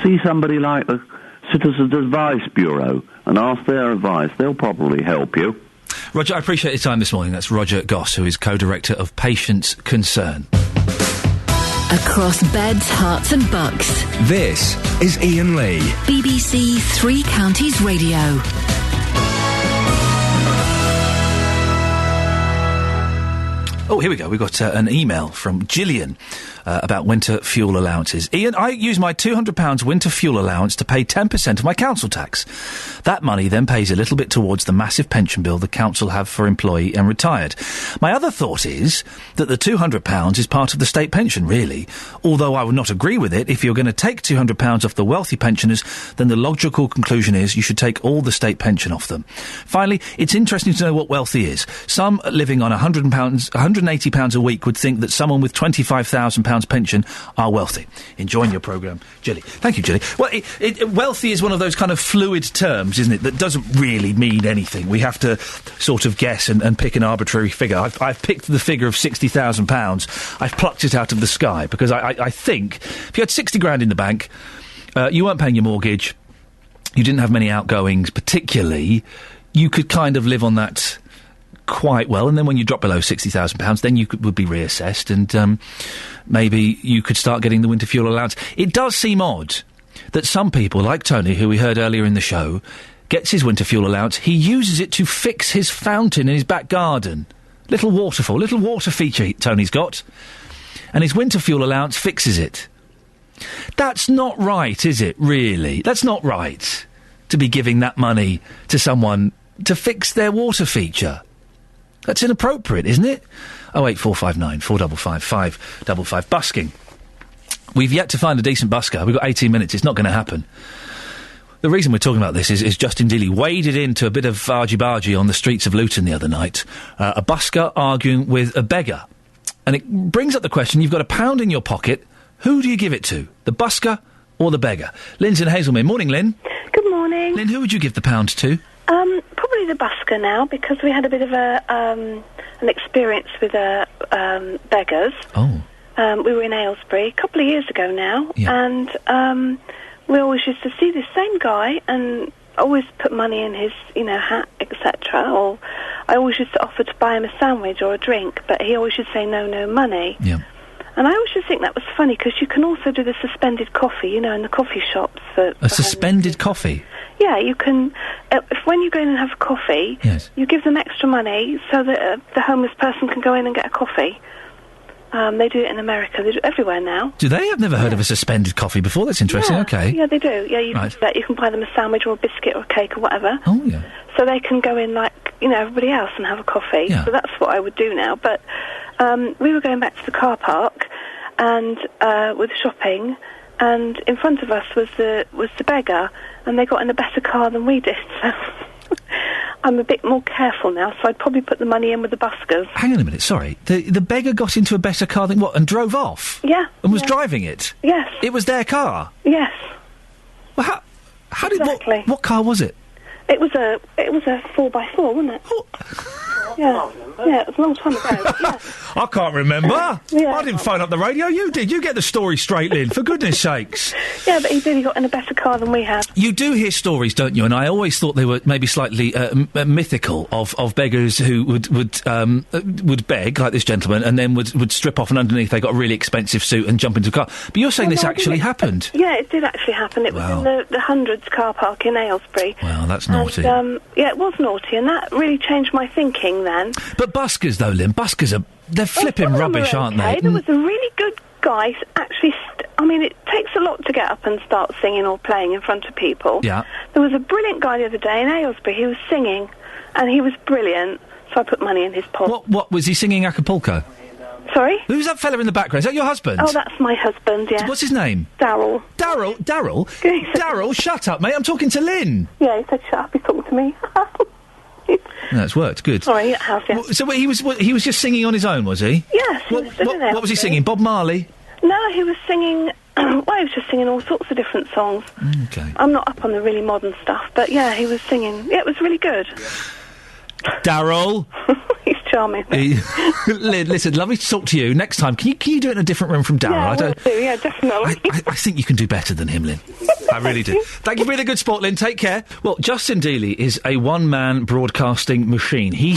see somebody like the Citizens Advice Bureau and ask their advice. They'll probably help you. Roger, I appreciate your time this morning. That's Roger Goss, who is co-director of Patients Concern. Across beds, hearts and bucks. This is Iain Lee. BBC Three Counties Radio. Oh, here we go. We've got an email from Gillian about winter fuel allowances. Iain, I use my £200 winter fuel allowance to pay 10% of my council tax. That money then pays a little bit towards the massive pension bill the council have for employee and retired. My other thought is that the £200 is part of the state pension, really, although I would not agree with it. If you're going to take £200 off the wealthy pensioners, then the logical conclusion is you should take all the state pension off them. Finally, it's interesting to know what wealthy is. Some living on £180 a week would think that someone with £25,000 pension are wealthy. Enjoying your programme, Jilly. Thank you, Jilly. Well, wealthy is one of those kind of fluid terms, isn't it, that doesn't really mean anything. We have to sort of guess and pick an arbitrary figure. I've picked the figure of £60,000. I've plucked it out of the sky because I think if you had 60 grand in the bank, you weren't paying your mortgage, you didn't have many outgoings particularly, you could kind of live on that quite well, and then when you drop below £60,000, then you would be reassessed, and maybe you could start getting the winter fuel allowance. It does seem odd that some people, like Tony, who we heard earlier in the show, gets his winter fuel allowance, he uses it to fix his fountain in his back garden. Little waterfall, little water feature Tony's got, and his winter fuel allowance fixes it. That's not right, is it, really? That's not right, to be giving that money to someone to fix their water feature. That's inappropriate, isn't it? 08459 455 555. Busking. We've yet to find a decent busker. We've got 18 minutes. It's not going to happen. The reason we're talking about this is Justin Dealey waded into a bit of argy-bargy on the streets of Luton the other night. A busker arguing with a beggar. And it brings up the question, you've got £1 in your pocket. Who do you give it to? The busker or the beggar? Lynn's in Hazelmere. Morning, Lynn. Good morning. Lynn, who would you give the £1 to? Probably the busker now, because we had a bit of an experience with beggars. Oh. We were in Aylesbury a couple of years ago now, and we always used to see this same guy and always put money in his, hat, etc. Or I always used to offer to buy him a sandwich or a drink, but he always used to say no money. Yeah. And I always just think that was funny, because you can also do the suspended coffee, in the coffee shops. A suspended coffee? Yeah, you can. If when you go in and have a coffee, you give them extra money so that the homeless person can go in and get a coffee. They do it in America. They do it everywhere now. Do they? I've never heard of a suspended coffee before. That's interesting. Okay. Yeah, they do. Yeah, you can buy them a sandwich or a biscuit or a cake or whatever. Oh, yeah. So they can go in like, everybody else and have a coffee. Yeah. So that's what I would do now. But we were going back to the car park and with shopping, and in front of us was the beggar, and they got in a better car than we did. So I'm a bit more careful now, so I'd probably put the money in with the buskers. Hang on a minute, sorry. The beggar got into a better car than what, and drove off? Yeah. And was driving it? Yes. It was their car? Yes. Well, how did... What car was it? It was a 4x4, wasn't it? Oh. Yeah, it was a long time ago. Yeah. I can't remember. Yeah. I didn't phone up the radio. You did. You get the story straight, Lynn, for goodness sakes. Yeah, but he did. He got in a better car than we had. You do hear stories, don't you? And I always thought they were maybe slightly mythical of beggars who would beg, like this gentleman, and then would strip off, and underneath they got a really expensive suit and jump into a car. But you're saying this actually happened? Yeah, it did actually happen. It was in the Hundreds car park in Aylesbury. Well, that's naughty. And, yeah, it was naughty, and that really changed my thinking then. But buskers, though, Lynn, they're flipping rubbish, aren't they? There was a really good guy, actually, it takes a lot to get up and start singing or playing in front of people. Yeah. There was a brilliant guy the other day in Aylesbury. He was singing, and he was brilliant, so I put money in his pot. What was he singing Acapulco? Sorry? Who's that fella in the background? Is that your husband? Oh, that's my husband, yeah. What's his name? Darryl. Darryl? Darryl, shut up, mate. I'm talking to Lynn. Yeah, he said shut up. He's talking to me. No, it's worked. Good. Sorry, it has, yeah. So he was just singing on his own, was he? Yes, he was sitting there. What was he singing? Bob Marley? No, he was singing... he was just singing all sorts of different songs. Okay. I'm not up on the really modern stuff, but yeah, he was singing. Yeah, it was really good. Darryl. He's charming. Lynn, listen, lovely to talk to you. Next time, can you do it in a different room from Darryl? Yeah, I will do, yeah, definitely. I think you can do better than him, Lynn. I really do. Thank you for being a good sport, Lynn. Take care. Well, Justin Dealey is a one-man broadcasting machine. He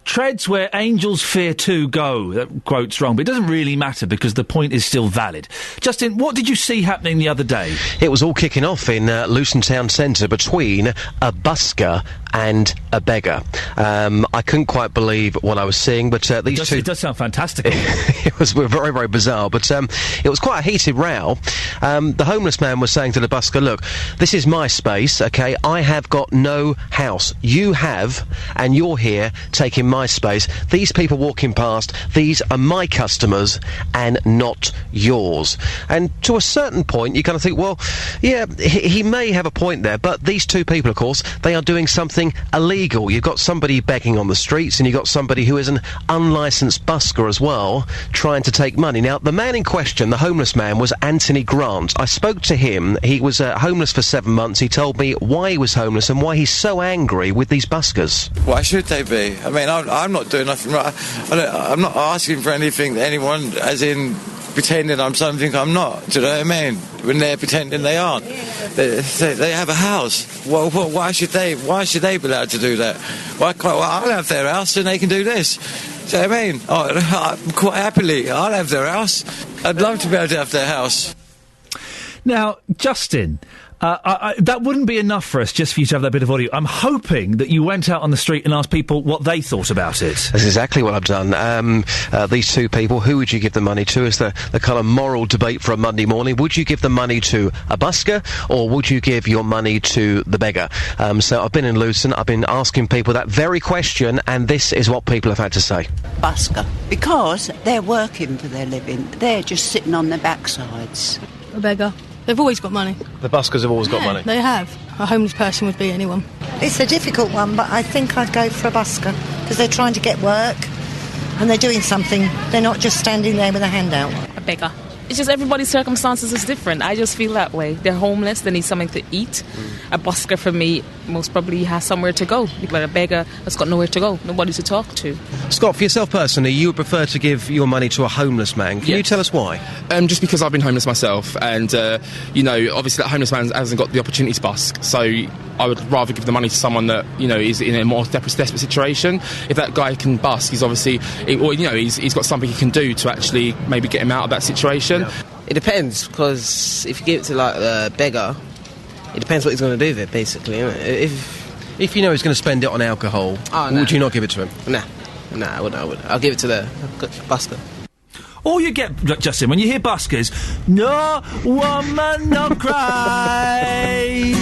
treads where angels fear to go. That quote's wrong, but it doesn't really matter because the point is still valid. Justin, what did you see happening the other day? It was all kicking off in Luton Town Centre between a busker and a beggar. I couldn't quite believe what I was seeing, but these two... It does sound fantastic. It was very, very bizarre, but it was quite a heated row. The homeless man was saying to the busker, look, this is my space, OK? I have got no house. You have, and you're here taking my space. These people walking past, these are my customers and not yours. And to a certain point, you kind of think, well, yeah, he may have a point there, but these two people, of course, they are doing something illegal. You've got somebody begging on the streets, and you've got somebody who is an unlicensed busker as well, trying to take money. Now, the man in question, the homeless man, was Anthony Grant. I spoke to him. He was homeless for 7 months. He told me why he was homeless and why he's so angry with these buskers. Why should they be? I mean, I'm not doing nothing right. I'm not asking for anything to anyone, as in pretending I'm something I'm not. Do you know what I mean? When they're pretending they aren't. They have a house. Well, why should they be allowed to do that? I'll have their house and they can do this. Do you know what I mean? I'm quite happily, I'll have their house. I'd love to be able to have their house. Now, Justin... that wouldn't be enough for us just for you to have that bit of audio. I'm hoping that you went out on the street and asked people what they thought about it. That's exactly what I've done. These two people, who would you give the money to? Is the kind of moral debate for a Monday morning. Would you give the money to a busker, or would you give your money to the beggar? So I've been in Luton, I've been asking people that very question, and this is what people have had to say. Busker. Because they're working for their living. They're just sitting on their backsides. A beggar. They've always got money. The buskers have always got money? They have. A homeless person would be anyone. It's a difficult one, but I think I'd go for a busker, because they're trying to get work and they're doing something. They're not just standing there with a handout. A beggar. It's just everybody's circumstances is different. I just feel that way. They're homeless, they need something to eat. A busker for me most probably he has somewhere to go. But a beggar has got nowhere to go, nobody to talk to. Scott, for yourself personally, you would prefer to give your money to a homeless man. Can you tell us why? Just because I've been homeless myself, and, obviously that homeless man hasn't got the opportunity to busk, so I would rather give the money to someone that, is in a more desperate situation. If that guy can busk, he's obviously, he's got something he can do to actually maybe get him out of that situation. Yeah. It depends, because if you give it to, a beggar, it depends what he's going to do with it, basically. If you know he's going to spend it on alcohol, would you not give it to him? Nah, I wouldn't. I'll give it to the busker. Or you get, Justin, when you hear buskers, no woman, no cry.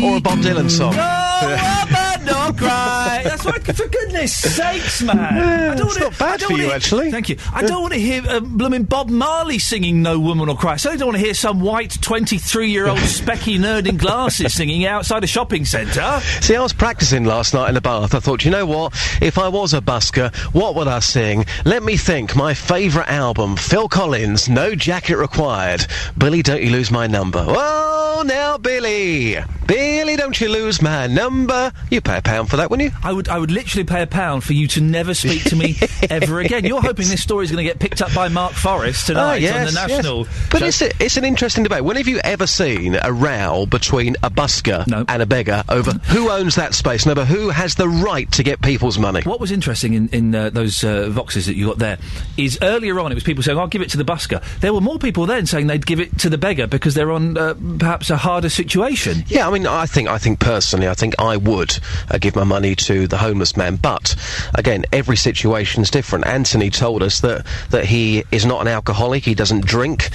Or a Bob Dylan song. No woman, no cry. That's right, for goodness sakes, man. Yeah, it's not bad for you, actually. Thank you. I don't want to hear blooming Bob Marley singing No Woman Will Cry. I certainly don't want to hear some white 23-year-old specky nerd in glasses singing outside a shopping centre. See, I was practising last night in the bath. I thought, you know what? If I was a busker, what would I sing? Let me think. My favourite album, Phil Collins, No Jacket Required. Billy, don't you lose my number. Oh, now, Billy, don't you lose my number. You pay £1 for that, wouldn't you? I would literally pay £1 for you to never speak to me ever again. You're hoping this story's going to get picked up by Mark Forrest tonight on the National. Yes. But it's an interesting debate. When have you ever seen a row between a busker and a beggar over who owns that space, over who has the right to get people's money? What was interesting in those Voxes that you got there is earlier on it was people saying, I'll give it to the busker. There were more people then saying they'd give it to the beggar because they're on perhaps a harder situation. Yeah, I mean, I think personally, I would give my money to the homeless man. But again, every situation's different. Anthony told us that he is not an alcoholic. He doesn't drink.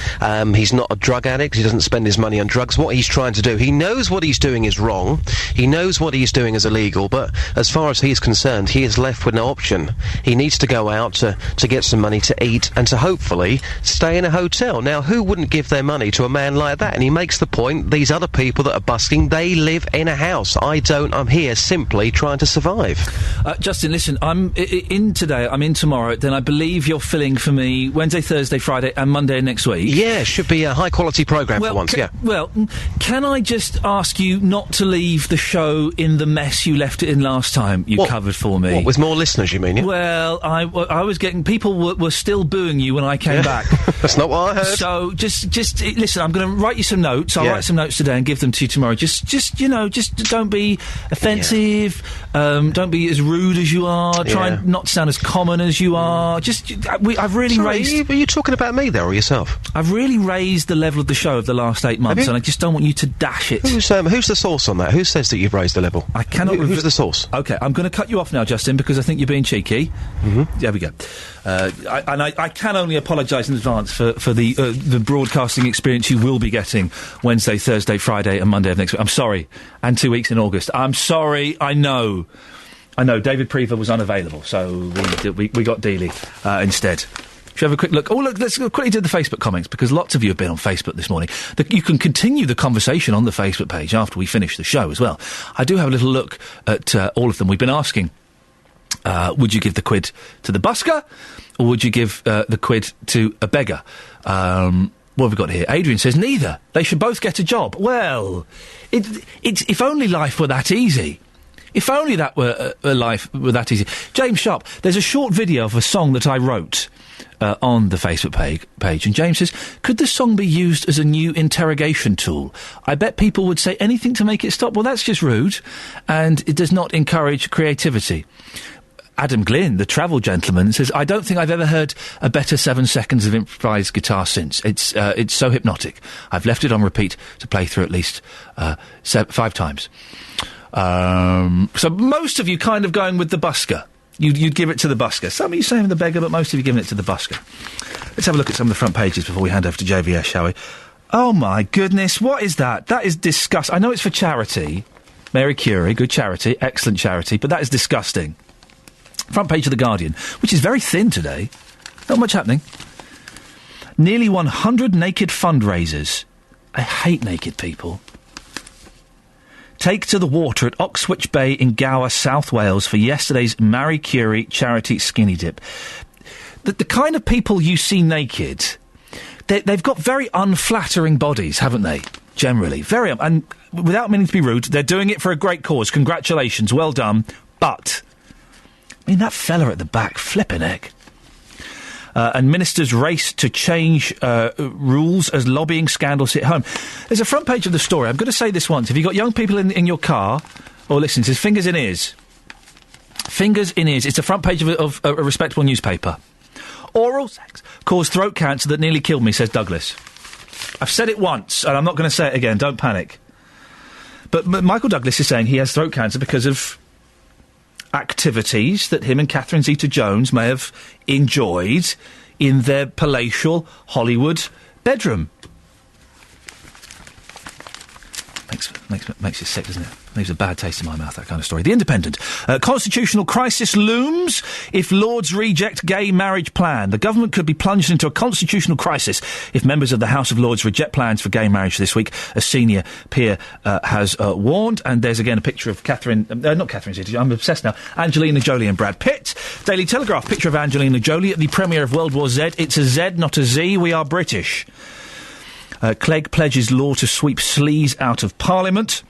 He's not a drug addict. He doesn't spend his money on drugs. What he's trying to do, he knows what he's doing is wrong. He knows what he's doing is illegal. But as far as he's concerned, he is left with no option. He needs to go out to get some money to eat and to hopefully stay in a hotel. Now, who wouldn't give their money to a man like that? And he makes the point, these other people that are busking, they live in a house. I don't. I'm here simply trying to survive. Justin, listen, I'm in today, I'm in tomorrow, then I believe you're filling for me Wednesday, Thursday, Friday and Monday next week. Yeah, should be a high-quality programme for once, Well, can I just ask you not to leave the show in the mess you left it in last time you covered for me? What, with more listeners, you mean, yeah? Well, I was getting... People were still booing you when I came back. That's not what I heard. So, just listen, I'm going to write you some notes. I'll write some notes today and give them to you tomorrow. Just don't be offensive. Don't be as rude as you are. Try not to sound as common as you are. I've really raised... Are you talking about me there or yourself? I've really raised the level of the show over the last 8 months, and I just don't want you to dash it. Who's the source on that? Who says that you've raised the level? I cannot... Who's the source? OK, I'm going to cut you off now, Justin, because I think you're being cheeky. Mm-hmm. There we go. I can only apologise in advance for the broadcasting experience you will be getting Wednesday, Thursday, Friday and Monday of next week. I'm sorry. And 2 weeks in August. I'm sorry, I know, David Prever was unavailable, so we got Dealey instead. Should we have a quick look? Oh, look, let's quickly do the Facebook comments, because lots of you have been on Facebook this morning. You can continue the conversation on the Facebook page after we finish the show as well. I do have a little look at all of them. We've been asking, would you give the quid to the busker, or would you give the quid to a beggar? What have we got here? Adrian says neither. They should both get a job. Well, if only life were that easy. If only that were life were that easy. James Sharp, there's a short video of a song that I wrote on the Facebook page, and James says, could the song be used as a new interrogation tool? I bet people would say anything to make it stop. Well, that's just rude, and it does not encourage creativity. Adam Glynn, the travel gentleman, says, I don't think I've ever heard a better 7 seconds of improvised guitar since. It's so hypnotic. I've left it on repeat to play through at least 5 times. So most of you kind of going with the busker. You'd give it to the busker. Some of you saying the beggar, but most of you giving it to the busker. Let's have a look at some of the front pages before we hand over to JVS, shall we? Oh, my goodness, what is that? That is disgusting. I know it's for charity. Mary Curie, good charity, excellent charity, but that is disgusting. Front page of The Guardian, which is very thin today. Not much happening. Nearly 100 naked fundraisers. I hate naked people. Take to the water at Oxwich Bay in Gower, South Wales for yesterday's Marie Curie charity skinny dip. The kind of people you see naked, they've got very unflattering bodies, haven't they? Generally. And without meaning to be rude, they're doing it for a great cause. Congratulations, well done. But, I mean, that fella at the back, flipping heck. And ministers race to change rules as lobbying scandals hit home. There's a front page of the story. I'm going to say this once. If you've got young people in your car, or listen, it says fingers in ears. Fingers in ears. It's the front page of a respectable newspaper. Oral sex caused throat cancer that nearly killed me, says Douglas. I've said it once, and I'm not going to say it again. Don't panic. But Michael Douglas is saying he has throat cancer because of activities that him and Catherine Zeta-Jones may have enjoyed in their palatial Hollywood bedroom. Makes you sick, doesn't it? Leaves a bad taste in my mouth, that kind of story. The Independent. Constitutional crisis looms if Lords reject gay marriage plan. The government could be plunged into a constitutional crisis if members of the House of Lords reject plans for gay marriage this week, a senior peer has warned. And there's again a picture of not Catherine Zeta, I'm obsessed now, Angelina Jolie and Brad Pitt. Daily Telegraph, picture of Angelina Jolie at the premiere of World War Z. It's a Z, not a Z. We are British. Clegg pledges law to sweep sleaze out of Parliament.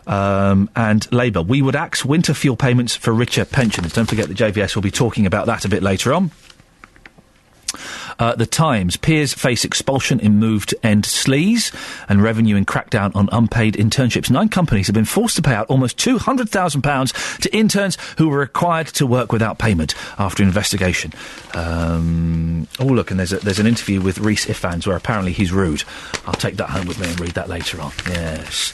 And Labour. We would axe winter fuel payments for richer pensioners. Don't forget that JVS will be talking about that a bit later on. The Times. Peers face expulsion in move to end sleaze and revenue in crackdown on unpaid internships. 9 companies have been forced to pay out almost £200,000 to interns who were required to work without payment after investigation. Look, and there's an interview with Rhys Ifans where apparently he's rude. I'll take that home with me and read that later on. Yes.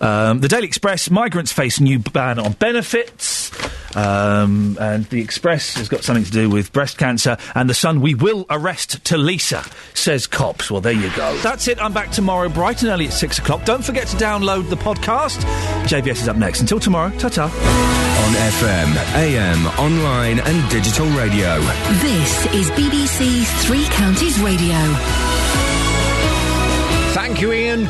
The Daily Express. Migrants face new ban on benefits. And the Express has got something to do with breast cancer. And The Sun, we will arrest Talisa, says cops. Well, there you go. That's it. I'm back tomorrow, bright and early at 6 o'clock. Don't forget to download the podcast. JVS is up next. Until tomorrow, ta-ta. On FM, AM, online and digital radio. This is BBC Three Counties Radio. Thank you, Iain.